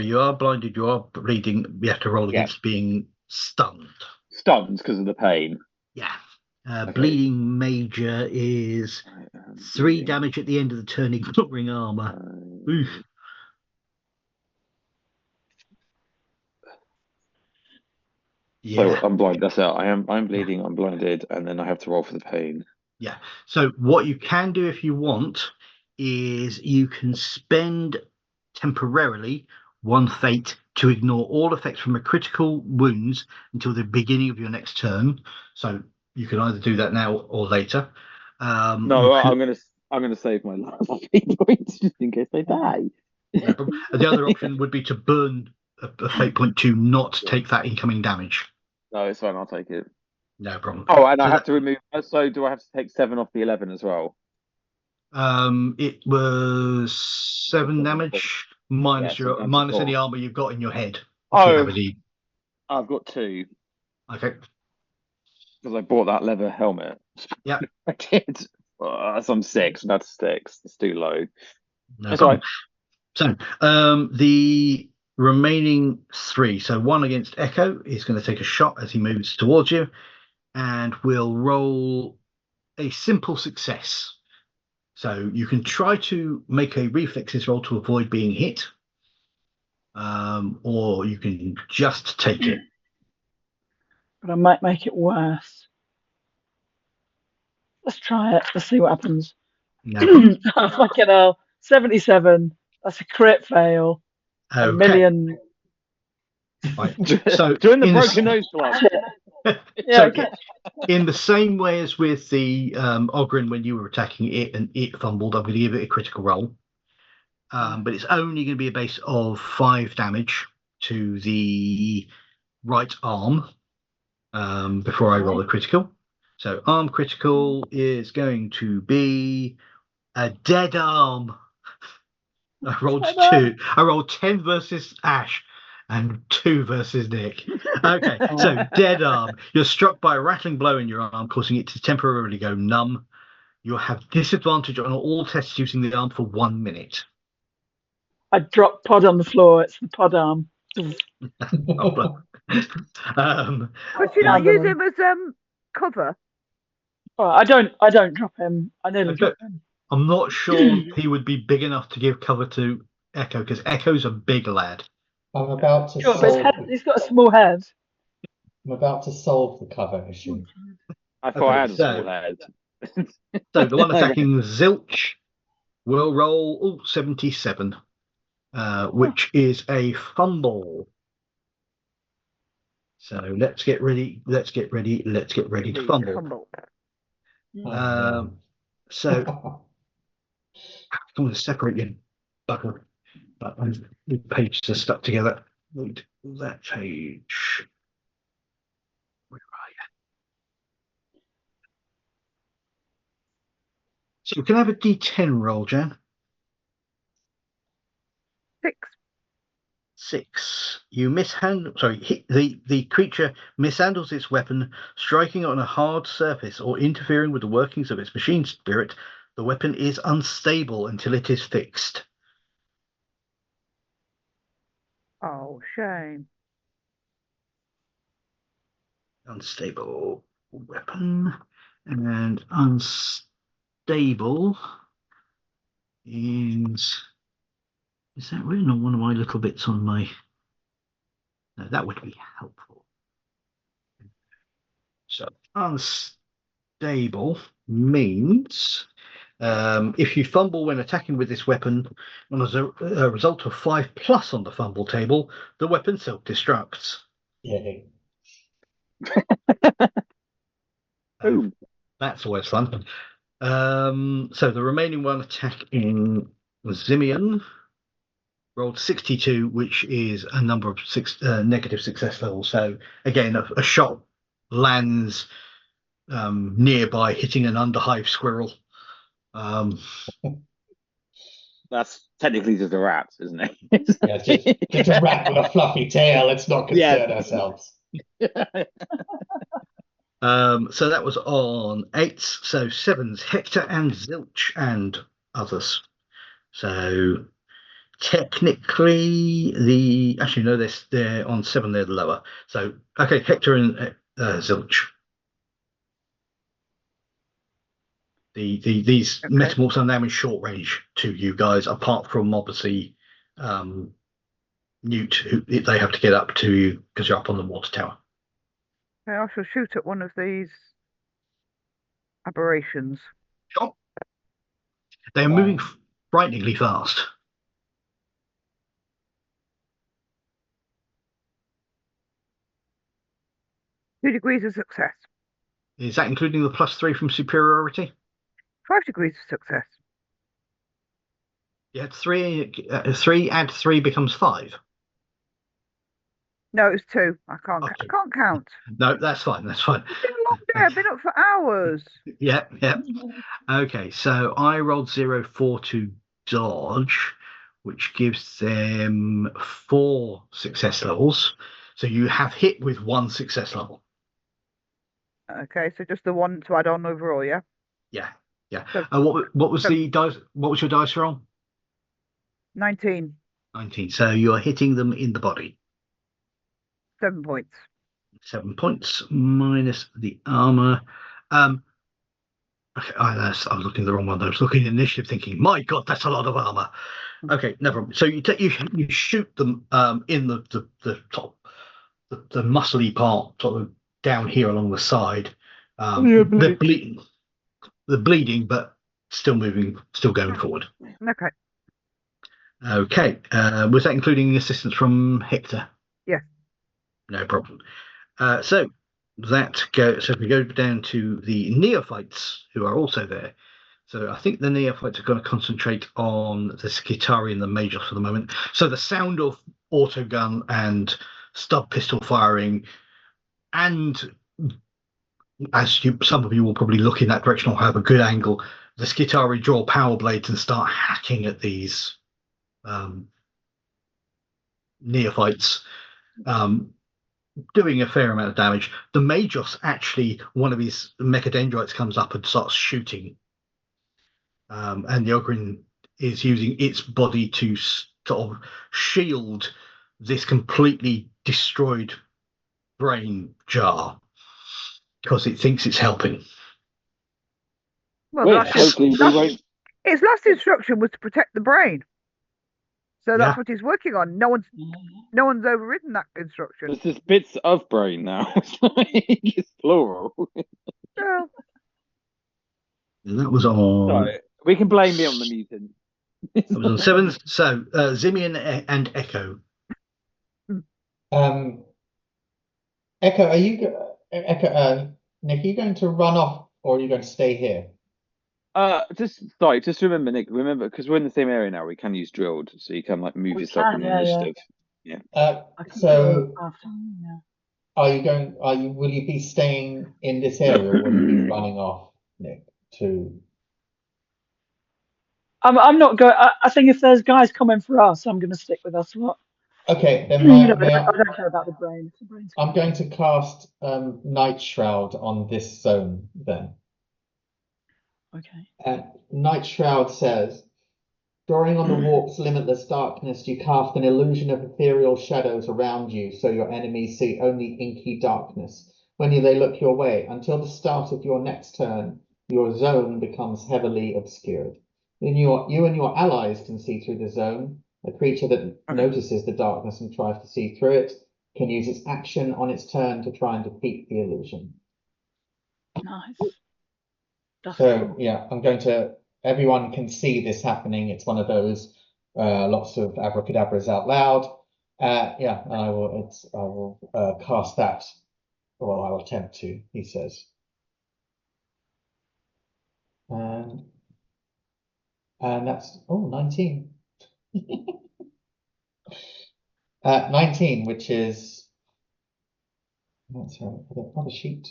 you are blinded. You are bleeding. You have to roll against being stunned. Stunned because of the pain. Yeah. Bleeding major is 3 damage at the end of the turn, ignoring armor. Oof. Yeah. So I'm blind. That's it. I'm bleeding. I'm blinded, and then I have to roll for the pain. Yeah. So what you can do if you want is you can spend temporarily 1 fate to ignore all effects from a critical wounds until the beginning of your next turn. So you can either do that now or later. No, I'm gonna save my last fate points just in case they die. No problem. The other option would be to burn a fate point to not take that incoming damage. No, it's fine. I'll take it. No problem. Oh, and I have to remove. So do I have to take 7 off the 11 as well? It was 7 damage minus any armor you've got in your head. I've got 2. Okay. Because I bought that leather helmet. Yeah. I did. That's on 6. That's 6. It's too low. No problem. So the remaining 3. So 1 against Echo is going to take a shot as he moves towards you, and will roll a simple success. So you can try to make a reflexes roll to avoid being hit, or you can just take it. But I might make it worse. Let's try it. Let's see what happens. No. Fucking hell. 77. That's a crit fail. Okay. A million. Right. So join the broken nose club. Yeah, okay. in the same way as with the Ogren when you were attacking it and it fumbled, I'm going to give it a critical roll. But it's only going to be a base of 5 damage to the right arm before I roll a critical. So arm critical is going to be a dead arm. I rolled 2. I rolled 10 versus Ash and 2 versus Nick. Okay, so dead arm. You're struck by a rattling blow in your arm, causing it to temporarily go numb. You'll have disadvantage on all tests using the arm for 1 minute. I dropped Pod on the floor. It's the pod arm. Could you not use him as cover? Oh, I don't drop him. I nearly drop him. I'm not sure he would be big enough to give cover to Echo because Echo's a big lad. I'm about to Sure, solve. but he's got a small head. I'm about to solve the cover issue. I thought I had a small head. So the one attacking Zilch will roll 77, which is a fumble. So let's get ready to fumble. So I'm going to separate your button. But the pages are stuck together. Read that page. Where are you? So can I have a D10 roll, Jan? 6. 6. You mishandle. Sorry, the creature mishandles its weapon, striking on a hard surface or interfering with the workings of its machine spirit. The weapon is unstable until it is fixed. Oh, shame. Unstable weapon and unstable is that written on one of my little bits on my? No, that would be helpful. So unstable means if you fumble when attacking with this weapon, and as a result of 5+ on the fumble table, the weapon self-destructs. Yay. That's always fun. So the remaining one attacking Zimian rolled 62, which is a number of negative success levels. So again, a shot lands nearby, hitting an underhive squirrel. That's technically just a rat, isn't it? Yeah, just a rat with a fluffy tail. Let's not concern ourselves. So that was on 8s. So 7s, Hector and Zilch and others. So technically they're on 7, they're lower. So okay, Hector and Zilch. These metamorphs are now in short range to you guys, apart from obviously Newt, who they have to get up to you because you're up on the water tower. Okay, I shall shoot at one of these aberrations. Sure. They are moving frighteningly fast. Two degrees of success. Is that including the +3 from superiority? 5 degrees of success. You had 3. 3 add 3 becomes 5. No, it's 2. I can't count. No, that's fine. That's fine. It's been a long day. I've been up for hours. Yeah. Okay, so I rolled 0-4 to dodge, which gives them 4 success levels. So you have hit with 1 success level. Okay, so just the 1 to add on overall, yeah? Yeah. So, what was the dice? What was your dice roll? 19. 19. So you are hitting them in the body. 7 points. 7 points minus the armor. Okay, I was looking at the wrong one. I was looking at initiative, thinking, "My God, that's a lot of armor." Okay, never mind. So you shoot them in the top, the muscly part, sort of down here along the side. They're bleeding, but still moving, still going forward. Okay. Okay. Was that including assistance from Hector? Yes. No problem. So So if we go down to the neophytes who are also there. So I think the neophytes are going to concentrate on the Skitari and the Magos for the moment. So the sound of autogun and stub pistol firing, and some of you will probably look in that direction or have a good angle, the Skitari draw power blades and start hacking at these neophytes, doing a fair amount of damage. The Magos, actually, one of his mechadendrites comes up and starts shooting. And the Ogryn is using its body to sort of shield this completely destroyed brain jar because it thinks it's helping. Well, Wait, that's hopefully we won't. his last instruction was to protect the brain. So that's Yeah. what he's working on. No one's overridden that instruction. There's just bits of brain now. It's plural. So, And that was on. Sorry, we can blame me on the mutant. It was on 7. So Zimian and Echo. Echo, Nick, are you going to run off or are you going to stay here? Just remember, Nick. Remember, because we're in the same area now, we can use drilled, so you can like move We yourself can, in yeah, initiative. I can So go after, will you be staying in this area or will you be running off, Nick, to? I'm not going. I think if there's guys coming for us, I'm going to stick with us. What? Okay, then I don't care about the brain. The brain's I'm going to cast Night Shroud on this zone then. okay. Night Shroud says, drawing on the warp's limitless darkness, you cast an illusion of ethereal shadows around you, so your enemies see only inky darkness when they look your way. Until the start of your next turn, your zone becomes heavily obscured. Then you and your allies can see through the zone. A creature that notices the darkness and tries to see through it can use its action on its turn to try and defeat the illusion. Nice. That's So cool. yeah, everyone can see this happening. It's one of those lots of abracadabras out loud. Yeah, and I will cast that. Well, I will attempt to, he says. And that's 19. 19, which is another sheet.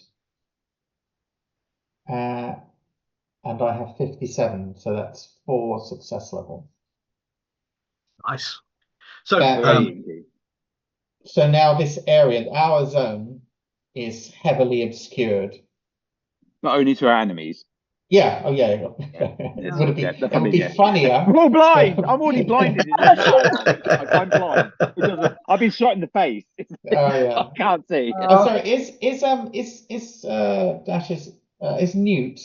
And I have 57, so that's 4 success levels. Nice. So so now this area, our zone, is heavily obscured. Not only to our enemies. Yeah. Oh yeah. It would be funnier. We're all blind. I'm already blinded. It doesn't matter. Like, I'm blind. It doesn't. I've been shot in the face. Yeah. I can't see. Sorry. Is Newt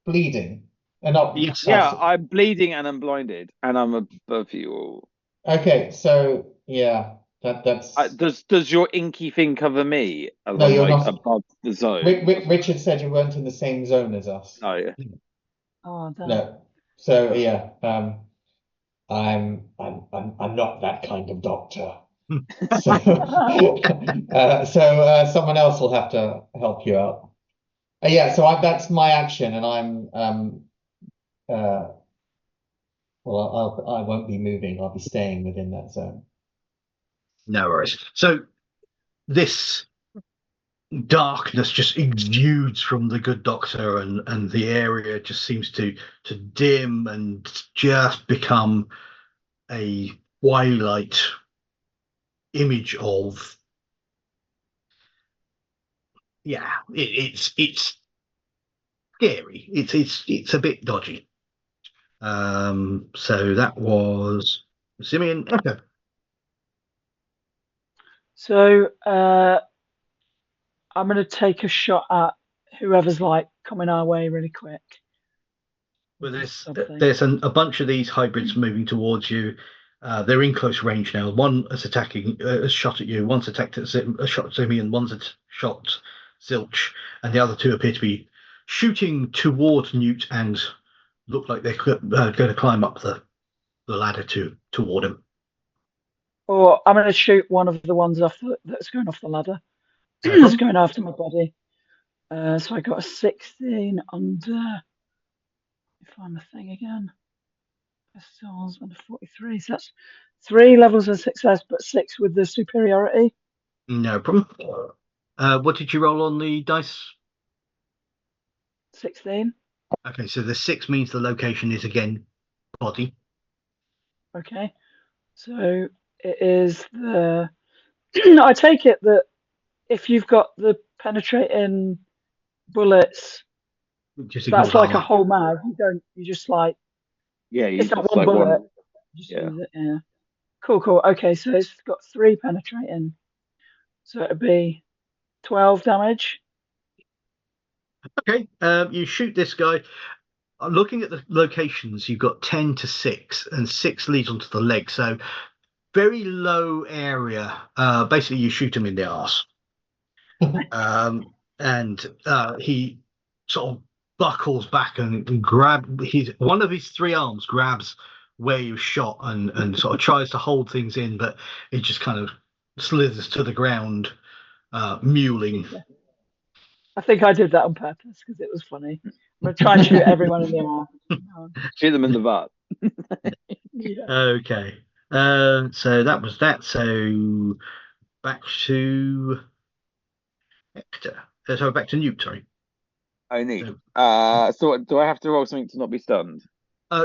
bleeding? Yes. Yeah, I'm bleeding and I'm blinded and I'm above you all. Okay. So yeah, that's. Does your inky thing cover me? No, you're not above the zone. Richard said you weren't in the same zone as us. Oh yeah. Oh, no. So yeah, I'm not that kind of doctor. So someone else will have to help you out. Yeah. So that's my action, and I'm well, I won't be moving. I'll be staying within that zone. No worries. So this darkness just exudes from the good doctor, and the area just seems to dim and just become a twilight image of it's scary. It's a bit dodgy. So that was Simeon. Okay. So I'm going to take a shot at whoever's like coming our way really quick. Well, there's a bunch of these hybrids moving towards you. They're in close range now. One is attacking, a shot at you. One's attacked at a shot at Simeon. One's shot Zilch, and the other two appear to be shooting towards Newt and look like they're going to climb up the ladder toward him. Or I'm going to shoot one of the ones that's going off the ladder. It's going after my body. So I got a 16 under. Find the thing again. Pistols under 43. So that's 3 levels of success, but 6 with the superiority. No problem. What did you roll on the dice? 16. Okay, so the 6 means the location is again body. Okay. So it is the. I take it that if you've got the penetrating bullets, Just ignore that's the like a armor. whole mag. You just like. Yeah, you It's not just one like bullet. one. You just Yeah. use it, yeah. Cool. Okay, so it's got 3 penetrating. So it'd be 12 damage. Okay, you shoot this guy. Looking at the locations, you've got 10 to 6, and 6 leads onto the leg. So very low area. Basically, you shoot him in the arse. And he sort of buckles back and one of his 3 arms grabs where you shot and sort of tries to hold things in, but it just kind of slithers to the ground, mewling. I think I did that on purpose because it was funny. I'm going to try and shoot everyone in the arm. Shoot them in the butt. Yeah. Okay. So that was that. So back to Hector. So back to Newt, sorry. I need. So- So do I have to roll something to not be stunned?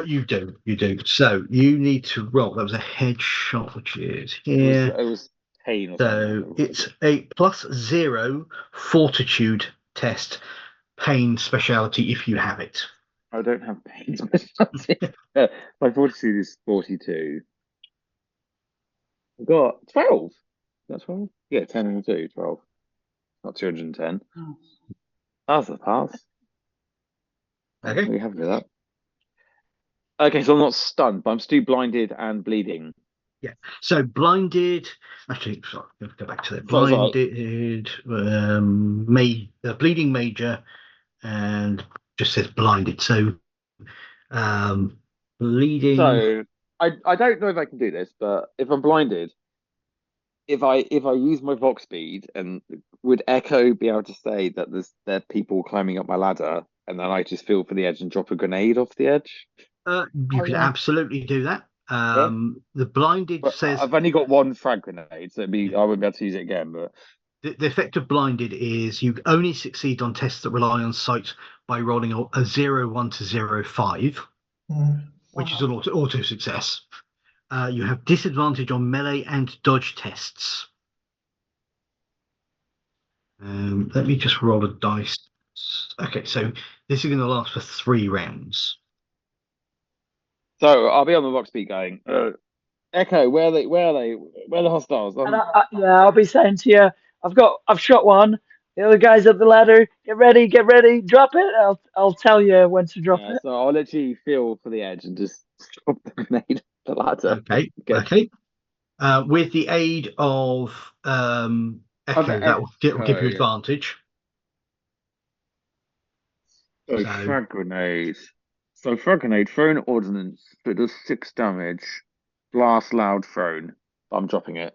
You do. So you need to roll. That was a headshot, which is It here. was pain or So something. it's a +0 fortitude test, pain speciality if you have it. I don't have pain specialty. My fortitude is 42. I've got 12. That's 12? Yeah, 10 and 2, 12. Not 210. Oh. That's a pass. Okay. We happy with that. Okay, so I'm not stunned, but I'm still blinded and bleeding. Yeah. So blinded. Actually, sorry, let's go back to that. Sorry. Blinded, bleeding major, and just says blinded. So, bleeding. So I don't know if I can do this, but if I'm blinded, if I use my Vox speed, and would Echo be able to say that there are people climbing up my ladder, and then I just feel for the edge and drop a grenade off the edge? You could absolutely do that. Yeah. The blinded But says I've only got 1 frag grenade, so I wouldn't be able to use it again. But the effect of blinded is you only succeed on tests that rely on sight by rolling a 0, 1 to 0, 5, which is an auto success. You have disadvantage on melee and dodge tests. Let me just roll a dice. Okay, so this is going to last for 3 rounds. so I'll be on the Vox speed going. Echo, where are they? Where are they? Where are the hostiles? And I'll be saying to you, I've shot one. The other guy's up the ladder. Get ready, drop it. I'll tell you when to drop it. So I'll literally feel for the edge and just drop the grenade the ladder. Okay. With the aid of Echo, that will give you advantage. So frag grenade. So frag grenade, thrown ordnance, so it does 6 damage. Blast loud thrown. I'm dropping it.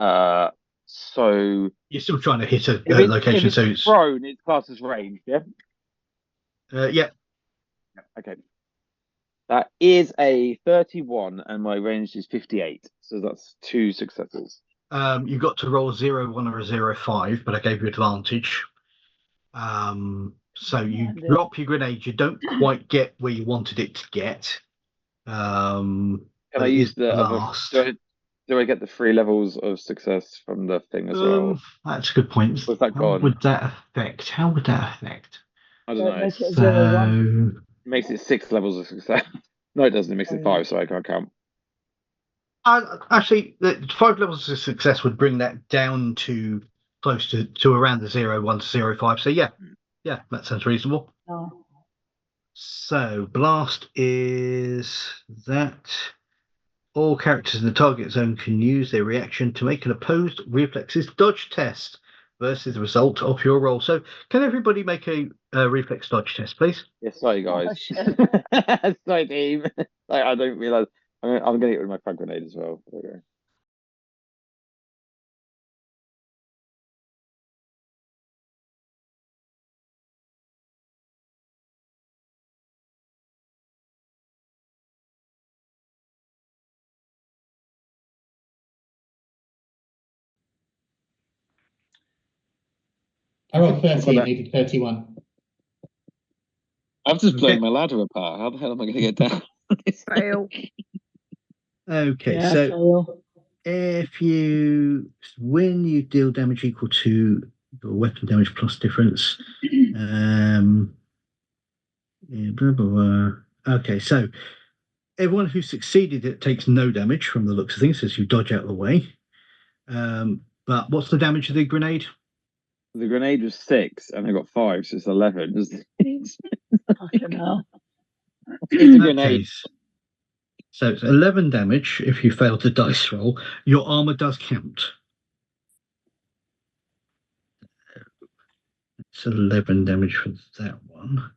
So You're still trying to hit a if location, it's so it's thrown, it's classed as range, yeah? yeah. Okay. That is a 31, and my range is 58. So that's 2 successes. You got to roll a 0, 1 or a 0, 5, but I gave you advantage. So you drop your grenade. You don't quite get where you wanted it to get. Can I use the blast. Do I get the 3 levels of success from the thing as well? That's a good point. Was that How gone? would that affect? How would that affect? I don't know. Make it 0, 1. It makes it 6 levels of success. No, it doesn't. It makes it 5, so I can't count. Actually, the 5 levels of success would bring that down to close to around the 0, 1 to 0, 5. So yeah, that sounds reasonable. Oh. So blast is that all characters in the target zone can use their reaction to make an opposed reflexes dodge test versus the result of your roll. So can everybody make a reflex dodge test, please? Yes, sorry guys. Sorry team. I don't realise. I'm going to get rid of my frag grenade as well. There we go. I rolled 30 and needed 31. I've just blown Okay. my ladder apart. How the hell am I going to get down? Fail. Okay, Yeah, so fail. when you deal damage equal to your weapon damage plus difference, yeah, blah, blah, blah. Okay, so everyone who succeeded it takes no damage from the looks of things as you dodge out of the way. But what's the damage of the grenade? The grenade was 6 and I got 5, so it's 11. Fucking hell. It's a grenade. Okay, so it's 11 damage if you fail to dice roll. Your armor does count. It's 11 damage for that one.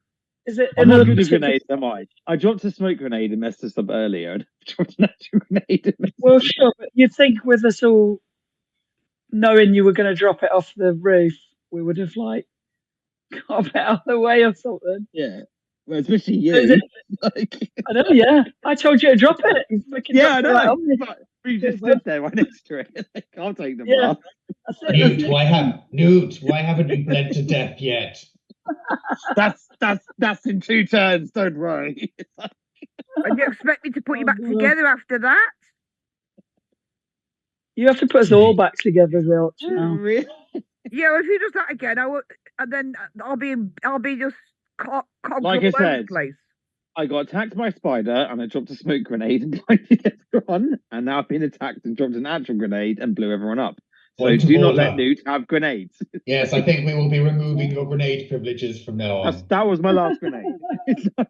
Is it I'm another not good at particular- grenades, am I? I dropped a smoke grenade and messed us up earlier. And I dropped an actual grenade and messed Well, us up. sure, but you'd think with us all knowing you were going to drop it off the roof, we would have like got it out of the way or something. Yeah. Well, especially Is you. it- Like, I know, yeah. I told you to drop it. You fucking yeah, I dropped it right know. on me. But we just stood there right next to it. Like, I'll take the Yeah. blast. That's it, that's Newt, it. why haven't you bled to death yet? That's in 2 turns. Don't worry. And you expect me to put you back Oh, God. together after that? You have to put us all back together, Zilch. now. Really? Yeah, if he does that again, I will, and then I'll be just conked Like all I over said, the place. I got attacked by a spider and I dropped a smoke grenade and blinded everyone. And now I've been attacked and dropped an actual grenade and blew everyone up. So Point of do not order. let Newt have grenades. Yes, I think we will be removing your grenade privileges from now on. That was my last grenade. It's like-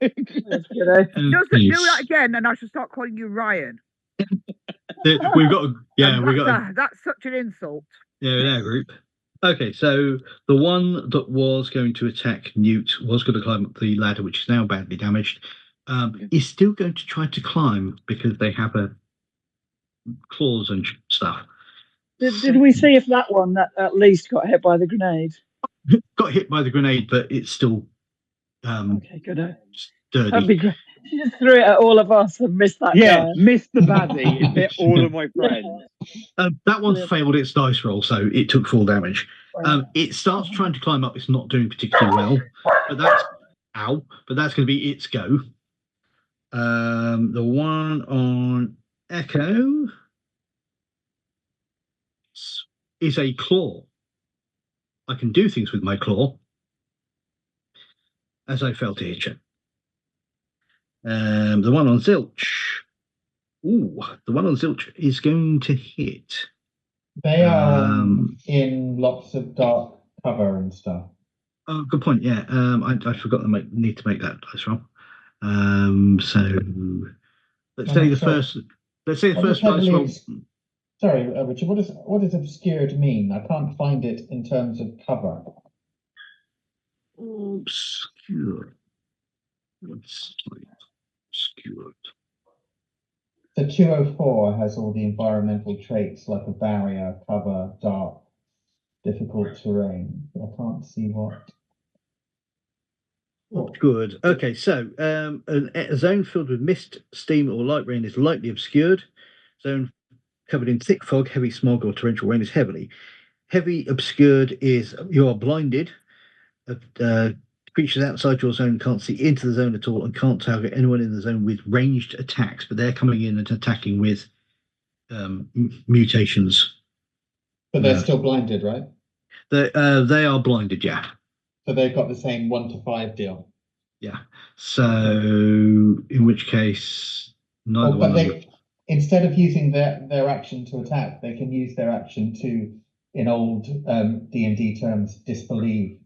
That's good, eh? Just do that again, and I shall start calling you Ryan. We've got, yeah, And we got, that's such an insult. yeah, in our group. Okay, so the one that was going to attack Newt was going to climb up the ladder, which is now badly damaged. Is still going to try to climb because they have claws and stuff. Did we see if that one that at least got hit by the grenade? Got hit by the grenade, but it's still Okay, good. That'd sturdy. be great. She just threw it at all of us and missed that yeah, guy. missed the baddie. It hit all of my friends. That one Brilliant. failed its dice roll, so it took full damage. It starts trying to climb up. It's not doing particularly well, but that's that's going to be its go. The one on Echo is a claw. I can do things with my claw, as I failed to hit you. The one on Zilch. Ooh, the one on Zilch is going to hit. They are in lots of dark cover and stuff. Oh, good point. Yeah, I forgot to need to make that dice roll. So let's say the first. Let's say the first dice roll. Sorry, Richard. What does obscured mean? I can't find it in terms of cover. Obscured. Let's see. Obscured. The 204 has all the environmental traits like a barrier, cover, dark, difficult terrain. I can't see what. Good. Okay, so a zone filled with mist, steam, or light rain is lightly obscured. Zone covered in thick fog, heavy smog, or torrential rain is heavy obscured is you are blinded. Creatures outside your zone can't see into the zone at all and can't target anyone in the zone with ranged attacks, but they're coming in and attacking with mutations. But they're still blinded, right? They are blinded, yeah. So they've got the same 1 to 5 deal. Yeah. So in which case, neither one of them. Instead of using their action to attack, they can use their action to, in old D&D terms, disbelieve.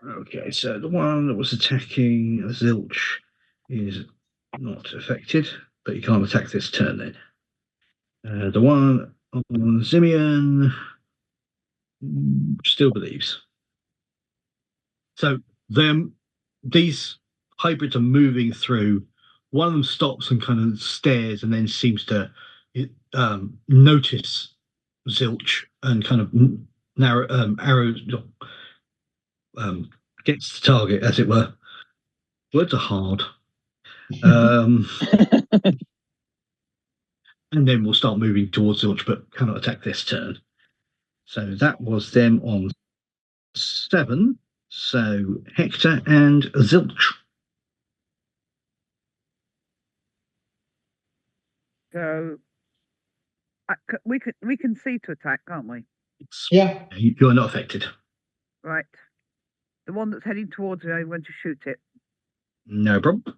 Okay, so the one that was attacking Zilch is not affected, but you can't attack this turn then. The one on Zimian still believes. So these hybrids are moving through. One of them stops and kind of stares and then seems to notice Zilch and kind of arrows. Gets the target, as it were. Words are hard. And then we'll start moving towards Zilch, but cannot attack this turn. So that was them on 7. So Hector and Zilch. So we can see to attack, can't we? Yeah. You're not affected. Right. The one that's heading towards me, I'm going to shoot it. No problem.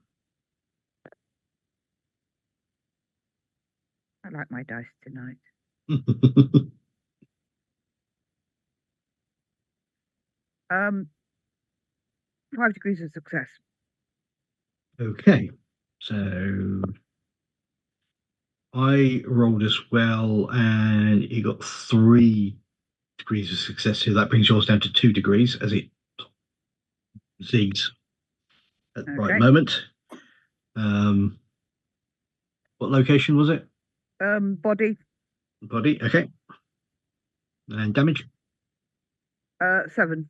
I like my dice tonight. 5 degrees of success. Okay, so I rolled as well, and you got 3 degrees of success. So that brings yours down to 2 degrees as it zigs at the right moment. What location was it? Body. Body. Okay. And damage. 7.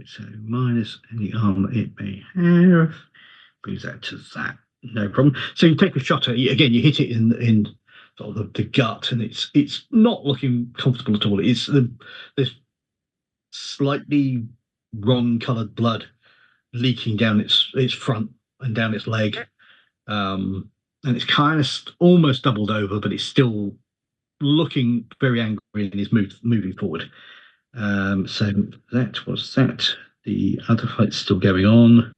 So minus any armor it may have. Brings that to that. No problem. So you take a shot at it. Again, you hit it in sort of the gut, and it's not looking comfortable at all. It's there's slightly wrong coloured blood leaking down its front and down its leg, and it's kind of almost doubled over, but it's still looking very angry and is moving forward. So that was that. The other fight's still going on.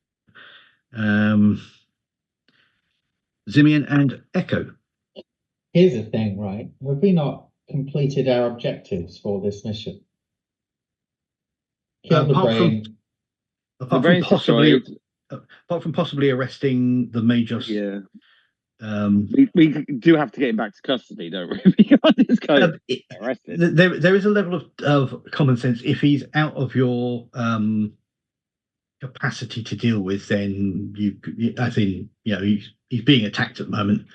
Zimian and Echo. Here's the thing, right? Have we not completed our objectives for this mission? Kill the brain. Apart from possibly arresting the Magus. Yeah. We do have to get him back to custody, don't we? We can't just go arrested. There is a level of common sense. If he's out of your capacity to deal with, then he's being attacked at the moment.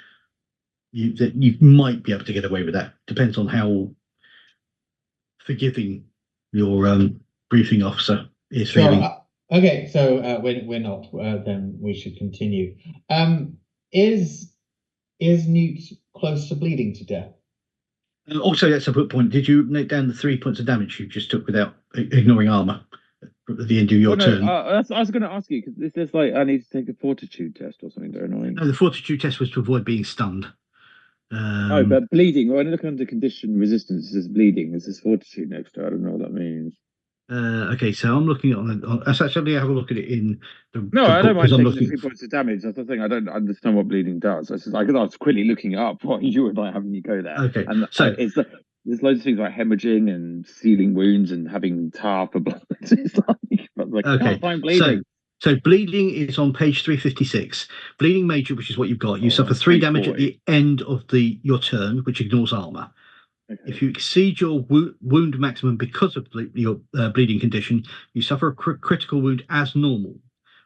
You might be able to get away with that. Depends on how forgiving your briefing officer is feeling. Okay, so we're not. Then we should continue. Is Newt close to bleeding to death? Also, that's a good point. Did you note down the 3 points of damage you just took without ignoring armor at the end of your turn? I was going to ask you, because this is like I need to take a fortitude test or something. Very annoying. No, the fortitude test was to avoid being stunned. But bleeding. When I look under condition resistance, it says bleeding. This is fortitude next to it. I don't know what that means. Okay, so I'm looking at let's actually have a look at it in the. I don't mind taking the 3 points of damage. That's the thing. I don't understand what bleeding does. I was quickly looking up what you were like having you go there. Okay, and so there's loads of things like hemorrhaging and sealing wounds and having tar for blood. It's like okay, can't find bleeding. So bleeding is on page 356. Bleeding major, which is what you've got. You suffer 3 damage at the end of your turn, which ignores armor. Okay. If you exceed your wound maximum because of your bleeding condition, you suffer a critical wound as normal.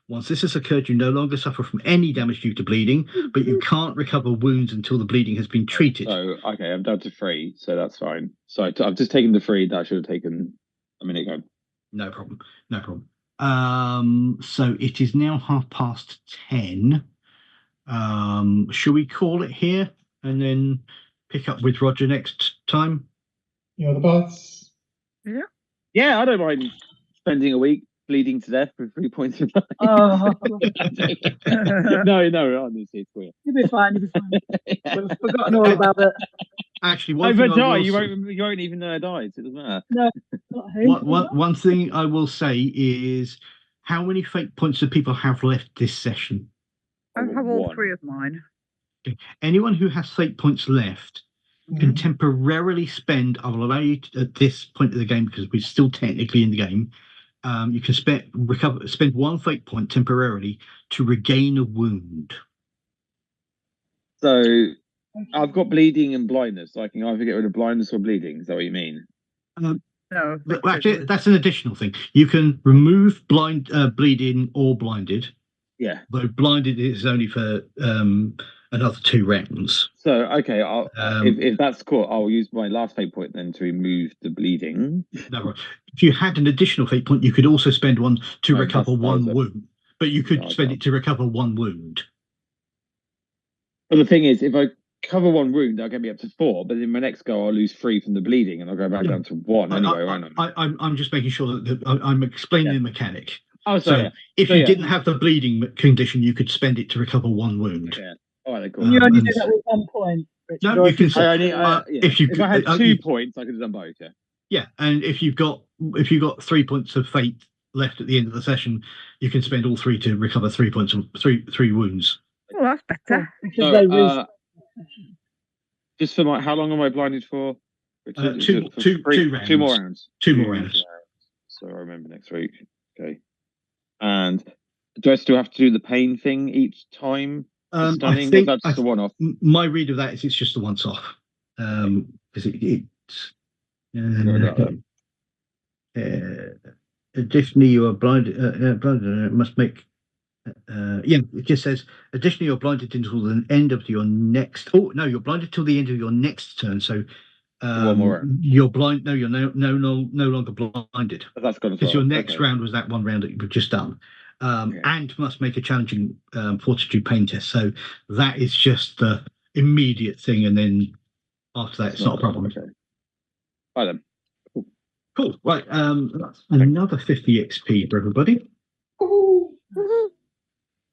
Once this has occurred, you no longer suffer from any damage due to bleeding, but you can't recover wounds until the bleeding has been treated. So, okay, I'm down to 3, so that's fine. So I've just taken the 3 that I should have taken a minute ago. No problem. So it is now 10:30. Shall we call it here and then pick up with Roger next time? You're the boss. Yeah, I don't mind spending a week bleeding to death for 3 points of life. Oh. No, honestly, it's weird. You'll be fine. We've forgotten all about it. Actually, if I die, you won't even know I died. So it doesn't matter. No. One thing I will say is, how many fate points do people have left this session? I have all 3 of mine. Okay. Anyone who has fate points left can temporarily spend. I will allow you to, at this point of the game, because we're still technically in the game. You can spend 1 fate point temporarily to regain a wound. So I've got bleeding and blindness, so I can either get rid of blindness or bleeding. Is that what you mean? No. Actually, that's an additional thing. You can remove bleeding or blinded. Yeah. Though blinded is only for another 2 rounds. So okay, if that's cool, I'll use my last fate point then to remove the bleeding. No, right. If you had an additional fate point, you could also spend 1 to recover 1 wound. But you could spend it to recover 1 wound. But the thing is, if I cover 1 wound, I'll get me up to 4, but in my next go, I'll lose 3 from the bleeding, and I'll go back down to 1 anyway, won't I? I'm just making sure that I'm explaining the mechanic. Oh, so if you didn't have the bleeding condition, you could spend it to recover 1 wound. Yeah. All right, cool. You only do that with 1 point. Richard, No, you can. If I had 2 points, I could have done both. Yeah. Yeah, and if you've got 3 points of fate left at the end of the session, you can spend all 3 to recover 3 points of 3 wounds. Oh, that's better. So, just for how long am I blinded for? 2 rounds. 2 more rounds. 2 more rounds. So I remember next week. Okay. And do I still have to do the pain thing each time? I think that's the one-off. My read of that is it's just a once-off. Because additionally, you are blinded. Blinded. It must make. It just says additionally you're blinded until the end of your next. Oh no, you're blinded till the end of your next turn. So one more round. You're blind. No, you're no longer blinded. That's gone as well. Because your next round was that 1 round that you've just done. And must make a challenging fortitude pain test. So that is just the immediate thing, and then after that, it's not a problem. Okay. Right then. Cool. Right. That's another 50 XP for everybody.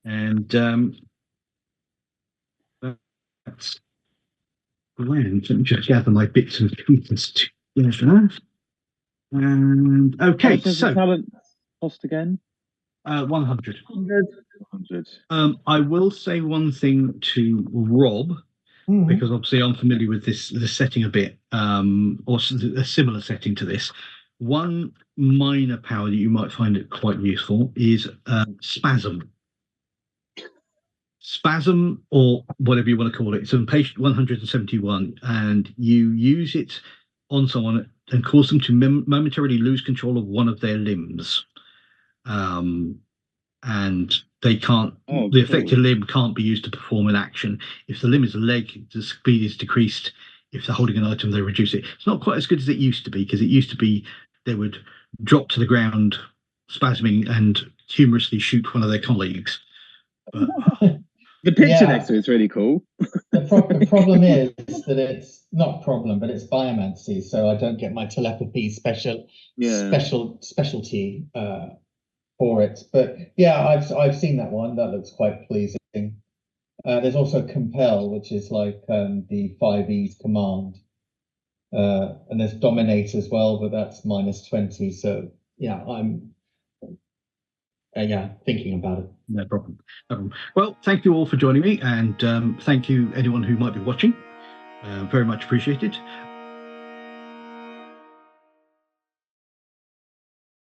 And that's grand. Let me just gather my bits and pieces together. And okay, so talent cost again. 100. 100. I will say one thing to Rob, because obviously I'm familiar with this setting a bit, or a similar setting to this. One minor power that you might find it quite useful is Spasm. Spasm, or whatever you want to call it. It's on page 171, and you use it on someone and cause them to momentarily lose control of one of their limbs. And they can't. The affected limb can't be used to perform an action. If the limb is a leg, the speed is decreased. If they're holding an item, they reduce it. It's not quite as good as it used to be, because it used to be they would drop to the ground, spasming, and humorously shoot one of their colleagues. But, the picture next to it's really cool. The problem is that it's not problem, but it's biomancy, so I don't get my telepathy specialty for it. But yeah, I've seen that one. That looks quite pleasing. There's also compel, which is like the 5E's command, and there's dominate as well, but that's -20. So yeah, I'm thinking about it. No problem. Well, thank you all for joining me, and thank you anyone who might be watching. Very much appreciated.